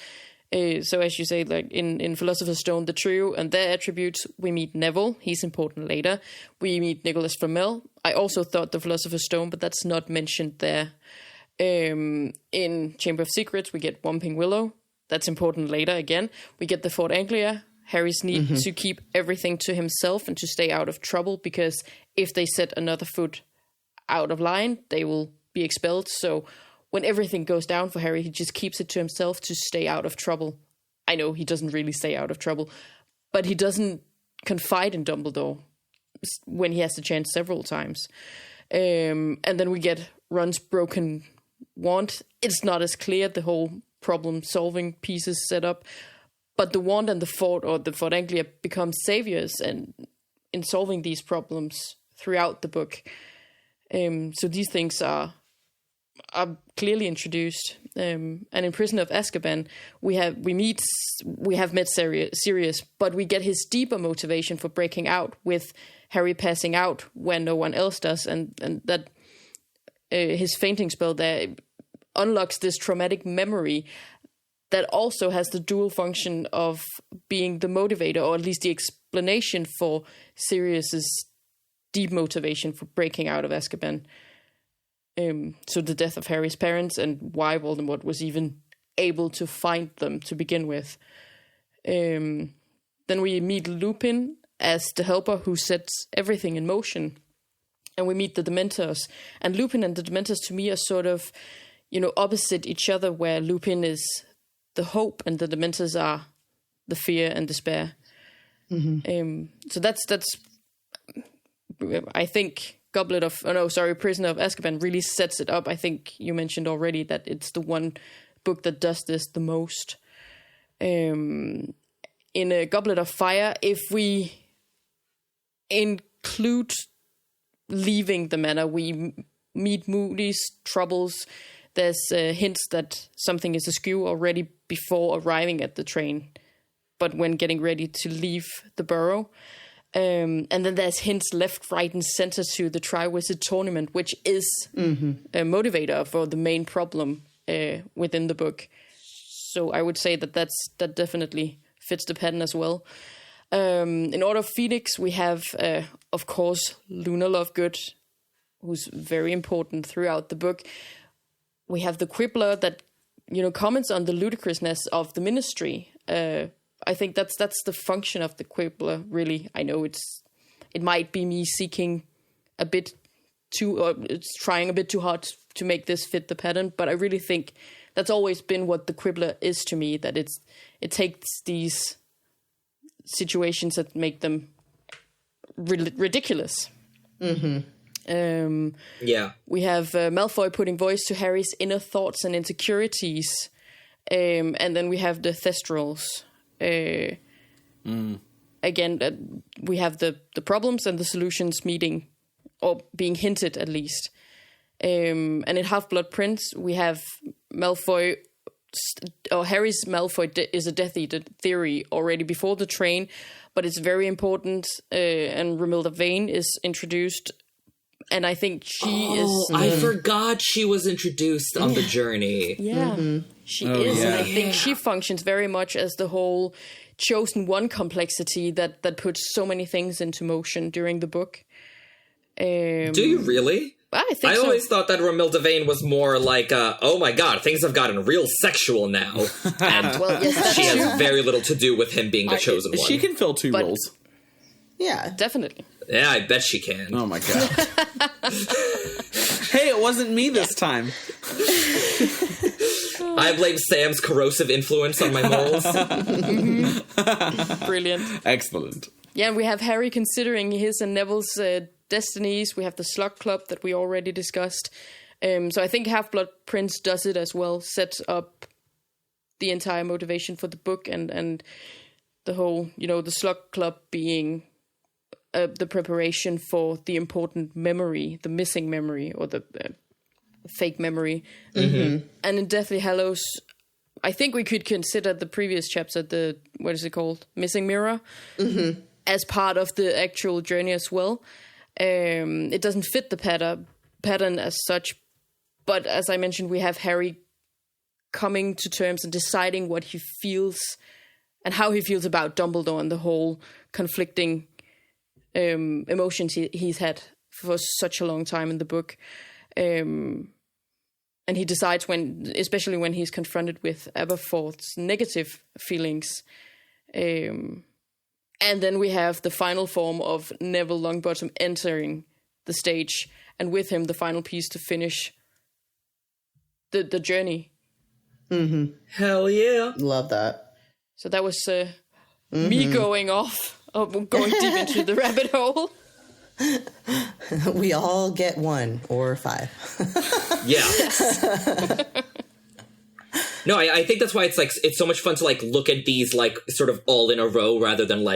So as you say, like in Philosopher's Stone, the trio and their attributes, we meet Neville. He's important later. We meet Nicholas Flamel. I also thought the Philosopher's Stone, but that's not mentioned there. In Chamber of Secrets, we get Whomping Willow. That's important later again. We get the Fort Anglia. Harry's need to keep everything to himself and to stay out of trouble, because if they set another foot out of line, they will be expelled. So when everything goes down for Harry, he just keeps it to himself to stay out of trouble. I know he doesn't really stay out of trouble, but he doesn't confide in Dumbledore when he has the chance several times. And then we get Ron's broken wand. It's not as clear, the whole problem-solving pieces set up, but the wand and the Fort Anglia become saviors and in solving these problems throughout the book. So these things are clearly introduced. And in Prisoner of Azkaban, we have met Sirius, but we get his deeper motivation for breaking out with Harry passing out when no one else does, and that his fainting spell there unlocks this traumatic memory that also has the dual function of being the motivator, or at least the explanation for Sirius's deep motivation for breaking out of Azkaban. So the death of Harry's parents and why Voldemort was even able to find them to begin with. Then we meet Lupin as the helper who sets everything in motion. And we meet the Dementors. And Lupin and the Dementors to me are sort of, opposite each other, where Lupin is the hope and the Dementors are the fear and despair. So that's I think Prisoner of Azkaban really sets it up. I think you mentioned already that it's the one book that does this the most. In a Goblet of Fire, if we include leaving the manor, we meet Moody's troubles. There's hints that something is askew already before arriving at the train, but when getting ready to leave the Burrow. And then there's hints left, right, and center to the Triwizard Tournament, which is a motivator for the main problem within the book. So I would say that definitely fits the pattern as well. In Order of Phoenix, we have, of course, Luna Lovegood, who's very important throughout the book. We have the Quibbler that, comments on the ludicrousness of the Ministry. I think that's the function of the Quibbler, really. I know it might be me seeking a bit it's trying a bit too hard to make this fit the pattern, but I really think that's always been what the Quibbler is to me, that it takes these situations that make them ridiculous. We have Malfoy putting voice to Harry's inner thoughts and insecurities, and then we have the Thestrals. Again, we have the problems and the solutions meeting, or being hinted at least. And in Half-Blood Prince, we have Malfoy, or Harry's Malfoy is a Death Eater theory already before the train, but it's very important. And Romilda Vane is introduced, and I think she is. I forgot she was introduced on the journey. Yeah, she is, and I think she functions very much as the whole chosen one complexity that puts so many things into motion during the book. Do you really? I think so. I always thought that Romilda Vane was more like, oh my god, things have gotten real sexual now. And she has very little to do with him being the chosen one. She can fill two roles. Yeah. Definitely. Yeah, I bet she can. Oh my god. Hey, it wasn't me this time. I blame Sam's corrosive influence on my morals. Brilliant. Excellent. Yeah, and we have Harry considering his and Neville's destinies. We have the Slug Club that we already discussed. So I think Half-Blood Prince does it as well, sets up the entire motivation for the book, and the whole, the Slug Club being the preparation for the important memory, the missing memory, or the fake memory. And in Deathly Hallows, I think we could consider the previous chapter, what is it called? Missing Mirror, as part of the actual journey as well. It doesn't fit the pattern as such, but as I mentioned, we have Harry coming to terms and deciding what he feels and how he feels about Dumbledore and the whole conflicting emotions he's had for such a long time in the book. And he decides especially when he's confronted with Aberforth's negative feelings. And then we have the final form of Neville Longbottom entering the stage, and with him the final piece to finish the journey. Mm-hmm. Hell yeah. Love that. So that was me going going deep into the rabbit hole. We all get 1 or 5. Yeah. No, I think that's why it's so much fun to look at these sort of all in a row rather than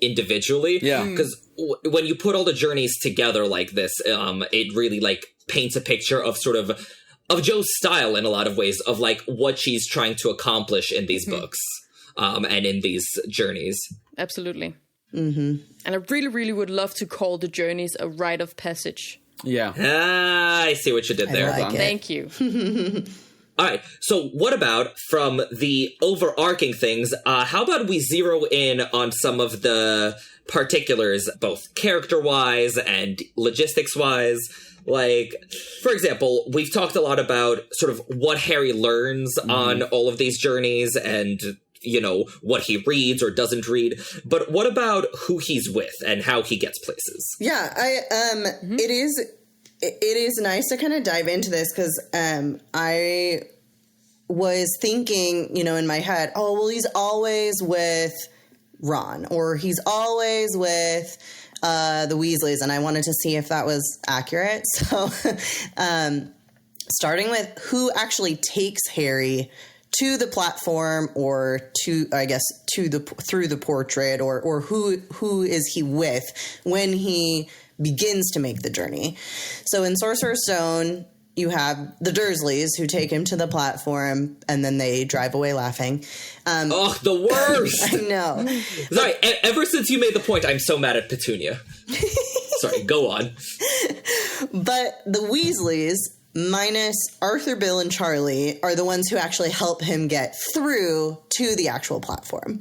individually. Yeah. Because when you put all the journeys together like this, it really paints a picture of sort of Jo's style in a lot of ways of what she's trying to accomplish in these books and in these journeys. Absolutely. Mm-hmm. And I really, really would love to call the journeys a rite of passage. Yeah. I see what you did there. Like Thank you. All right, so what about, from the overarching things, how about we zero in on some of the particulars, both character-wise and logistics-wise? For example, we've talked a lot about sort of what Harry learns on all of these journeys and, what he reads or doesn't read. But what about who he's with and how he gets places? Yeah, It is nice to kind of dive into this because I was thinking, in my head, oh, well, he's always with Ron or he's always with the Weasleys. And I wanted to see if that was accurate. So starting with who actually takes Harry to the platform or through the portrait or who is he with when he begins to make the journey. So in Sorcerer's Stone, you have the Dursleys who take him to the platform and then they drive away laughing. The worst! I know. Sorry, ever since you made the point, I'm so mad at Petunia. Sorry, go on. But the Weasleys, minus Arthur, Bill, and Charlie, are the ones who actually help him get through to the actual platform.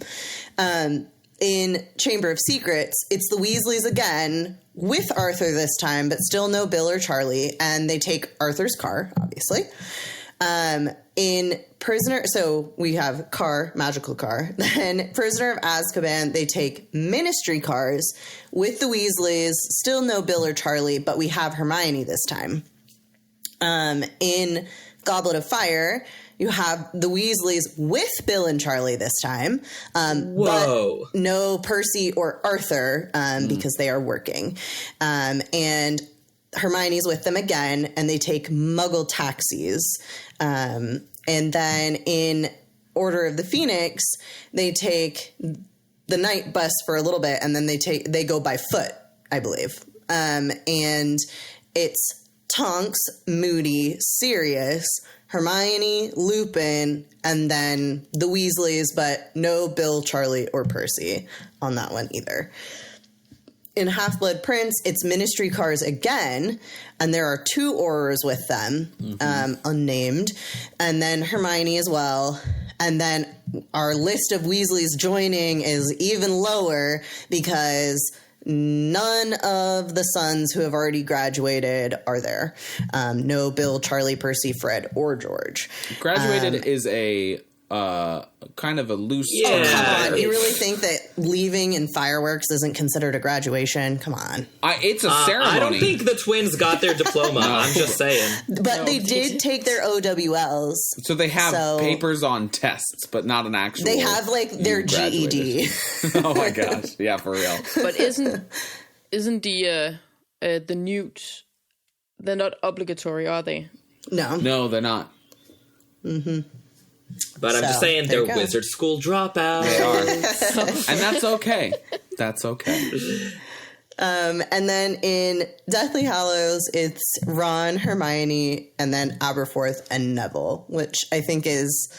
In Chamber of Secrets, it's the Weasleys again, with Arthur this time, but still no Bill or Charlie, and they take Arthur's car, obviously. In Prisoner, so we have car, magical car. Then Prisoner of Azkaban, they take Ministry cars with the Weasleys, still no Bill or Charlie, but we have Hermione this time. In Goblet of Fire, you have the Weasleys with Bill and Charlie this time. Whoa. But no Percy or Arthur because they are working. And Hermione's with them again, and they take Muggle taxis. And then in Order of the Phoenix, they take the night bus for a little bit, and then they go by foot, I believe. And it's Tonks, Moody, Sirius, Hermione, Lupin, and then the Weasleys, but no Bill, Charlie, or Percy on that one either. In Half-Blood Prince, it's Ministry cars again, and there are 2 Aurors with them, unnamed, and then Hermione as well. And then our list of Weasleys joining is even lower because none of the sons who have already graduated are there. No Bill, Charlie, Percy, Fred, or George. Graduated is a kind of a loose... Yeah. Oh, come on. You really think that leaving in fireworks isn't considered a graduation? Come on. It's a ceremony. I don't think the twins got their diploma. I'm just saying. But they did take their OWLs. So they have papers on tests, but not an actual... They have, their GED. Oh, my gosh. Yeah, for real. But isn't the newt... They're not obligatory, are they? No. No, they're not. Mm-hmm. But I'm just saying they're wizard school dropouts. They are. And that's okay. That's okay. And then in Deathly Hallows, it's Ron, Hermione, and then Aberforth and Neville, which I think is...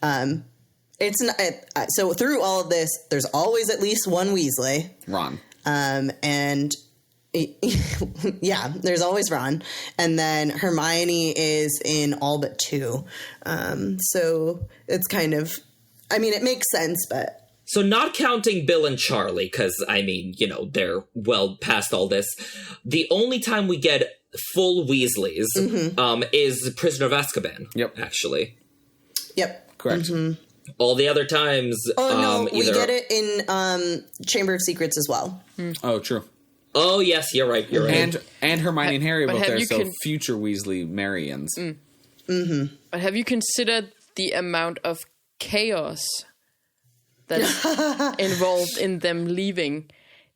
it's not, so through all of this, there's always at least one Weasley. Ron. And Yeah, there's always Ron. And then Hermione is in all but 2. So it's kind of, I mean, it makes sense, but... So not counting Bill and Charlie, because, I mean, you know, they're well past all this. The only time we get full Weasleys is Prisoner of Azkaban. Yep. Actually. Yep. Correct. Mm-hmm. All the other times... Oh, no, we either... get it in Chamber of Secrets as well. Oh, true. Oh, yes, you're right, you're right. And Hermione and Harry are both there, so con- future Weasley Marians. But have you considered the amount of chaos that's involved in them leaving?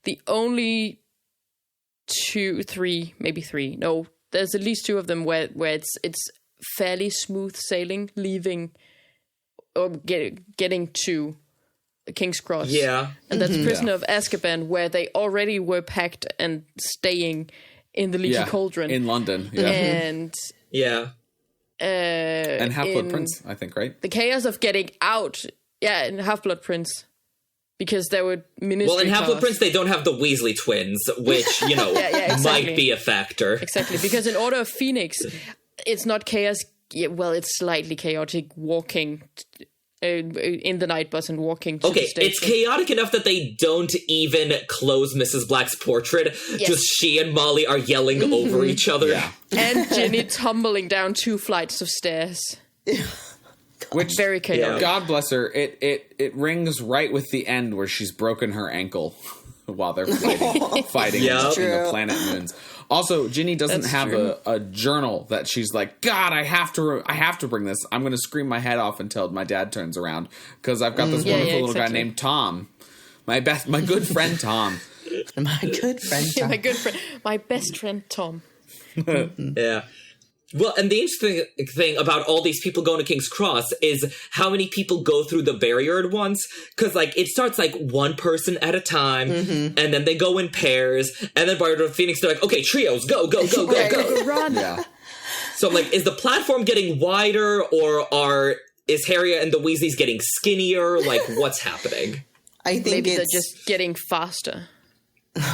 The only 2, 3, maybe 3. No, there's at least 2 of them where it's fairly smooth sailing, leaving or getting to King's Cross. Yeah. And that's Prisoner of Azkaban, where they already were packed and staying in the Leaky Cauldron. In London. Yeah. And... Yeah. And Half-Blood Prince, I think, right? The chaos of getting out... Yeah, in Half-Blood Prince. Because there were ministry Well, in Half-Blood powers. Prince, they don't have the Weasley twins, which, you know, exactly. might be a factor. Exactly, because in Order of Phoenix, it's not chaos... Yeah, well, it's slightly chaotic walking... in the night bus and walking to the station. It's chaotic enough that they don't even close Mrs. Black's portrait. Yes. Just she and Molly are yelling over each other. Yeah. And Ginny tumbling down 2 flights of stairs. Which, Very chaotic. God bless her, it rings right with the end where she's broken her ankle while they're fighting Yeah. in the planet moons. Also, Ginny doesn't That's have true. a journal that she's like, God, I have to bring this. I'm going to scream my head off until my dad turns around because I've got this wonderful little guy named Tom, my good friend Tom. My good friend Tom. My best friend Tom. Yeah. Well, and the interesting thing about all these people going to King's Cross is how many people go through the barrier at once. Because, like, it starts, like, one person at a time, and then they go in pairs, and then by Order of Phoenix, they're like, okay, trios, go, go, go, go, go. Run. Yeah. So, like, is the platform getting wider, or is Harry and the Weasleys getting skinnier? Like, what's happening? I think Maybe it's... they're just getting faster.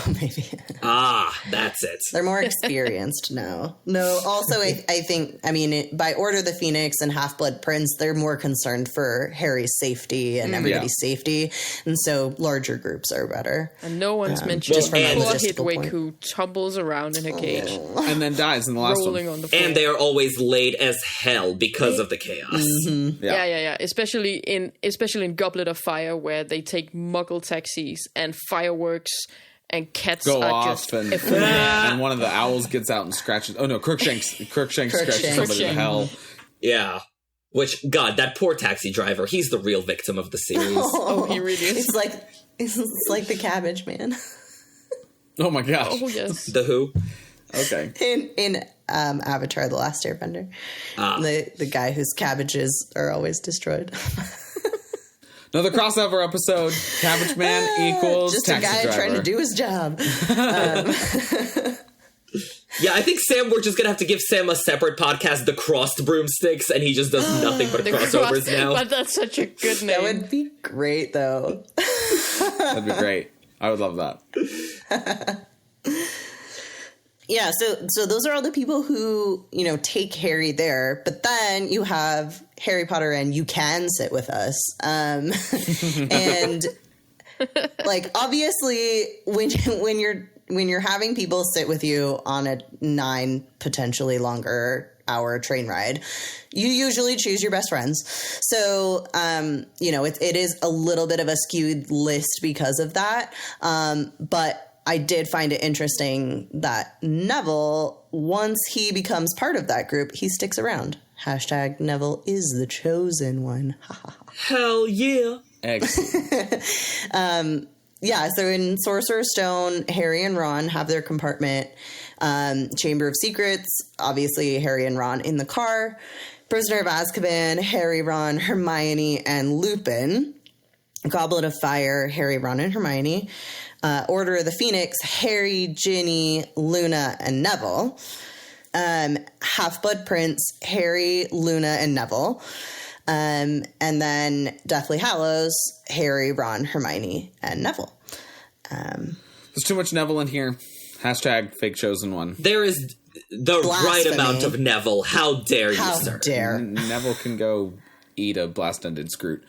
Maybe. That's it. They're more experienced now. No, also, I think, I mean, by Order of the Phoenix and Half-Blood Prince, they're more concerned for Harry's safety and everybody's safety. And so larger groups are better. And no one's mentioned just from a poor logistical Hedwig point. who tumbles around in a cage, And then dies in the last rolling one. on the floor. And they are always late as hell because of the chaos. Yeah. Especially in Goblet of Fire, where they take Muggle taxis and fireworks and cats Go are off just and, everywhere. and one of the owls gets out and scratches. Oh no, Crookshanks scratches somebody in the hell. Yeah. Which, God, that poor taxi driver, he's the real victim of the series. Oh, he really is. It's like the Cabbage Man. Oh my gosh. Oh yes. The Who? Okay. in Avatar: The Last Airbender. The guy whose cabbages are always destroyed. Another crossover episode. Cabbage Man equals Just taxi a guy driver. trying to do his job. Yeah, I think we're just gonna have to give Sam a separate podcast, The Crossed Broomsticks, and he just does nothing but crossovers now. But that's such a good name. That would be great, though. That'd be great. I would love that. Yeah, so those are all the people who, take Harry there. But then you have Harry Potter and You Can Sit With Us. And like, obviously, when you're having people sit with you on a 9 potentially longer hour train ride, you usually choose your best friends. So, it is a little bit of a skewed list because of that. But I did find it interesting that Neville, once he becomes part of that group, he sticks around. # Neville is the chosen one. Hell yeah. Excellent. Yeah, so in Sorcerer's Stone, Harry and Ron have their compartment. Chamber of Secrets, obviously Harry and Ron in the car. Prisoner of Azkaban, Harry, Ron, Hermione, and Lupin. Goblet of Fire, Harry, Ron, and Hermione. Order of the Phoenix, Harry, Ginny, Luna, and Neville. Half-Blood Prince, Harry, Luna, and Neville. And then Deathly Hallows, Harry, Ron, Hermione, and Neville. There's too much Neville in here. Hashtag fake chosen one. There is the right amount of Neville. How dare you, sir? How dare. Neville can go eat a blast-ended Scroot.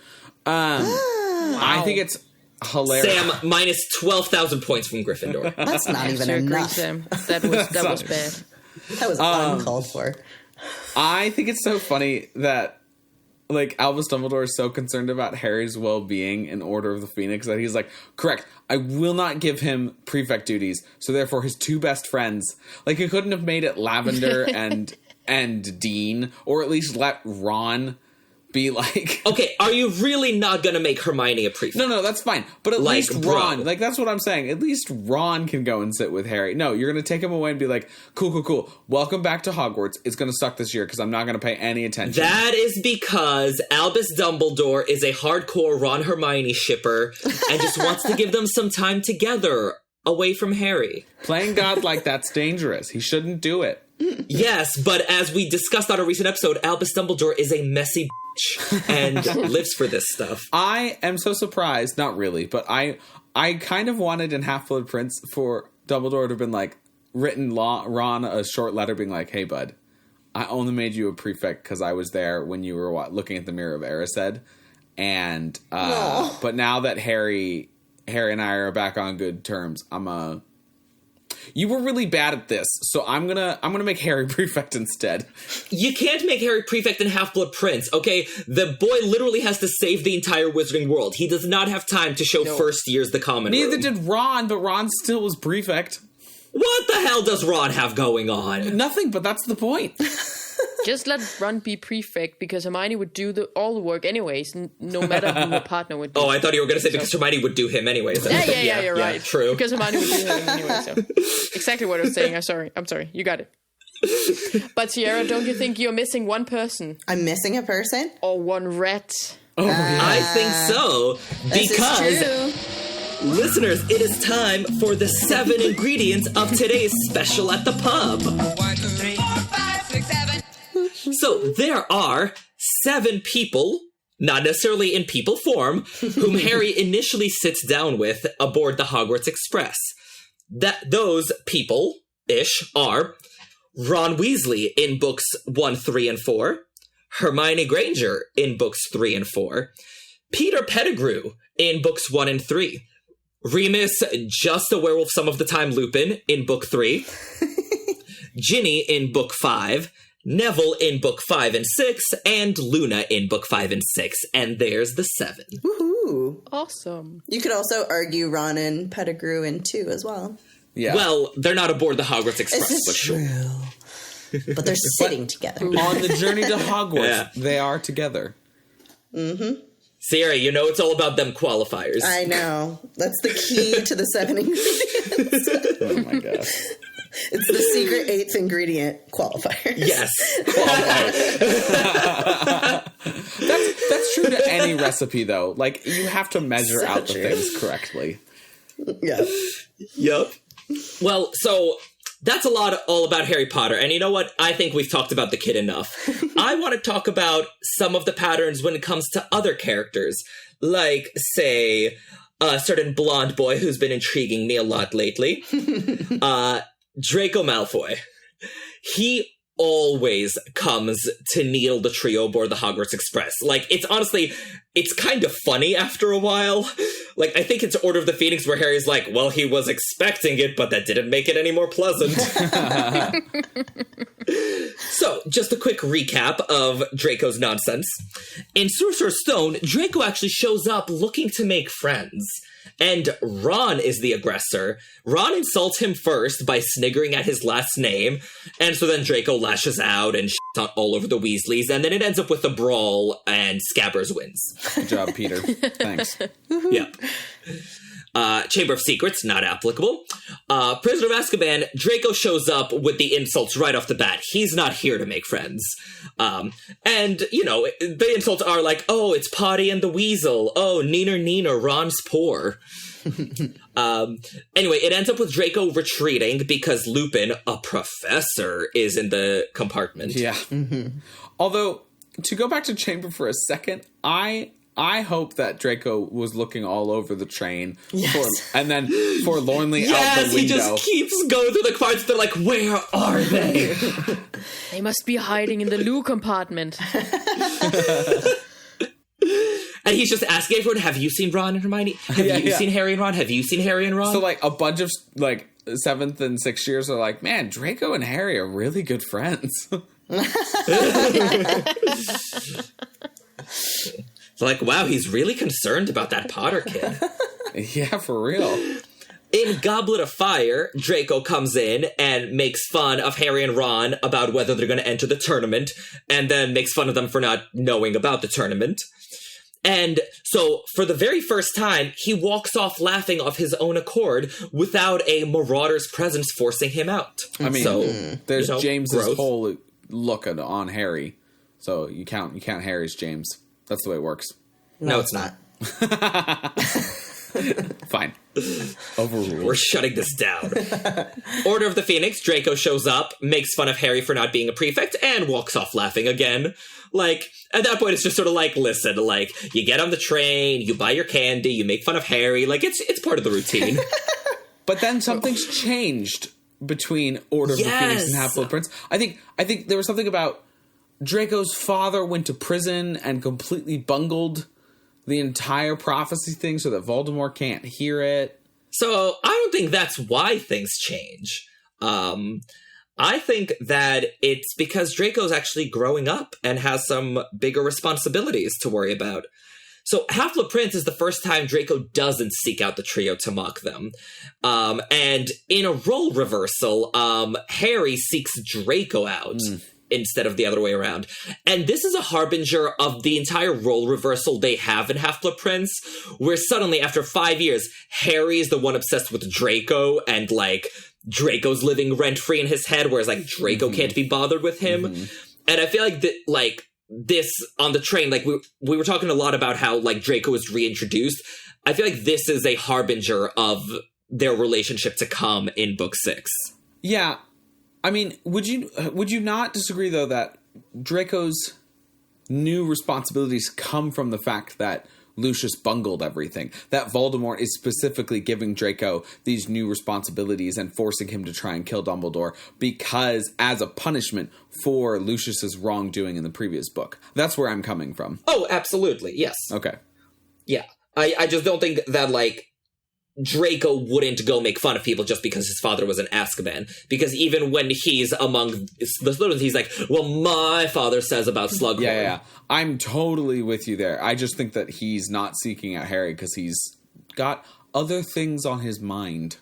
I think it's hilarious. Sam, minus 12,000 points from Gryffindor. That's not even I agree, enough. Sam. That was bad. That was uncalled for. I think it's so funny that, like, Albus Dumbledore is so concerned about Harry's well-being in Order of the Phoenix that he's like, correct, I will not give him prefect duties, so therefore his two best friends, like, he couldn't have made it Lavender and Dean, or at least let Ron be like... Okay, are you really not gonna make Hermione a prefect? No, that's fine. But at Like, least bro. Ron, like, that's what I'm saying. At least Ron can go and sit with Harry. No, you're going to take him away and be like, cool. Welcome back to Hogwarts. It's going to suck this year because I'm not going to pay any attention. That is because Albus Dumbledore is a hardcore Ron Hermione shipper and just wants to give them some time together away from Harry. Playing God like that's dangerous. He shouldn't do it. Yes, but as we discussed on a recent episode, Albus Dumbledore is a messy bitch and lives for this stuff. I am so surprised. Not really, but I kind of wanted in Half-Blood Prince for Dumbledore to have been like, written Ron a short letter being like, hey, bud, I only made you a prefect because I was there when you were looking at the Mirror of Erised. And, but now that Harry and I are back on good terms, you were really bad at this, so I'm gonna make Harry prefect instead. You can't make Harry prefect in Half-Blood Prince, okay? The boy literally has to save the entire wizarding world. He does not have time to show first years the common Neither room. did Ron, but Ron still was prefect. What the hell does Ron have going on? Nothing, but that's the point. Just let Ron be prefect because Hermione would do all the work anyways, no matter who her partner would be. Oh, I thought you were going to say because Hermione would do him anyways. Yeah, you're right. True. Because Hermione would do him anyway, so. Exactly what I was saying. I'm sorry. You got it. But Sierra, don't you think you're missing one person? I'm missing a person? Or one rat? Oh, yeah. I think so. Because, This is true. listeners, it is time for the 7 ingredients of today's special at the pub. 1, 2, 3, 4, 5, 6, 7. So there are 7 people, not necessarily in people form, whom Harry initially sits down with aboard the Hogwarts Express. Those people-ish are Ron Weasley in books 1, 3, and 4, Hermione Granger in books 3 and 4, Peter Pettigrew in books 1 and 3, Remus, just a werewolf some of the time Lupin in book 3, Ginny in book 5, Neville in book 5 and 6, and Luna in book 5 and 6. And there's the 7. Woohoo. Awesome. You could also argue Ron and Pettigrew in 2 as well. Yeah. Well, they're not aboard the Hogwarts Express. This but is sure. true. But they're sitting together. on the journey to Hogwarts, Yeah. they are together. Sierra, you know it's all about them qualifiers. I know. That's the key to the 7 ingredients. Oh my gosh. It's the secret 8th ingredient qualifier. Yes. That's true to any recipe, though. Like, you have to measure So out the true. things correctly. Yeah. Yep. Well, so that's all about Harry Potter. And you know what? I think we've talked about the kid enough. I want to talk about some of the patterns when it comes to other characters. Like, say, a certain blonde boy who's been intriguing me a lot lately. Draco Malfoy. He always comes to needle the trio aboard the Hogwarts Express. Like, it's kind of funny after a while. Like, I think it's Order of the Phoenix where Harry's like, well, he was expecting it, but that didn't make it any more pleasant. So, just a quick recap of Draco's nonsense. In Sorcerer's Stone, Draco actually shows up looking to make friends. And Ron is the aggressor. Ron insults him first by sniggering at his last name. And so then Draco lashes out and shits all over the Weasleys. And then it ends up with a brawl and Scabbers wins. Good job, Peter. Thanks. Yep. Chamber of Secrets, not applicable. Prisoner of Azkaban, Draco shows up with the insults right off the bat. He's not here to make friends. And, you know, the insults are like, oh, it's Potty and the Weasel. Oh, Neener, Ron's poor. Anyway, it ends up with Draco retreating because Lupin, a professor, is in the compartment. Yeah. Although, to go back to Chamber for a second, I I hope that Draco was looking all over the train and then forlornly out the Yes, window. he just keeps going through the carts. They're like, where are they? They must be hiding in the loo compartment. And he's just asking everyone, have you seen Ron and Hermione? Have you seen Harry and Ron? Have you seen Harry and Ron? So, like, a bunch of, like, 7th and 6th years are like, man, Draco and Harry are really good friends. It's like, wow, he's really concerned about that Potter kid. Yeah, for real. In Goblet of Fire, Draco comes in and makes fun of Harry and Ron about whether they're going to enter the tournament, and then makes fun of them for not knowing about the tournament. And so, for the very first time, he walks off laughing of his own accord without a marauder's presence forcing him out. I mean, so, there's James's growth. whole look on Harry. So you count Harry's James. That's the way it works. No, it's not. Fine. Overruled. We're shutting this down. Order of the Phoenix, Draco shows up, makes fun of Harry for not being a prefect, and walks off laughing again. Like, at that point, it's just sort of like, listen, like, you get on the train, you buy your candy, you make fun of Harry, like, it's part of the routine. But then something's changed between Order of the Phoenix and Half-Blood Prince. I think there was something about Draco's father went to prison and completely bungled the entire prophecy thing so that Voldemort can't hear it. So, I don't think that's why things change. I think that it's because Draco's actually growing up and has some bigger responsibilities to worry about. So Half-Blood Prince is the first time Draco doesn't seek out the trio to mock them. And in a role reversal, Harry seeks Draco out instead of the other way around. And this is a harbinger of the entire role reversal they have in Half-Blood Prince, where suddenly, after 5 years, Harry is the one obsessed with Draco, and, like, Draco's living rent-free in his head, whereas, like, Draco can't be bothered with him. And I feel like, this on the train, like, we were talking a lot about how, like, Draco was reintroduced. I feel like this is a harbinger of their relationship to come in Book 6. Yeah. I mean, would you not disagree, though, that Draco's new responsibilities come from the fact that Lucius bungled everything? That Voldemort is specifically giving Draco these new responsibilities and forcing him to try and kill Dumbledore because as a punishment for Lucius's wrongdoing in the previous book. That's where I'm coming from. Oh, absolutely. Yes. Okay. Yeah. I just don't think that, like, Draco wouldn't go make fun of people just because his father was in Azkaban. Because even when he's among the Slytherins, he's like, well, my father says about Slughorn. Yeah. I'm totally with you there. I just think that he's not seeking out Harry because he's got other things on his mind.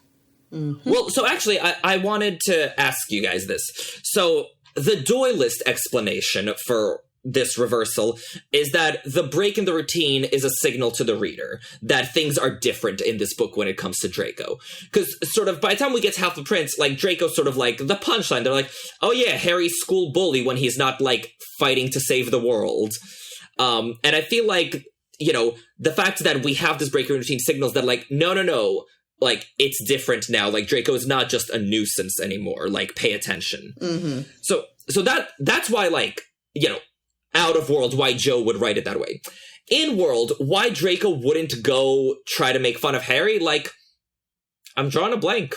Well, so actually, I wanted to ask you guys this. So the Doylist explanation for this reversal is that the break in the routine is a signal to the reader that things are different in this book when it comes to Draco. Because sort of by the time we get to Half-Blood Prince, like, Draco's sort of like the punchline. They're like, oh yeah, Harry's school bully when he's not, like, fighting to save the world. And I feel like, you know, the fact that we have this break in routine signals that, like, no, like, it's different now. Like, Draco is not just a nuisance anymore. Like, pay attention. So that's why, like, you know, out of world, why Joe would write it that way. In world, why Draco wouldn't go try to make fun of Harry, like, I'm drawing a blank.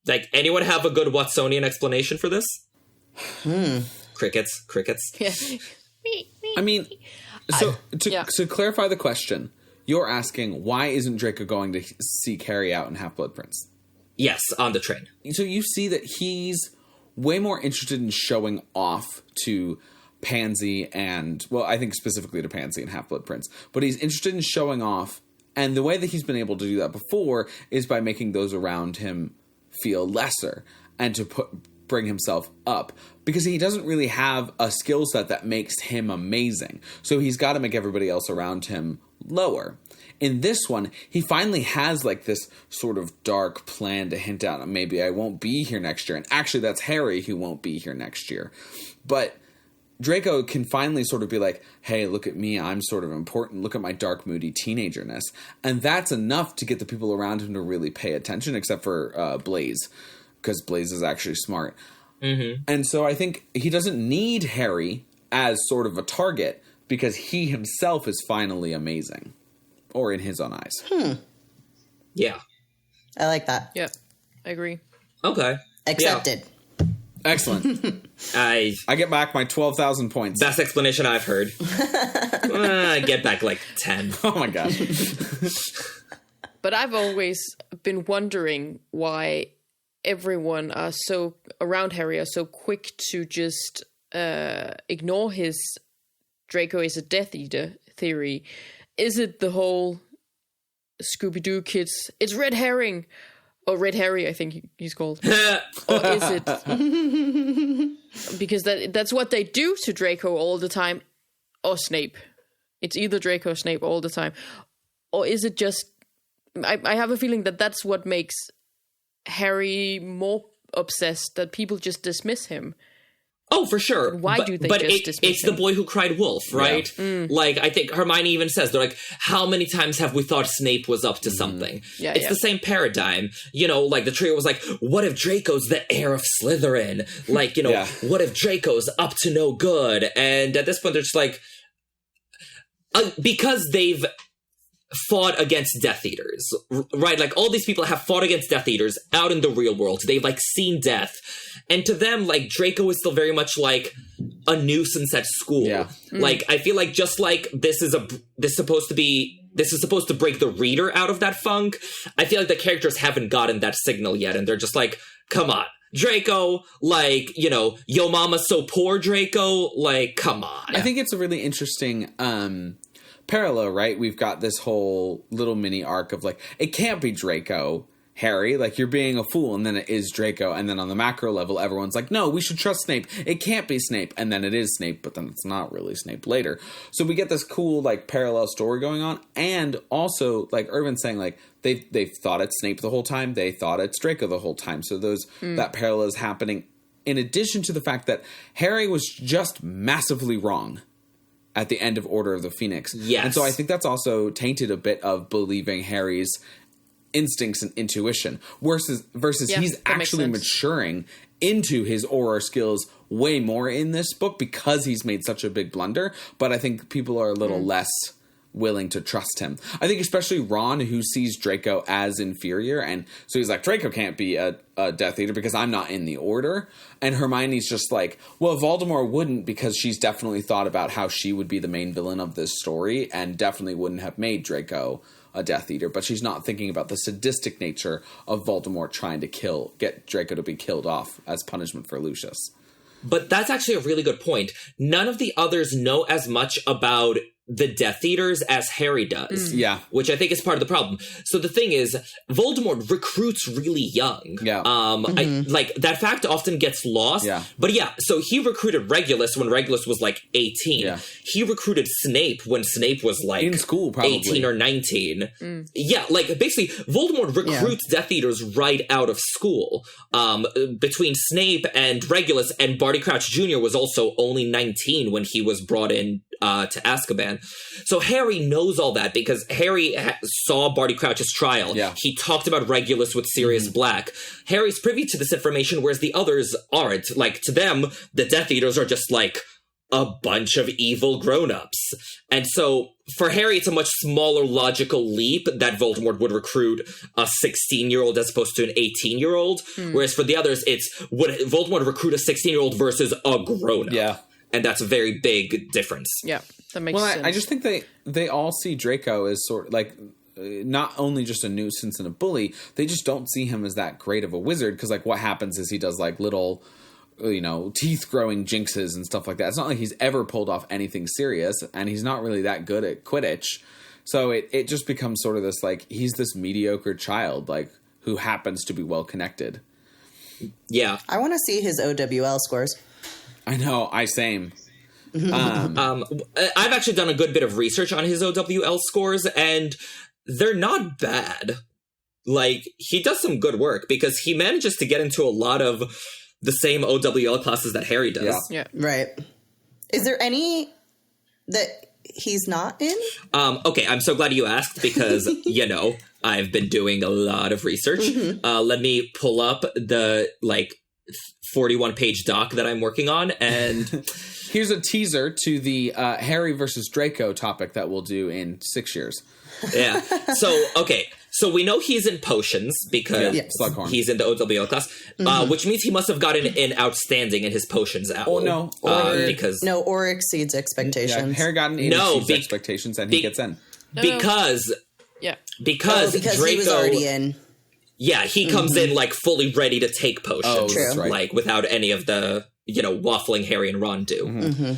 Like, anyone have a good Watsonian explanation for this? Crickets. Yeah. I mean, so to clarify the question, you're asking, why isn't Draco going to seek Harry out in Half-Blood Prince? Yes, on the train. So you see that he's way more interested in showing off to Pansy and, well, I think specifically to Pansy and Half-Blood Prince, but he's interested in showing off, and the way that he's been able to do that before is by making those around him feel lesser and to bring himself up, because he doesn't really have a skill set that makes him amazing, so he's got to make everybody else around him lower. In this one, he finally has, like, this sort of dark plan to hint out, maybe I won't be here next year, and actually that's Harry who won't be here next year, but Draco can finally sort of be like, hey, look at me, I'm sort of important, look at my dark, moody teenagerness. And that's enough to get the people around him to really pay attention, except for Blaise, because Blaise is actually smart. And so I think he doesn't need Harry as sort of a target because he himself is finally amazing, or in his own eyes. Yeah. I like that. Yeah, I agree. Okay. Accepted. Yeah. Excellent. I get back my 12,000 points. Best explanation I've heard. I get back like 10. Oh my gosh. But I've always been wondering why everyone around Harry are so quick to just ignore his Draco is a Death Eater theory. Is it the whole Scooby-Doo kids, it's Red Herring, or Red Harry, I think he's called. Or is it because that's what they do to Draco all the time, or Snape? It's either Draco or Snape all the time. Or is it just, I have a feeling that that's what makes Harry more obsessed, that people just dismiss him. Oh, for sure. Why do they just dismiss it's him? the boy who cried wolf, right? Yeah. Like, I think Hermione even says, they're like, how many times have we thought Snape was up to something? Yeah, it's the same paradigm. You know, like, the trio was like, what if Draco's the heir of Slytherin? Like, you know, what if Draco's up to no good? And at this point, they're just like, because they've fought against Death Eaters, right? Like, all these people have fought against Death Eaters out in the real world. They've, like, seen death. And to them, like, Draco is still very much, like, a nuisance at school. Yeah. Like, I feel like just like this is supposed to break the reader out of that funk, I feel like the characters haven't gotten that signal yet, and they're just like, come on, Draco, like, you know, yo mama's so poor, Draco, like, come on. I think it's a really interesting parallel, right? We've got this whole little mini arc of, like, it can't be Draco, Harry, like, you're being a fool, and then it is Draco, and then on the macro level, everyone's like, no, we should trust Snape, it can't be Snape, and then it is Snape, but then it's not really Snape later. So we get this cool, like, parallel story going on, and also, like, Irvin saying, like, they've thought it's Snape the whole time, they thought it's Draco the whole time, so that parallel is happening, in addition to the fact that Harry was just massively wrong at the end of Order of the Phoenix. Yes. And so I think that's also tainted a bit of believing Harry's instincts and intuition versus he's actually maturing into his aura skills way more in this book because he's made such a big blunder. But I think people are a little less willing to trust him. I think especially Ron, who sees Draco as inferior, and so he's like, Draco can't be a Death Eater because I'm not in the Order. And Hermione's just like, well, Voldemort wouldn't, because she's definitely thought about how she would be the main villain of this story and definitely wouldn't have made Draco a Death Eater, but she's not thinking about the sadistic nature of Voldemort trying to get Draco to be killed off as punishment for Lucius. But that's actually a really good point. None of the others know as much about the Death Eaters as Harry does. Yeah. Which I think is part of the problem. So the thing is, Voldemort recruits really young. Yeah. Like, that fact often gets lost. Yeah. But yeah, so he recruited Regulus when Regulus was like 18. Yeah. He recruited Snape when Snape was like in school, probably 18 or 19. Yeah, like, basically, Voldemort recruits Death Eaters right out of school. Between Snape and Regulus, and Barty Crouch Jr. was also only 19 when he was brought in to Azkaban. So Harry knows all that because Harry saw Barty Crouch's trial. Yeah. He talked about Regulus with Sirius Black. Harry's privy to this information, whereas the others aren't. Like, to them, the Death Eaters are just, like, a bunch of evil grown-ups. And so, for Harry, it's a much smaller logical leap that Voldemort would recruit a 16-year-old as opposed to an 18-year-old. Whereas for the others, it's, would Voldemort recruit a 16-year-old versus a grown-up? Yeah. And that's a very big difference. Yeah, that makes sense. I just think they all see Draco as sort of like not only just a nuisance and a bully, they just don't see him as that great of a wizard, because like what happens is he does like little, you know, teeth growing jinxes and stuff like that. It's not like he's ever pulled off anything serious, and he's not really that good at Quidditch. So it just becomes sort of this, like, he's this mediocre child, like, who happens to be well connected. Yeah. I want to see his OWL scores. I know, same. I've actually done a good bit of research on his OWL scores, and they're not bad. Like, he does some good work, because he manages to get into a lot of the same OWL classes that Harry does. Yeah. Right. Is there any that he's not in? Okay, I'm so glad you asked, because, you know, I've been doing a lot of research. Let me pull up the, like, 41-page doc that I'm working on, and here's a teaser to the Harry versus Draco topic that we'll do in 6 years. Yeah. So we know he's in potions because Slughorn. he's in the OWL class, which means he must have gotten an outstanding in his potions owl. Oh, no. Or exceeds expectations. Yeah, Harry got an exceeds expectations, and he gets in. Because because Draco, he was already in. Yeah, he comes in, like, fully ready to take potions. Oh, that's right. Like, without any of the, waffling Harry and Ron do.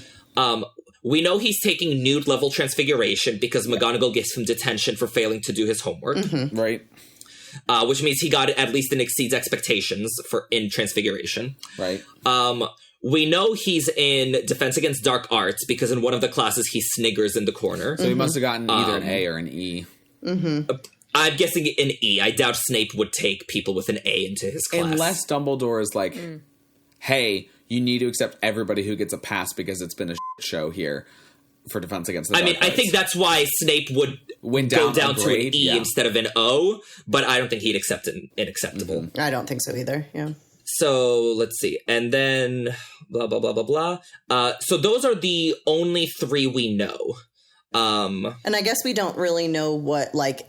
We know he's taking nude-level transfiguration because McGonagall gives him detention for failing to do his homework. Right. Which means he got at least an exceeds expectations in transfiguration. Right. We know he's in Defense Against Dark Arts because in one of the classes he sniggers in the corner. So he must have gotten either an A or an E. I'm guessing an E. I doubt Snape would take people with an A into his class. Unless Dumbledore is like, hey, you need to accept everybody who gets a pass because it's been a show here for Defense Against the Dark Arts. I think that's why Snape would go down to an E instead of an O, but I don't think he'd accept an acceptable. I don't think so either, yeah. So, let's see. And then, blah, blah, blah, blah, blah. So those are the only 3 we know. And I guess we don't really know what, like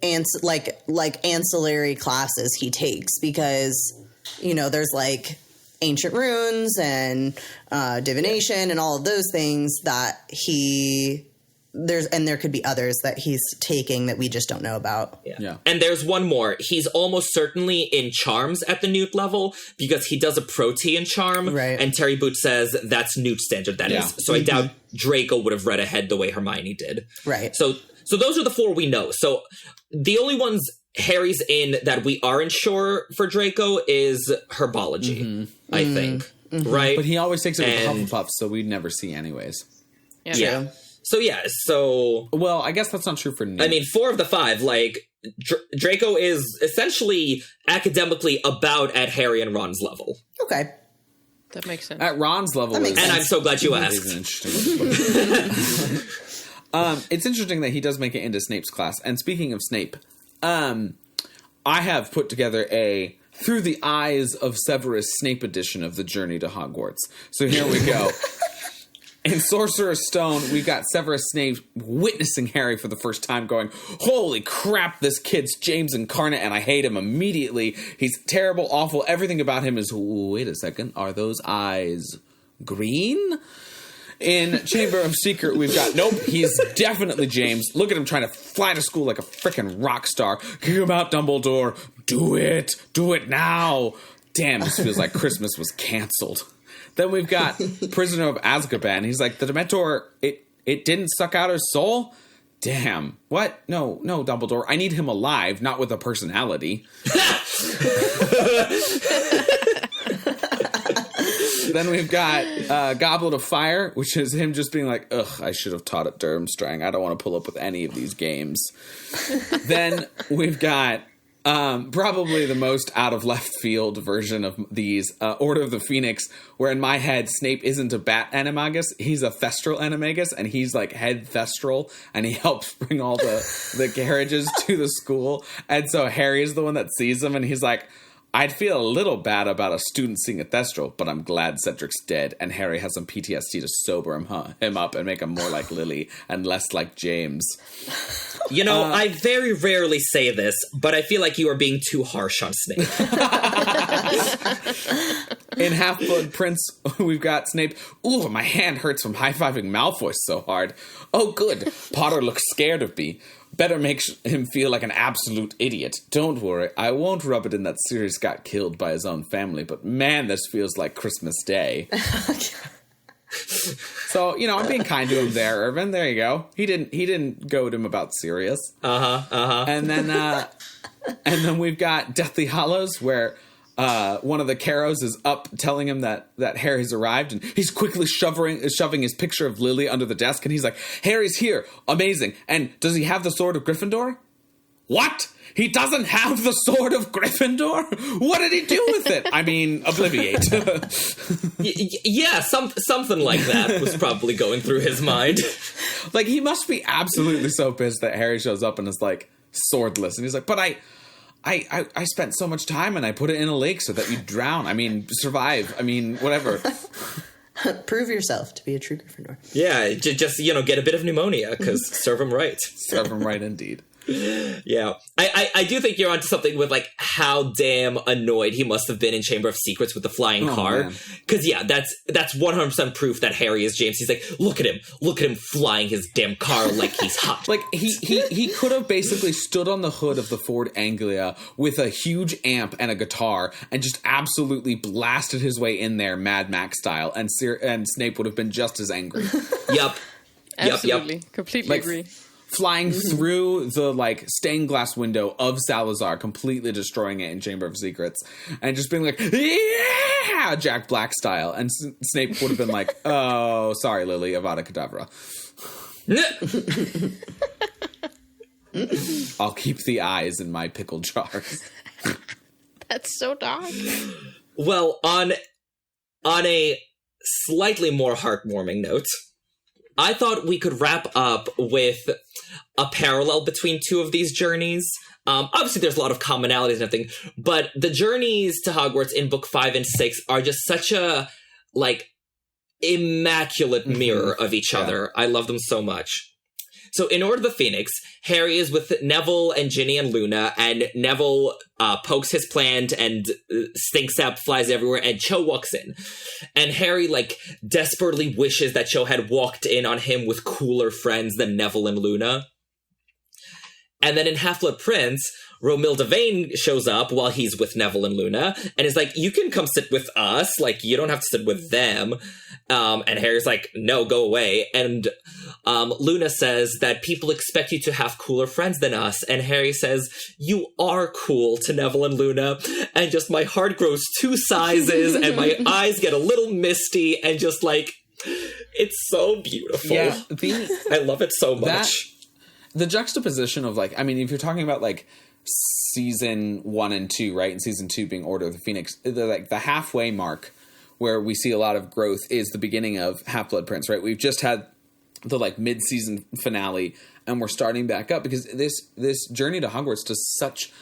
ancillary classes he takes because, there's, like, ancient runes and divination and all of those things that there could be others that he's taking that we just don't know about. Yeah. And there's one more. He's almost certainly in charms at the newt level because he does a protean charm. Right. And Terry Boot says that's newt standard, that is. So I doubt Draco would have read ahead the way Hermione did. Right. So those are the 4 we know. So the only ones Harry's in that we aren't sure for Draco is herbology, I think. Right? But he always takes it with Hufflepuff, so we'd never see anyways. Yeah. So well, I guess that's not true for Newt. I mean, 4 of the 5, like, Draco is essentially academically about at Harry and Ron's level. Okay. That makes sense. At Ron's level. And I'm so glad you asked. It's interesting that he does make it into Snape's class. And speaking of Snape, I have put together a Through the Eyes of Severus Snape edition of The Journey to Hogwarts. So here we go. In Sorcerer's Stone, we've got Severus Snape witnessing Harry for the first time going, holy crap, this kid's James Incarnate, and I hate him immediately. He's terrible, awful. Everything about him is, wait a second, are those eyes green? In Chamber of Secret, we've got, nope, he's definitely James. Look at him trying to fly to school like a freaking rock star. Kick him out, Dumbledore. Do it. Do it now. Damn, this feels like Christmas was canceled. Then we've got Prisoner of Azkaban. He's like, the Dementor, it didn't suck out his soul? Damn. What? No, Dumbledore. I need him alive, not with a personality. Then we've got Goblet of Fire, which is him just being like, ugh, I should have taught at Durmstrang. I don't want to pull up with any of these games. Then we've got probably the most out of left field version of these, Order of the Phoenix, where in my head, Snape isn't a bat animagus, he's a Thestral animagus, and he's like head Thestral, and he helps bring all the carriages to the school. And so Harry is the one that sees them, and he's like, I'd feel a little bad about a student seeing a Thestral, but I'm glad Cedric's dead, and Harry has some PTSD to sober him up and make him more like Lily and less like James. You know, I very rarely say this, but I feel like you are being too harsh on Snape. In Half-Blood Prince, we've got Snape. Ooh, my hand hurts from high-fiving Malfoy so hard. Oh, good. Potter looks scared of me. Better make him feel like an absolute idiot. Don't worry, I won't rub it in that Sirius got killed by his own family, but man, this feels like Christmas Day. So, you know, I'm being kind to him there, Irvin. There you go. He didn't goad him about Sirius. And then we've got Deathly Hallows, where one of the Carrows is up telling him that Harry's arrived, and he's quickly shoving his picture of Lily under the desk, and he's like, Harry's here, amazing, and does he have the sword of Gryffindor? What? He doesn't have the sword of Gryffindor? What did he do with it? I mean, obliviate. Yeah, something like that was probably going through his mind. Like, he must be absolutely so pissed that Harry shows up and is like, swordless, and he's like, but I spent so much time and I put it in a lake so that you'd drown. I mean, survive. I mean, whatever. Prove yourself to be a true Gryffindor. Yeah, just, get a bit of pneumonia, because serve him right. Serve him right indeed. Yeah. I do think you're onto something with, like, how damn annoyed he must have been in Chamber of Secrets with the flying car. Because, yeah, that's 100% proof that Harry is James. He's like, look at him flying his damn car like he's hot. Like, he could have basically stood on the hood of the Ford Anglia with a huge amp and a guitar and just absolutely blasted his way in there Mad Max style, and Snape would have been just as angry. Yep. Absolutely. Completely agree. Flying through the, like, stained glass window of Salazar, completely destroying it in Chamber of Secrets, and just being like, yeah, Jack Black style. And Snape would have been like, oh, sorry, Lily, Avada Kedavra. I'll keep the eyes in my pickle jars. That's so dark. Well, on a slightly more heartwarming note, I thought we could wrap up with a parallel between two of these journeys. Obviously, there's a lot of commonalities and everything, but the journeys to Hogwarts in Book 5 and 6 are just such a, like, immaculate mirror of each other. I love them so much. So in Order of the Phoenix, Harry is with Neville and Ginny and Luna, and Neville pokes his plant, and stink sap flies everywhere, and Cho walks in. And Harry, like, desperately wishes that Cho had walked in on him with cooler friends than Neville and Luna. And then in Half-Blood Prince, Romilda Vane shows up while he's with Neville and Luna, and is like, you can come sit with us, like, you don't have to sit with them. And Harry's like, no, go away. And Luna says that people expect you to have cooler friends than us. And Harry says, you are cool, to Neville and Luna. And just my heart grows 2 sizes and my eyes get a little misty, and just, like, it's so beautiful. Yeah, I love it so much. The juxtaposition of, like, I mean, if you're talking about, like, season 1 and 2, right? And season 2 being Order of the Phoenix, the halfway mark where we see a lot of growth is the beginning of Half-Blood Prince, right? We've just had the, like, mid-season finale, and we're starting back up because this journey to Hogwarts does such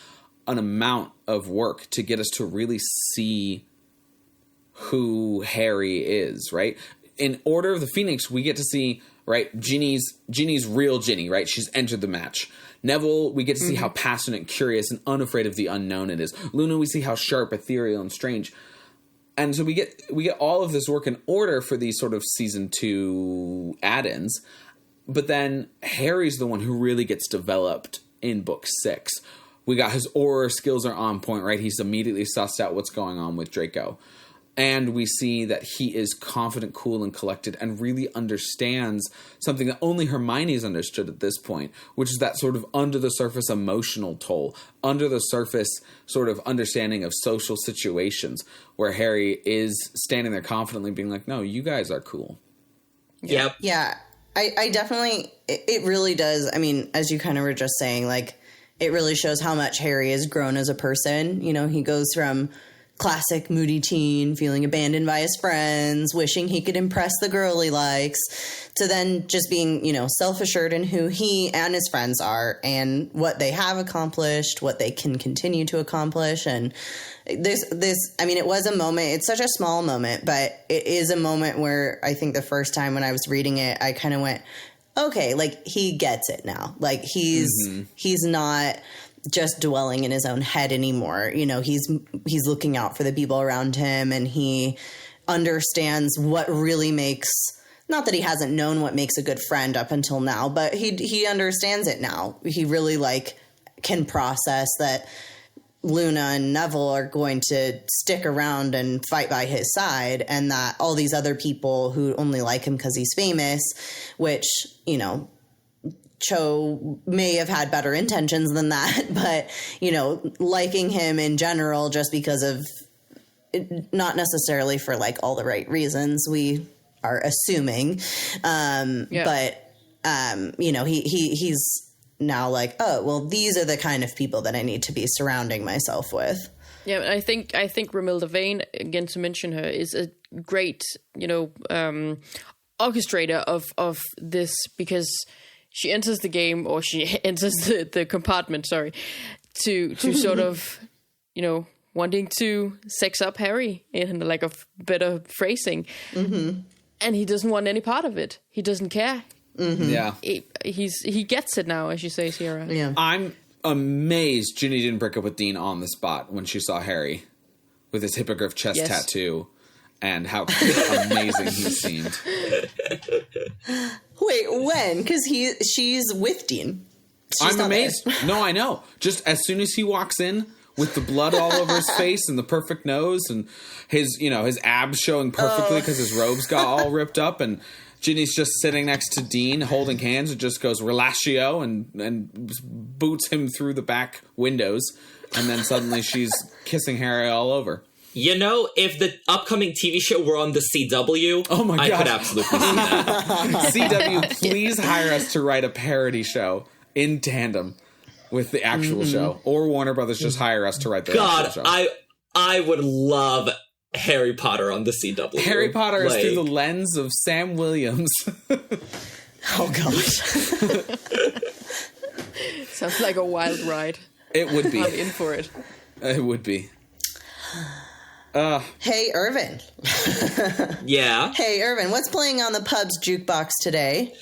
an amount of work to get us to really see who Harry is, right? In Order of the Phoenix, we get to see, right, Ginny's real Ginny, right? She's entered the match. Neville, we get to see how passionate, curious, and unafraid of the unknown it is. Luna, we see how sharp, ethereal, and strange. And so we get all of this work in order for these sort of season 2 add-ins. But then Harry's the one who really gets developed in book 6. We got his aura skills are on point, right? He's immediately sussed out what's going on with Draco. And we see that he is confident, cool, and collected, and really understands something that only Hermione's understood at this point, which is that sort of under-the-surface emotional toll, under-the-surface sort of understanding of social situations, where Harry is standing there confidently being like, no, you guys are cool. Yep. Yeah, I definitely, it really does. I mean, as you kind of were just saying, like, it really shows how much Harry has grown as a person. You know, he goes from classic moody teen, feeling abandoned by his friends, wishing he could impress the girl he likes, to then just being, you know, self-assured in who he and his friends are and what they have accomplished, what they can continue to accomplish. And this, I mean, it was a moment, it's such a small moment, but it is a moment where I think the first time when I was reading it, I kind of went, okay, like, he gets it now. Like, he's not just dwelling in his own head anymore. You know, he's looking out for the people around him, and he understands what really makes, not that he hasn't known what makes a good friend up until now, but he understands it now. He really, like, can process that Luna and Neville are going to stick around and fight by his side, and that all these other people who only like him because he's famous, which, you know, Cho may have had better intentions than that, but, you know, liking him in general just because of, not necessarily for, like, all the right reasons, we are assuming. But, you know, he's now like, oh, well, these are the kind of people that I need to be surrounding myself with. Yeah, I think Romilda Vane, again, to mention her, is a great, you know, orchestrator of this, because she enters the game, or she enters the compartment, to sort of, wanting to sex up Harry in like a better phrasing. Mm-hmm. And he doesn't want any part of it. He doesn't care. Mm-hmm. Yeah. He gets it now, as you say, Sierra. Yeah. I'm amazed Ginny didn't break up with Dean on the spot when she saw Harry with his hippogriff chest tattoo and how amazing he seemed. Wait, when? Because she's with Dean. I'm amazed. No, I know. Just as soon as he walks in with the blood all over his face and the perfect nose and his abs showing perfectly because his robes got all ripped up, and Ginny's just sitting next to Dean holding hands and just goes relatio and boots him through the back windows, and then suddenly she's kissing Harry all over. If the upcoming TV show were on the CW, oh my God, I could absolutely see that. CW, please hire us to write a parody show in tandem with the actual show, or Warner Brothers just hire us to write the actual show. I would love Harry Potter on the CW. Harry Potter is through the lens of Sam Williams. Oh gosh. Sounds like a wild ride. It would be. I'm in for it. It would be. Hey, Irvin. Yeah? Hey, Irvin, what's playing on the pub's jukebox today?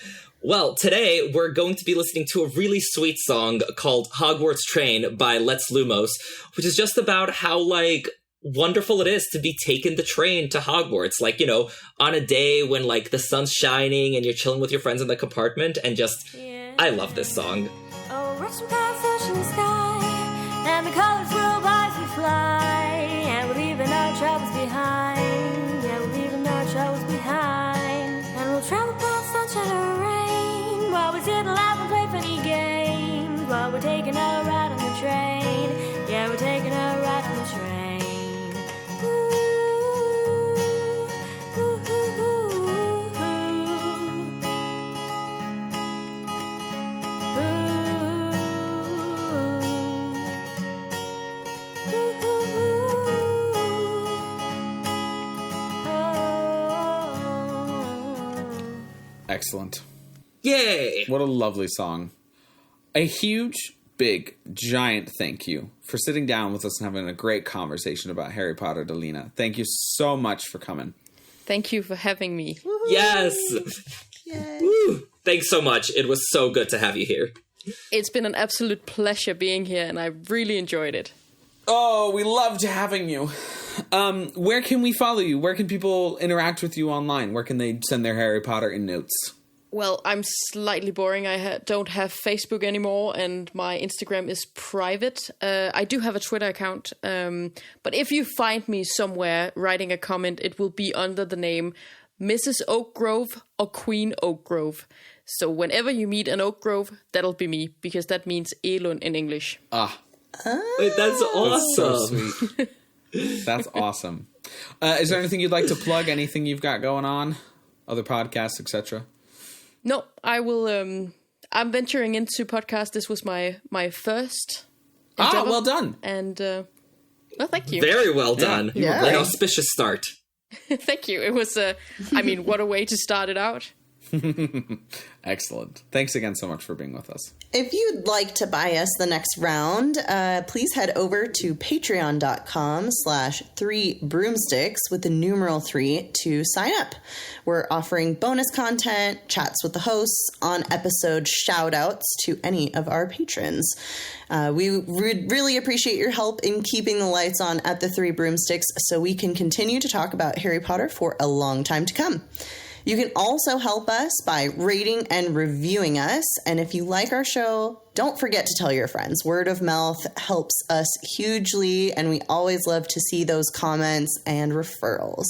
Well, today we're going to be listening to a really sweet song called Hogwarts Train by Let's Lumos, which is just about how, wonderful it is to be taking the train to Hogwarts. On a day when, the sun's shining and you're chilling with your friends in the compartment, and just, I love this song. Oh, rushing past ocean sky, and the colors grow by as we fly, and we're leaving our troubles behind, yeah, we're leaving our troubles behind, and we'll travel past sunshine or rain, while we sit and laugh and play funny games, while we're taking a ride on the train, yeah, we're taking a ride on the train. Excellent. Yay! What a lovely song. A huge, big, giant thank you for sitting down with us and having a great conversation about Harry Potter, Delina. Thank you so much for coming. Thank you for having me. Woo-hoo. Yes! Yay. Woo. Thanks so much. It was so good to have you here. It's been an absolute pleasure being here, and I really enjoyed it. Oh, we loved having you. Where can we follow you? Where can people interact with you online? Where can they send their Harry Potter in notes? Well, I'm slightly boring. I don't have Facebook anymore, and my Instagram is private. I do have a Twitter account, but if you find me somewhere writing a comment, it will be under the name Mrs. Oakgrove or Queen Oakgrove. So whenever you meet an Oak Grove, that'll be me, because that means Egelund in English. Wait, that's awesome. That's so sweet. That's awesome. Is there anything you'd like to plug? Anything you've got going on? Other podcasts, etc.? No, I will. I'm venturing into podcast. This was my first endeavor. Well done. And well, thank you. Very well done. Yeah. An auspicious start. Thank you. It was. What a way to start it out. Excellent. Thanks again so much for being with us. If you'd like to buy us the next round, please head over to patreon.com/3broomsticks with the numeral 3 to sign up. We're offering bonus content, chats with the hosts, on-episode shout-outs to any of our patrons. We would really appreciate your help in keeping the lights on at the 3 Broomsticks so we can continue to talk about Harry Potter for a long time to come. You can also help us by rating and reviewing us. And if you like our show, don't forget to tell your friends. Word of mouth helps us hugely, and we always love to see those comments and referrals.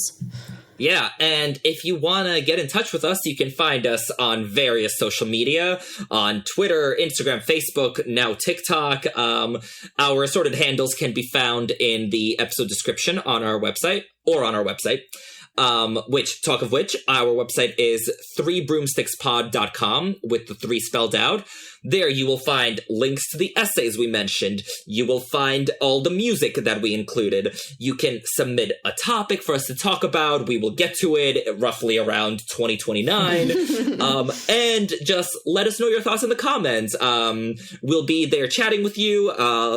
Yeah, and if you want to get in touch with us, you can find us on various social media, on Twitter, Instagram, Facebook, now TikTok. Our assorted handles can be found in the episode description on our website, or on our website. Which, talk of which, our website is 3broomstickspod.com with the 3 spelled out. There you will find links to the essays we mentioned. You will find all the music that we included. You can submit a topic for us to talk about. We will get to it roughly around 2029. And just let us know your thoughts in the comments. We'll be there chatting with you.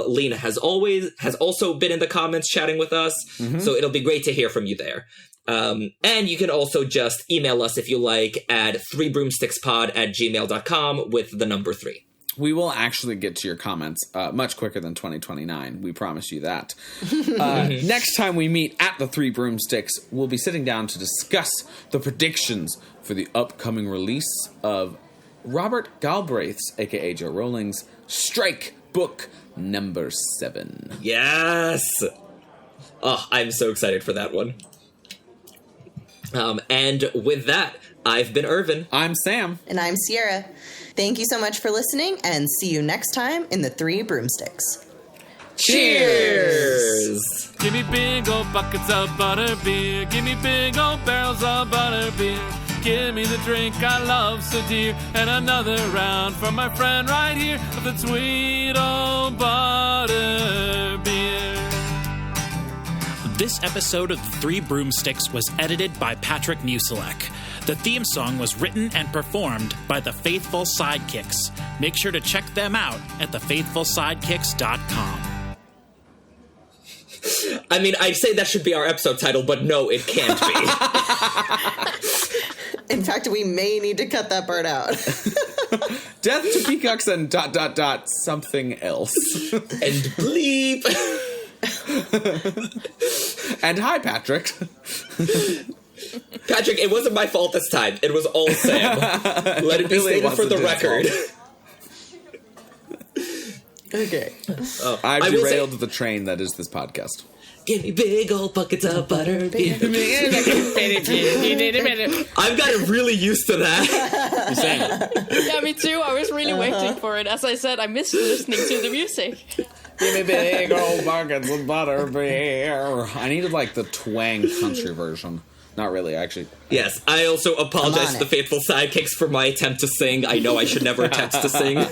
Lena has also been in the comments chatting with us. So it'll be great to hear from you there. And you can also just email us if you like at 3broomstickspod@gmail.com with the number 3. We will actually get to your comments much quicker than 2029. We promise you that. Next time we meet at the 3 Broomsticks, we'll be sitting down to discuss the predictions for the upcoming release of Robert Galbraith's, aka Joe Rowling's, Strike Book number 7. Yes! Oh, I'm so excited for that one. And with that, I've been Irvin. I'm Sam. And I'm Sierra. Thank you so much for listening, and see you next time in the 3 Broomsticks. Cheers! Give me big old buckets of butter beer. Give me big old barrels of butter beer. Give me the drink I love so dear. And another round for my friend right here of the sweet old butter beer. This episode of The 3 Broomsticks was edited by Patrick Musilek. The theme song was written and performed by the Faithful Sidekicks. Make sure to check them out at thefaithfulsidekicks.com. I mean, I'd say that should be our episode title, but no, it can't be. In fact, we may need to cut that part out. Death to peacocks and ... something else. And bleep. And hi, Patrick. Patrick, it wasn't my fault this time. It was all Sam. Let it be Really stated for the wasn't his record. Okay. I've derailed the train that is this podcast. Give me big old buckets of butter beer. I've gotten really used to that. Yeah, me too. I was really waiting for it. As I said, I missed listening to the music. Give me big old buckets of butter beer. I needed like the twang country version. Not really, actually. Yes, I also apologize to the Faithful Sidekicks for my attempt to sing. I know I should never attempt to sing.